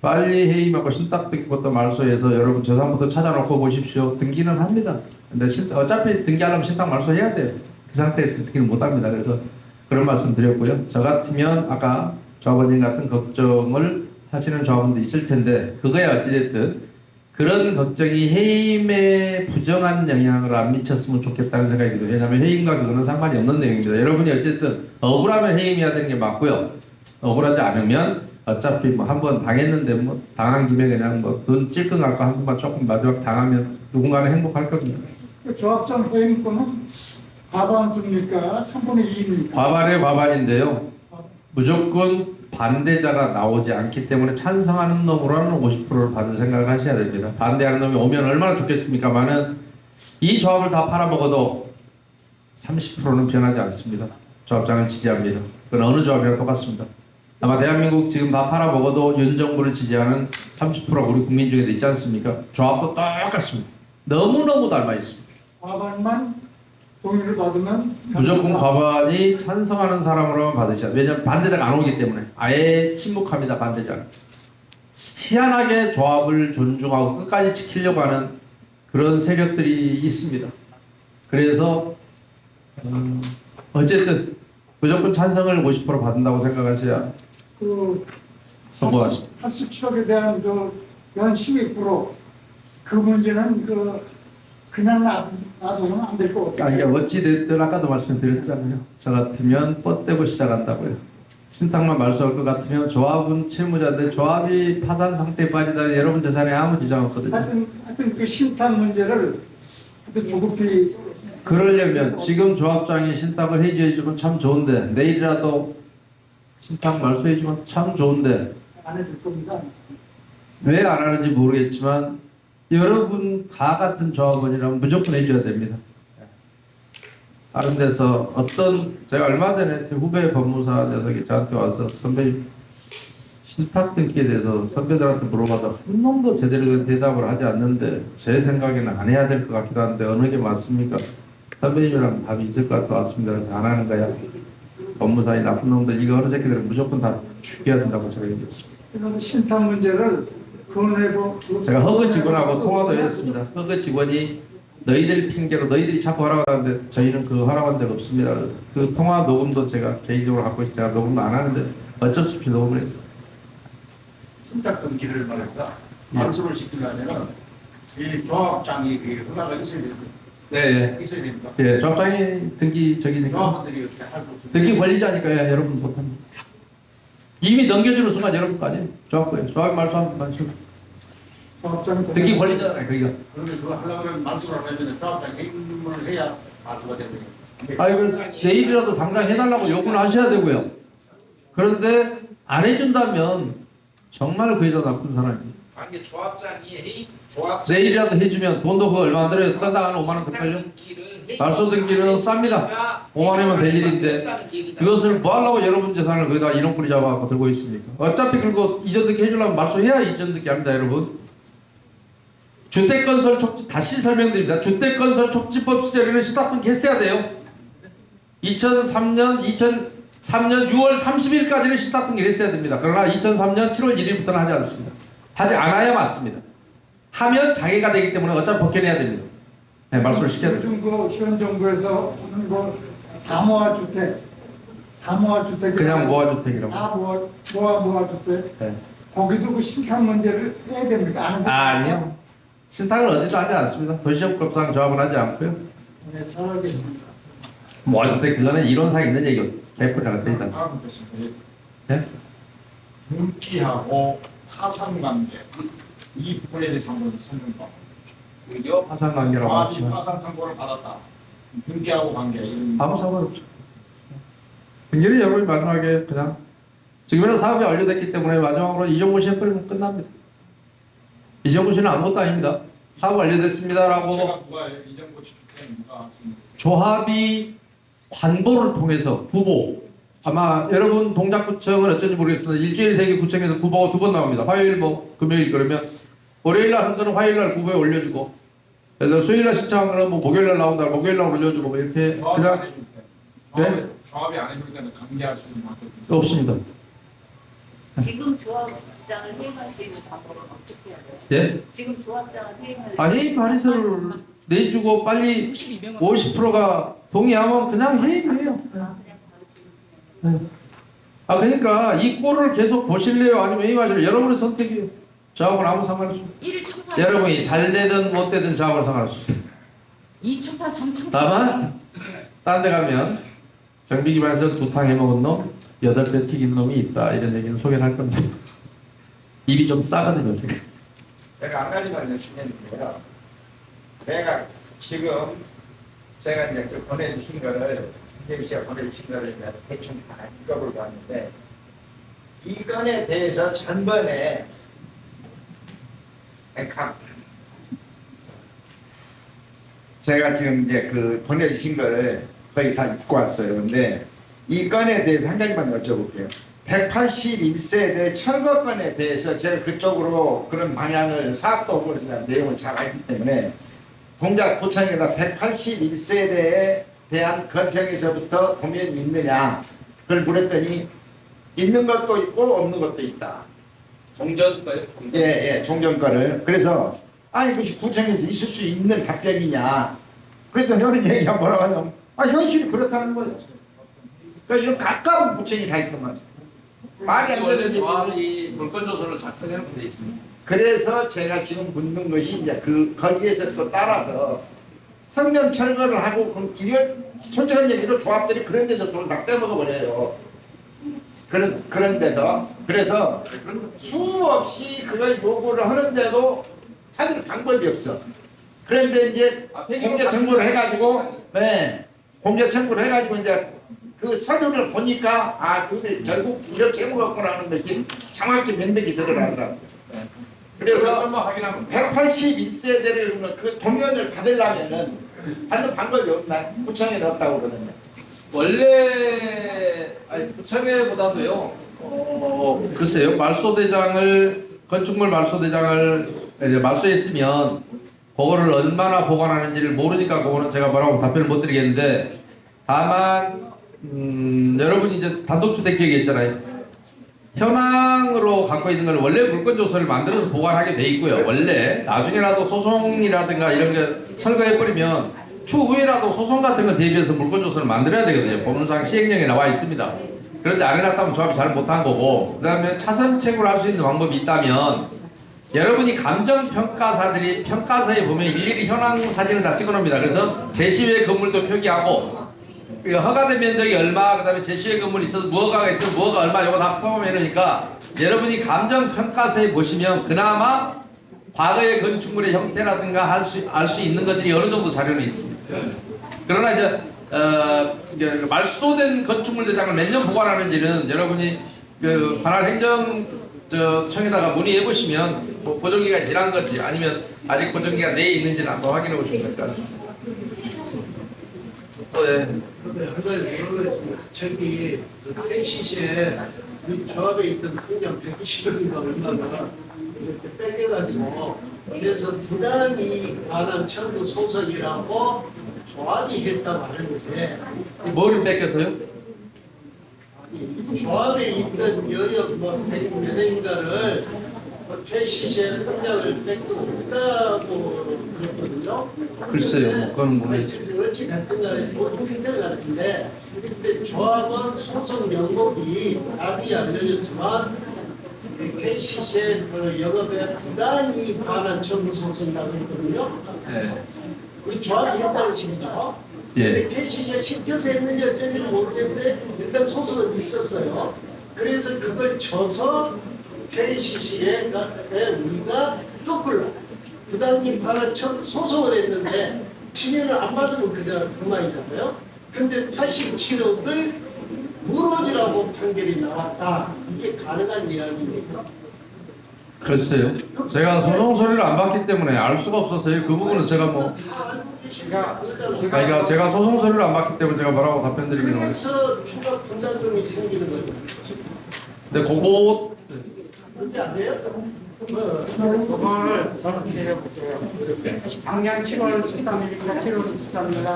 빨리 해임하고 신탁 등기부터 말소해서 여러분 재산부터 찾아놓고 보십시오. 등기는 합니다. 근데 어차피 등기하려면 신탁 말소해야 돼요. 그 상태에서 등기를 못합니다. 그래서 그런 말씀 드렸고요. 저 같으면 아까 조합원님 같은 걱정을 하시는 조합원도 있을 텐데 그거에 어찌됐든 그런 걱정이 해임에 부정한 영향을 안 미쳤으면 좋겠다는 생각이 들어요. 왜냐하면 해임과 그거는 상관이 없는 내용입니다. 여러분이 어쨌든 억울하면 해임해야 되는 게 맞고요. 억울하지 않으면 어차피 뭐 한 번 당했는데 뭐 당한 김에 그냥 뭐 돈 찔끔 갖고 한 번만 조금 마지막 당하면 누군가는 행복할 겁니다. 조합장 해임권은 과반수입니까? 3분의 2입니까? 과반의 과반인데요. 무조건 반대자가 나오지 않기 때문에 찬성하는 놈으로는 50%를 받을 생각을 하셔야 됩니다. 반대하는 놈이 오면 얼마나 좋겠습니까만은 이 조합을 다 팔아먹어도 30%는 변하지 않습니다. 조합장을 지지합니다. 그건 어느 조합이랑 똑같습니다. 아마 대한민국 지금 다 팔아먹어도 윤 정부를 지지하는 30%가 우리 국민 중에도 있지 않습니까? 조합도 똑같습니다. 너무너무 닮아 있습니다. 과반만 동의를 받으면 무조건 과반이 찬성하는 사람으로만 받으셔야 돼요. 왜냐하면 반대자가 안 오기 때문에 아예 침묵합니다. 반대자는. 희한하게 조합을 존중하고 끝까지 지키려고 하는 그런 세력들이 있습니다. 그래서 어쨌든 무조건 찬성을 50% 받는다고 생각하셔야 그 성공하십니다. 87억에 대한 연 12%그 문제는 그냥 놔두면 안 될 것 이제 같아요. 어찌 됐든 아까도 말씀드렸잖아요. 저 같으면 뻗대고 시작한다고요. 신탁만 말소할 것 같으면 조합은 채무자인데 조합이 파산 상태에 빠지다면 여러분 재산에 아무 지장 없거든요. 하여튼 그 신탁 문제를 하여튼 조급히 그러려면 지금 조합장이 신탁을 해주면 참 좋은데 내일이라도 신탁 말소해주면 참 좋은데 안 해줄 겁니다. 왜 안 하는지 모르겠지만 여러분 다 같은 조합원이라면 무조건 해줘야 됩니다. 다른 데서 제가 얼마 전에 제 후배 법무사 녀석이 저한테 와서 선배님 신탁 등기에 대해서 선배들한테 물어봐도 한 놈도 제대로 된 대답을 하지 않는데 제 생각에는 안 해야 될 것 같기도 한데 어느 게 맞습니까? 선배님이랑 답이 있을 것 같아 왔습니다. 그래서 안 하는 거야. 법무사의 나쁜 놈들 이거 어느 새끼들은 무조건 다 죽여야 된다고 제가 얘기했습니다. 그래서 신탁 문제를 그내고 제가 허그 직원하고 통화도 했습니다. 허그 직원이 너희들 핑계로 너희들이 자꾸 하라고 하는데 저희는 그거 하라고 한 적 없습니다. 그 통화 녹음도 제가 개인적으로 갖고 있어요. 제가 녹음도 안 하는데 어쩔 수 없이 녹음을 했어요. 신탁 등기를 말합니다. 말소를 시키려면은 이 조합장이 허가가 있어야 됩니다. 네, 있어야 됩니다. 예, 조합장이 등기 저기니까 조합원들이 어떻게 할 수 없습니다. 등기 관리자니까요. 여러분 못합니다. 이미 넘겨주는 순간 여러분 거 아니에요? 조합부에 조합 말소하면 말소. 등기 관리자잖아요. 거기가. 그러면 그거 하려고 그러면 말소를 하려면 조합장 행동을 해야 말소가 됩니다. 아이고 내일이라도 당장 해달라고 요구를 하셔야 되고요. 그런데 안 해준다면 정말 그 여자 나쁜 사람이에요. 관계 조합장이 조합 내일이라도 해주면 돈도 그거 얼마 안 들어요. 건당 한 5만 원 더 팔려. 말소 등기는 쌉니다. 5만 원이면 될 일인데 그것을 뭐 하려고 여러분 재산을 거기다 이론뿌리 잡아갖고 들고 있습니까? 어차피 그리고 이전 등기 해주려면 말소해야 이전 등기 합니다, 여러분. 주택건설 촉지 다시 설명드립니다. 주택건설 촉지법 시절에는 시작 등기 했어야 돼요. 2003년 6월 30일까지는 시작 등기를 했어야 됩니다. 그러나 2003년 7월 1일부터는 하지 않습니다. 하지 않아야 맞습니다. 하면 장애가 되기 때문에 어차피 벗겨내야 됩니다. 네, 말씀을 시켜야 됩니다. 요즘 현 정부에서 하는 다모아 주택 그냥 모아주택이라고. 모아 주택 네. 거기도 그 신탁 문제를 해야 됩니까? 안 해도 아니요. 신탁을 어디도 하지 않습니다. 도시적법상 조합은 하지 않고요. 네, 잘 알겠습니다. 모아주택 그거는 이론상 있는 얘기고 100% 되지 않습니다. 다음 것은 네? 등기하고 파산관계 이 부분에 대해서 한번 설명 좀. 그죠? 파산관계라고 조합이 말씀하시죠. 파산 선고를 받았다. 등기하고 관계 이런. 아무 상관없죠. 등기를 여러분이 마지막에 그냥 지금은 사업이 완료됐기 때문에 마지막으로 이정무 씨 해버리면 끝납니다. 이정무 씨는 아무것도 아닙니다. 사업 완료됐습니다라고 제가 누가 이정부 주택입니다. 조합이 관보를 통해서 구보 아마 여러분 동작구청은 어쩐지 모르겠습니다. 일주일이 되게 구청에서 구보가 2번 나옵니다. 화요일 금요일 그러면 월요일날 한 거는 화요일날 구보에 올려주고 예를 들어 수요일날 신청한 거는 목요일날 나온다 목요일날 올려주고 이렇게 조합이 안 그냥 해줄 때. 네? 조합이 안 해줄 때는 강제할 수 있는 방법이 없습니다. 지금 조합장을 해임할 수 있는 방법은 어떻게 해야 돼요? 예? 지금 조합장을 해임할 해임 할인서를 내주고 빨리 50%가 동의하면 그냥 해임해요. 그냥 바로 지금 네. 그러니까 이 꼴을 계속 보실래요? 아니면 해임하실래요? 여러분의 선택이에요. 저하고는 아무 상관없습니다. 1일 청산 여러분이 잘 되든 못 되든 저하고는 상관없습니다. 2청산 3청산 다만 딴 데 가면 정비기반에서 2탕 해먹은 놈 8배 튀긴 놈이 있다 이런 얘기는 소개를 할 겁니다. 입이 좀 싸거든요 지금. 제가 한 가지만 여쭙는데요. 내가 지금 제가 이제 그 보내주신 거를 김대희 씨가 보내주신 거를 이제 대충 다 읽어보았는데 이 건에 대해서 전번에 제가 지금 이제 그 보내주신 거를 거의 다 읽고 왔어요. 근데 이 건에 대해서 한 가지만 여쭤볼게요. 181세대 철거건에 대해서 제가 그쪽으로 그런 방향을 사업도구에 대한 내용을 잘 알기 때문에 동작구청에다 181세대에 대한 건평에서부터 도면이 있느냐 그걸 물었더니 있는 것도 있고 없는 것도 있다. 종전가요? 예, 종전거를. 그래서 아니 그것이 구청에서 있을 수 있는 답변이냐. 그랬더니 이런 얘기가 뭐라고 하냐면 현실이 그렇다는 거예요. 그러니까 이런 가까운 구청이 다 있구만. 말이 안 원래 되는 조합이 물건조서를 작성해놓고 돼 있습니다. 그래서 제가 지금 묻는 것이 이제 거기에서 또 따라서 성면 철거를 하고 그럼 이런 솔직한 얘기로 조합들이 그런 데서 돈을 다 빼먹어 버려요. 그런 데서 그래서 수없이 그걸 요구를 하는데도 찾을 방법이 없어. 그런데 이제 공개 청구를 해가지고 공개 청구를 해가지고 이제 그 서류를 보니까 그들 결국 이렇게 해먹었구나 하는 것이 정확히 명백히 드러나더라고요. 그래서 좀만 확인하면 181세대를 그 도면을 받으려면은 하는 방법이 없나? 구청에 넣었다고 그러거든요. 원래 구청회보다도요. 글쎄요. 건축물 말소대장을 이제 말소했으면 그거를 얼마나 보관하는지를 모르니까 그거는 제가 뭐라고 답변을 못 드리겠는데 다만 여러분이 이제 단독주택지역이 있잖아요. 현황으로 갖고 있는 걸 원래 물건조서를 만들어서 보관하게 돼 있고요. 원래 나중에라도 소송이라든가 이런 게 철거해버리면 추후에라도 소송 같은 거 대비해서 물건조서를 만들어야 되거든요. 법률상 시행령에 나와 있습니다. 그런데 안 해놨다면 조합이 잘 못한 거고, 그 다음에 차선책으로 할 수 있는 방법이 있다면 여러분이 감정평가사들이 평가서에 보면 일일이 현황 사진을 다 찍어놓습니다. 그래서 제시외 건물도 표기하고 허가된 면적이 얼마, 그 다음에 제시외 건물이 있어서 무허가가 있으면 무허가 얼마, 이거 다 포함해 놓으니까 여러분이 감정평가서에 보시면 그나마 과거의 건축물의 형태라든가 알 수 있는 것들이 어느 정도 자료는 있습니다. 그러나 이제 말소된 건축물 대장을 몇 년 보관하는지는 여러분이 그 관할 행정청에다가 문의해 보시면 보존기가 지난 건지 아니면 아직 보존기가 내에 있는지는 한번 확인해 보시면 될 것 같습니다. 저기 KCC에 조합에 있던 통장 120원인가 얼마가 이렇게 뺏겨가지고 그래서 부당이 관한 청구 소송이라고 조합이 했다고 하는데 뭐를 뺏겼어요? 조합에 있던 여러 몇 인가를 KCC에 통장을 뺏고 있다고 그랬거든요. 글쎄요, 그건 모르겠어요. 그래서 어찌 됐든 간에 모두 힘든 것 같은데 근데 조합은 소송 명목이 답이 알려졌지만 KCC의 그 영업에 부당이 관한 청구 소송이라고 했거든요. 네. 우리 조합이 했다는 식이죠. 예. 근데 KCC가 시켜서 했는지 어쩐지는 모르겠는데 일단 소송은 있었어요. 그래서 그걸 쳐서 KCC에 우리가 거꾸로 부당이 관한 소송을 했는데 치면은 안 받으면 그만이잖아요. 근데 87억을 무너지라고 판결이 나왔다. 이게 가능한 이야기입니까? 글쎄요. 제가 소송 소리를 안 받기 때문에 알 수가 없었어요. 그 부분은 제가 뭐 다 알고 계십니까? 그러니까 제가 소송 소리를 안 받기 때문에 제가 뭐라고 답변드리기는 어렵습니다. 그래서 추가 분담금이 생기는 거죠. 근데 그거 그렇게 안 돼요? 그걸 말씀드려볼게요. 작년 7월 13일이나 7월 13일 날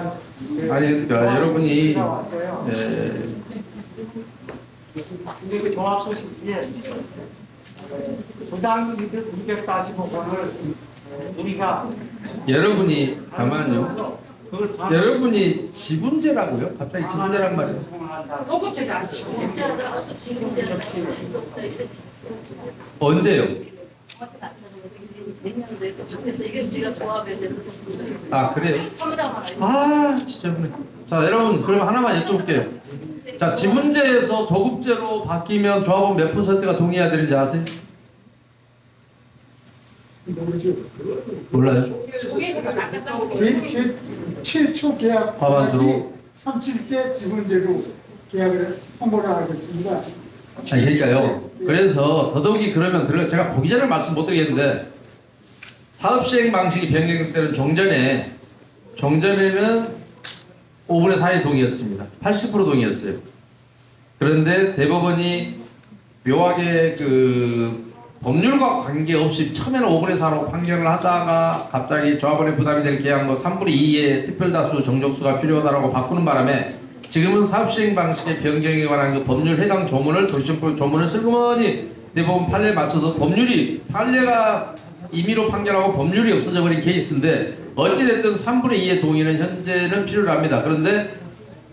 아니 그러니까 여러분이 왔어요. 근데 그 조합 소식지에 부당금 245건을 우리가 여러분이 가만요. 그걸 여러분이 지분제라고요? 갑자기 지분제란 말이 도급제도 안 치고 진짜로 지금 제가 언제요? 내년도에 또 바뀌었다. 이게 우리가 조합에 대해서 아 그래요? 사무장 하나 아 진짜 그래. 자 여러분 그럼 하나만 여쭤볼게요. 자 지분제에서 도급제로 바뀌면 조합원 몇 %가 동의해야 되는지 아세요? 몰라요? 조개가 낫겠다고 제 최초 계약 과반수로. 37제 지분제로 계약을 홍보를 하고 있습니다. 아니 그러니까요. 그래서 더더욱이 그러면 제가 보기 전에 말씀 못 드리겠는데 사업 시행 방식이 변경될 때는 종전에는 5분의 4의 동의였습니다. 80% 동의였어요. 그런데 대법원이 묘하게 그 법률과 관계없이 처음에는 5분의 4로 판결을 하다가 갑자기 조합원의 부담이 될 계약 뭐 3분의 2의 특별다수 정족수가 필요하다라고 바꾸는 바람에 지금은 사업시행 방식의 변경에 관한 그 법률 해당 조문을 도시정법 조문을 슬그머니 대법원 판례에 맞춰서 법률이 판례가 임의로 판결하고 법률이 없어져 버린 케이스인데 어찌됐든 3분의 2의 동의는 현재는 필요로 합니다. 그런데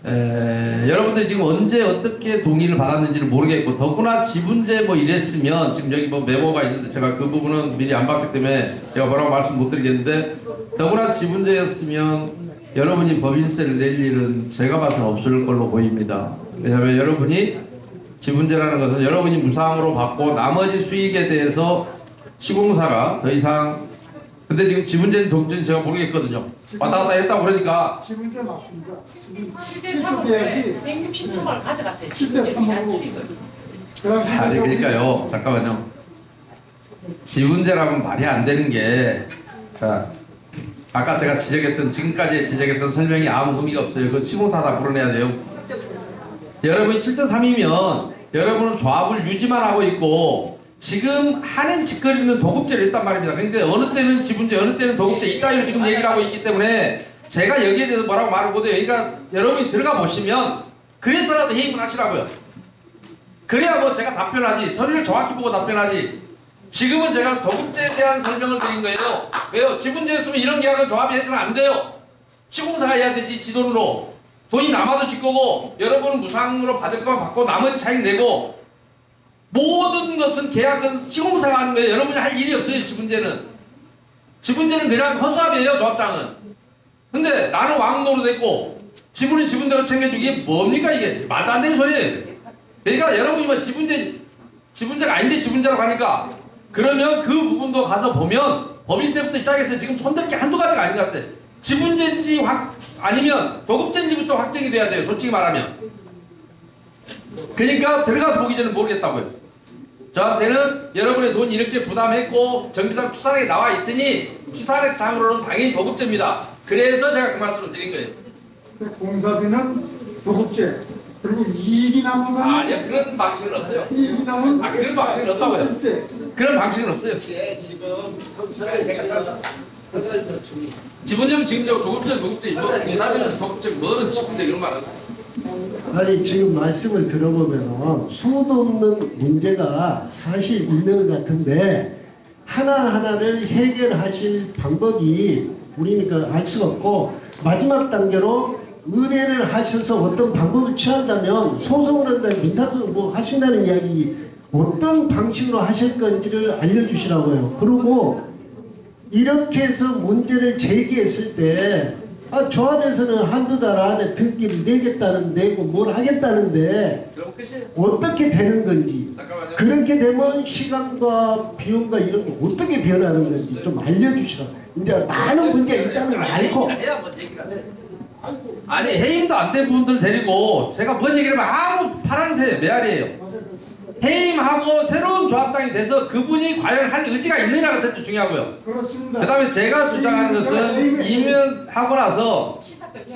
여러분들이 지금 언제 어떻게 동의를 받았는지를 모르겠고 더구나 지분제 뭐 이랬으면 지금 여기 뭐 메모가 있는데 제가 그 부분은 미리 안 봤기 때문에 제가 뭐라고 말씀 못 드리겠는데 더구나 지분제였으면 여러분이 법인세를 낼 일은 제가 봐서는 없을 걸로 보입니다. 왜냐하면 여러분이 지분제라는 것은 여러분이 무상으로 받고 나머지 수익에 대해서 시공사가 더 이상 근데 지금 지분제는 독점은 제가 모르겠거든요. 왔다 갔다 했다고 그러니까 지분제 맞습니다. 7대 3으로 163을 가져갔어요. 7대 3으로. 아니 그러니까요. 잠깐만요. 지분제라면 말이 안 되는 게 자 아까 제가 지적했던 지금까지 지적했던 설명이 아무 의미가 없어요. 그 시공사 다 불어내야 돼요. 여러분이 7대 3이면 여러분은 조합을 유지만 하고 있고 지금 하는 짓거리는 도급제를 했단 말입니다. 근데 어느 때는 지분제, 어느 때는 도급제 이따위로 지금 얘기를 하고 있기 때문에 제가 여기에 대해서 뭐라고 말을 못해요. 그러니까 여러분이 들어가 보시면 그래서라도 해임을 하시라고요. 그래야 뭐 제가 답변하지. 서류를 정확히 보고 답변하지. 지금은 제가 도급제에 대한 설명을 드린 거예요. 왜요? 지분제였으면 이런 계약은 조합이 해서는 안 돼요. 시공사가 해야 되지 지돈으로. 돈이 남아도 질 거고 여러분은 무상으로 받을 거만 받고 나머지 차익 내고 모든 것은 계약은 시공사가 하는 거예요. 여러분이 할 일이 없어요. 지분제는. 지분제는 그냥 허수아비예요. 조합장은. 근데 나는 왕노로 됐고 지분은 지분대로 챙겨주기 이게 뭡니까 이게. 말도 안 되는 소리예요. 그러니까 여러분이 뭐 지분제가 아닌데 지분제라고 하니까 그러면 그 부분도 가서 보면 법인세부터 시작해서 지금 손댈 게 한두 가지가 아닌 것 같아. 지분제인지 아니면 도급제인지부터 확정이 돼야 돼요. 솔직히 말하면. 그러니까 들어가서 보기 전에 모르겠다고요. 저한테는 여러분의 돈 이렇게 부담했고 정비상 추산액이 나와 있으니 추산액상으로는 당연히 도급제입니다. 그래서 제가 그 말씀을 드린 거예요. 공사비는 도급제 그리고 이익이 남은 건 아니요 그런 방식은 없어요. 이익이 남은 그런 방식은 없다고요. 실제 그런 방식은 없어요. 지금 내가 써서 지분제는 지분제고 도급제는 도급제 공사비는 도급제 뭐는 지분제 이런 말은 아니 지금 말씀을 들어보면 수도 없는 문제가 사실 있는 것 같은데 하나하나를 해결하실 방법이 우리는 알 수가 없고 마지막 단계로 의뢰를 하셔서 어떤 방법을 취한다면 소송을 한다면 민사소송 뭐 하신다는 이야기 어떤 방식으로 하실 건지를 알려주시라고요. 그리고 이렇게 해서 문제를 제기했을 때 조합에서는 한두 달 안에 등기를 내겠다고 뭘 하겠다는데 그럼 끝이에요. 어떻게 되는 건지 잠깐만요. 그렇게 되면 시간과 비용과 이런 게 어떻게 변하는 건지 좀 알려주시라고. 이제 많은 문제가 있다는 걸 알고 해야 뭔 얘기가 돼. 아니 해임도 안 된 분들 데리고 제가 뭔 얘기를 하면 아무 파랑새 메아리예요. 해임하고 새로운 조합장이 돼서 그분이 과연 할 의지가 있느냐가 제일 중요하고요. 그렇습니다. 그 다음에 제가 주장하는 것은 임명하고 나서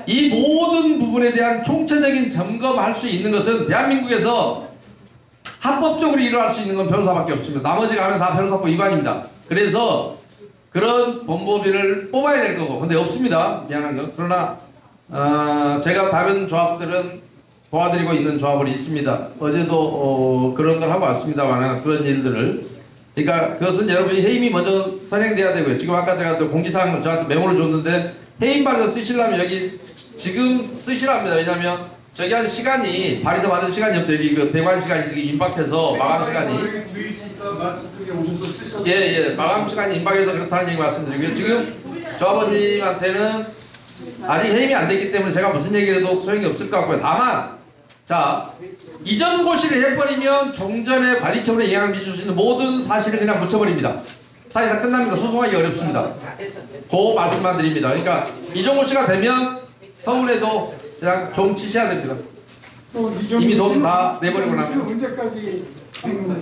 이 모든 부분에 대한 총체적인 점검할 수 있는 것은 대한민국에서 합법적으로 일어날 수 있는 건 변호사밖에 없습니다. 나머지가 하면 다 변호사법 위반입니다. 그래서 그런 법무법인을 뽑아야 될 거고 근데 없습니다. 미안한 거. 그러나 제가 다른 조합들은 도와드리고 있는 조합원이 있습니다. 어제도 그런 걸 하고 왔습니다만 그런 일들을 그러니까 그것은 여러분이 해임이 먼저 선행돼야 되고요. 지금 아까 제가 또 공지사항 저한테 메모를 줬는데 해임 발에서 쓰시려면 여기 지금 쓰시랍니다. 왜냐하면 저기 한 시간이 발에서 받은 시간이 없대요. 여기 그 대관 시간이 지금 임박해서 마감 시간이 예 마감 시간이 임박해서 그렇다는 얘기 말씀드리고요. 지금 조합원님한테는 아직 해임이 안 됐기 때문에 제가 무슨 얘기를 해도 소용이 없을 것 같고요. 다만 자 이전 고시를 해버리면 종전의 관리처분에 영향을 미칠 수 있는 모든 사실을 그냥 묻혀버립니다. 사실상 끝납니다. 소송하기 어렵습니다. 그 말씀만 드립니다. 그러니까 이전 고시가 되면 서울에도 그냥 좀 치셔야 됩니다. 이미 돈 다 내버리고 나면 언제까지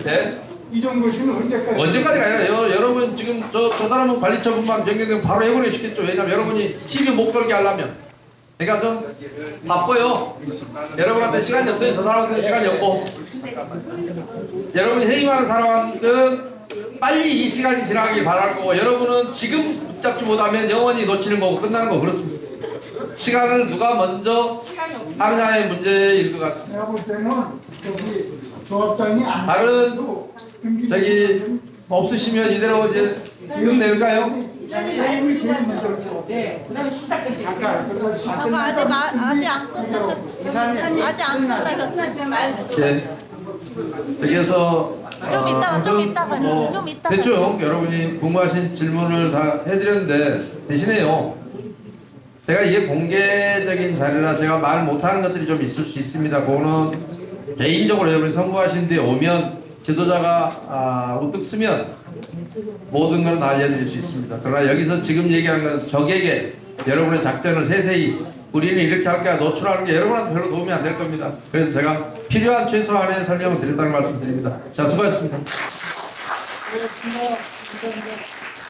네? 이전 고시는 언제까지 언제까지가 아니라 여러분 지금 저 사람은 관리처분만 변경되면 바로 해버려 시겠죠. 왜냐면 여러분이 시비 못 걸게 하려면 그러니까 좀 바빠요. 여러분한테 시간이 없어요. 저 사람한테 시간이 없고. 여러분 회의하는 사람은 빨리 이 시간이 지나가길 바랄 거고, 여러분은 지금 붙잡지 못하면 영원히 놓치는 거고 끝나는 거 그렇습니다. 시간은 누가 먼저 하느냐의 문제일 것 같습니다. 내가 볼 때는 저기 조합장이 안 다른 돼도 저기 없으시면 이대로 이제 지금 낼까요? 내용이 제일 먼저 고 네, 그다음에 시작까지. 아까 아직 안 끝나셨. 아직 안 끝나셨어요. 네. 여기에서 좀 이따가, 좀 이따가. 대충 여러분이 궁금하신 질문을 다 해드렸는데 대신에요. 제가 이게 공개적인 자리라 제가 말 못하는 것들이 좀 있을 수 있습니다. 그거는 개인적으로 여러분이 선거하신 뒤에 오면 지도자가 우뚝 쓰면 모든 걸 다 알려드릴 수 있습니다. 그러나 여기서 지금 얘기하는 건 적에게 여러분의 작전을 세세히 우리는 이렇게 할 거야 노출하는 게 여러분한테 별로 도움이 안 될 겁니다. 그래서 제가 필요한 최소한의 설명을 드린다는 말씀 드립니다. 자, 수고하셨습니다. 네, 감사합니다.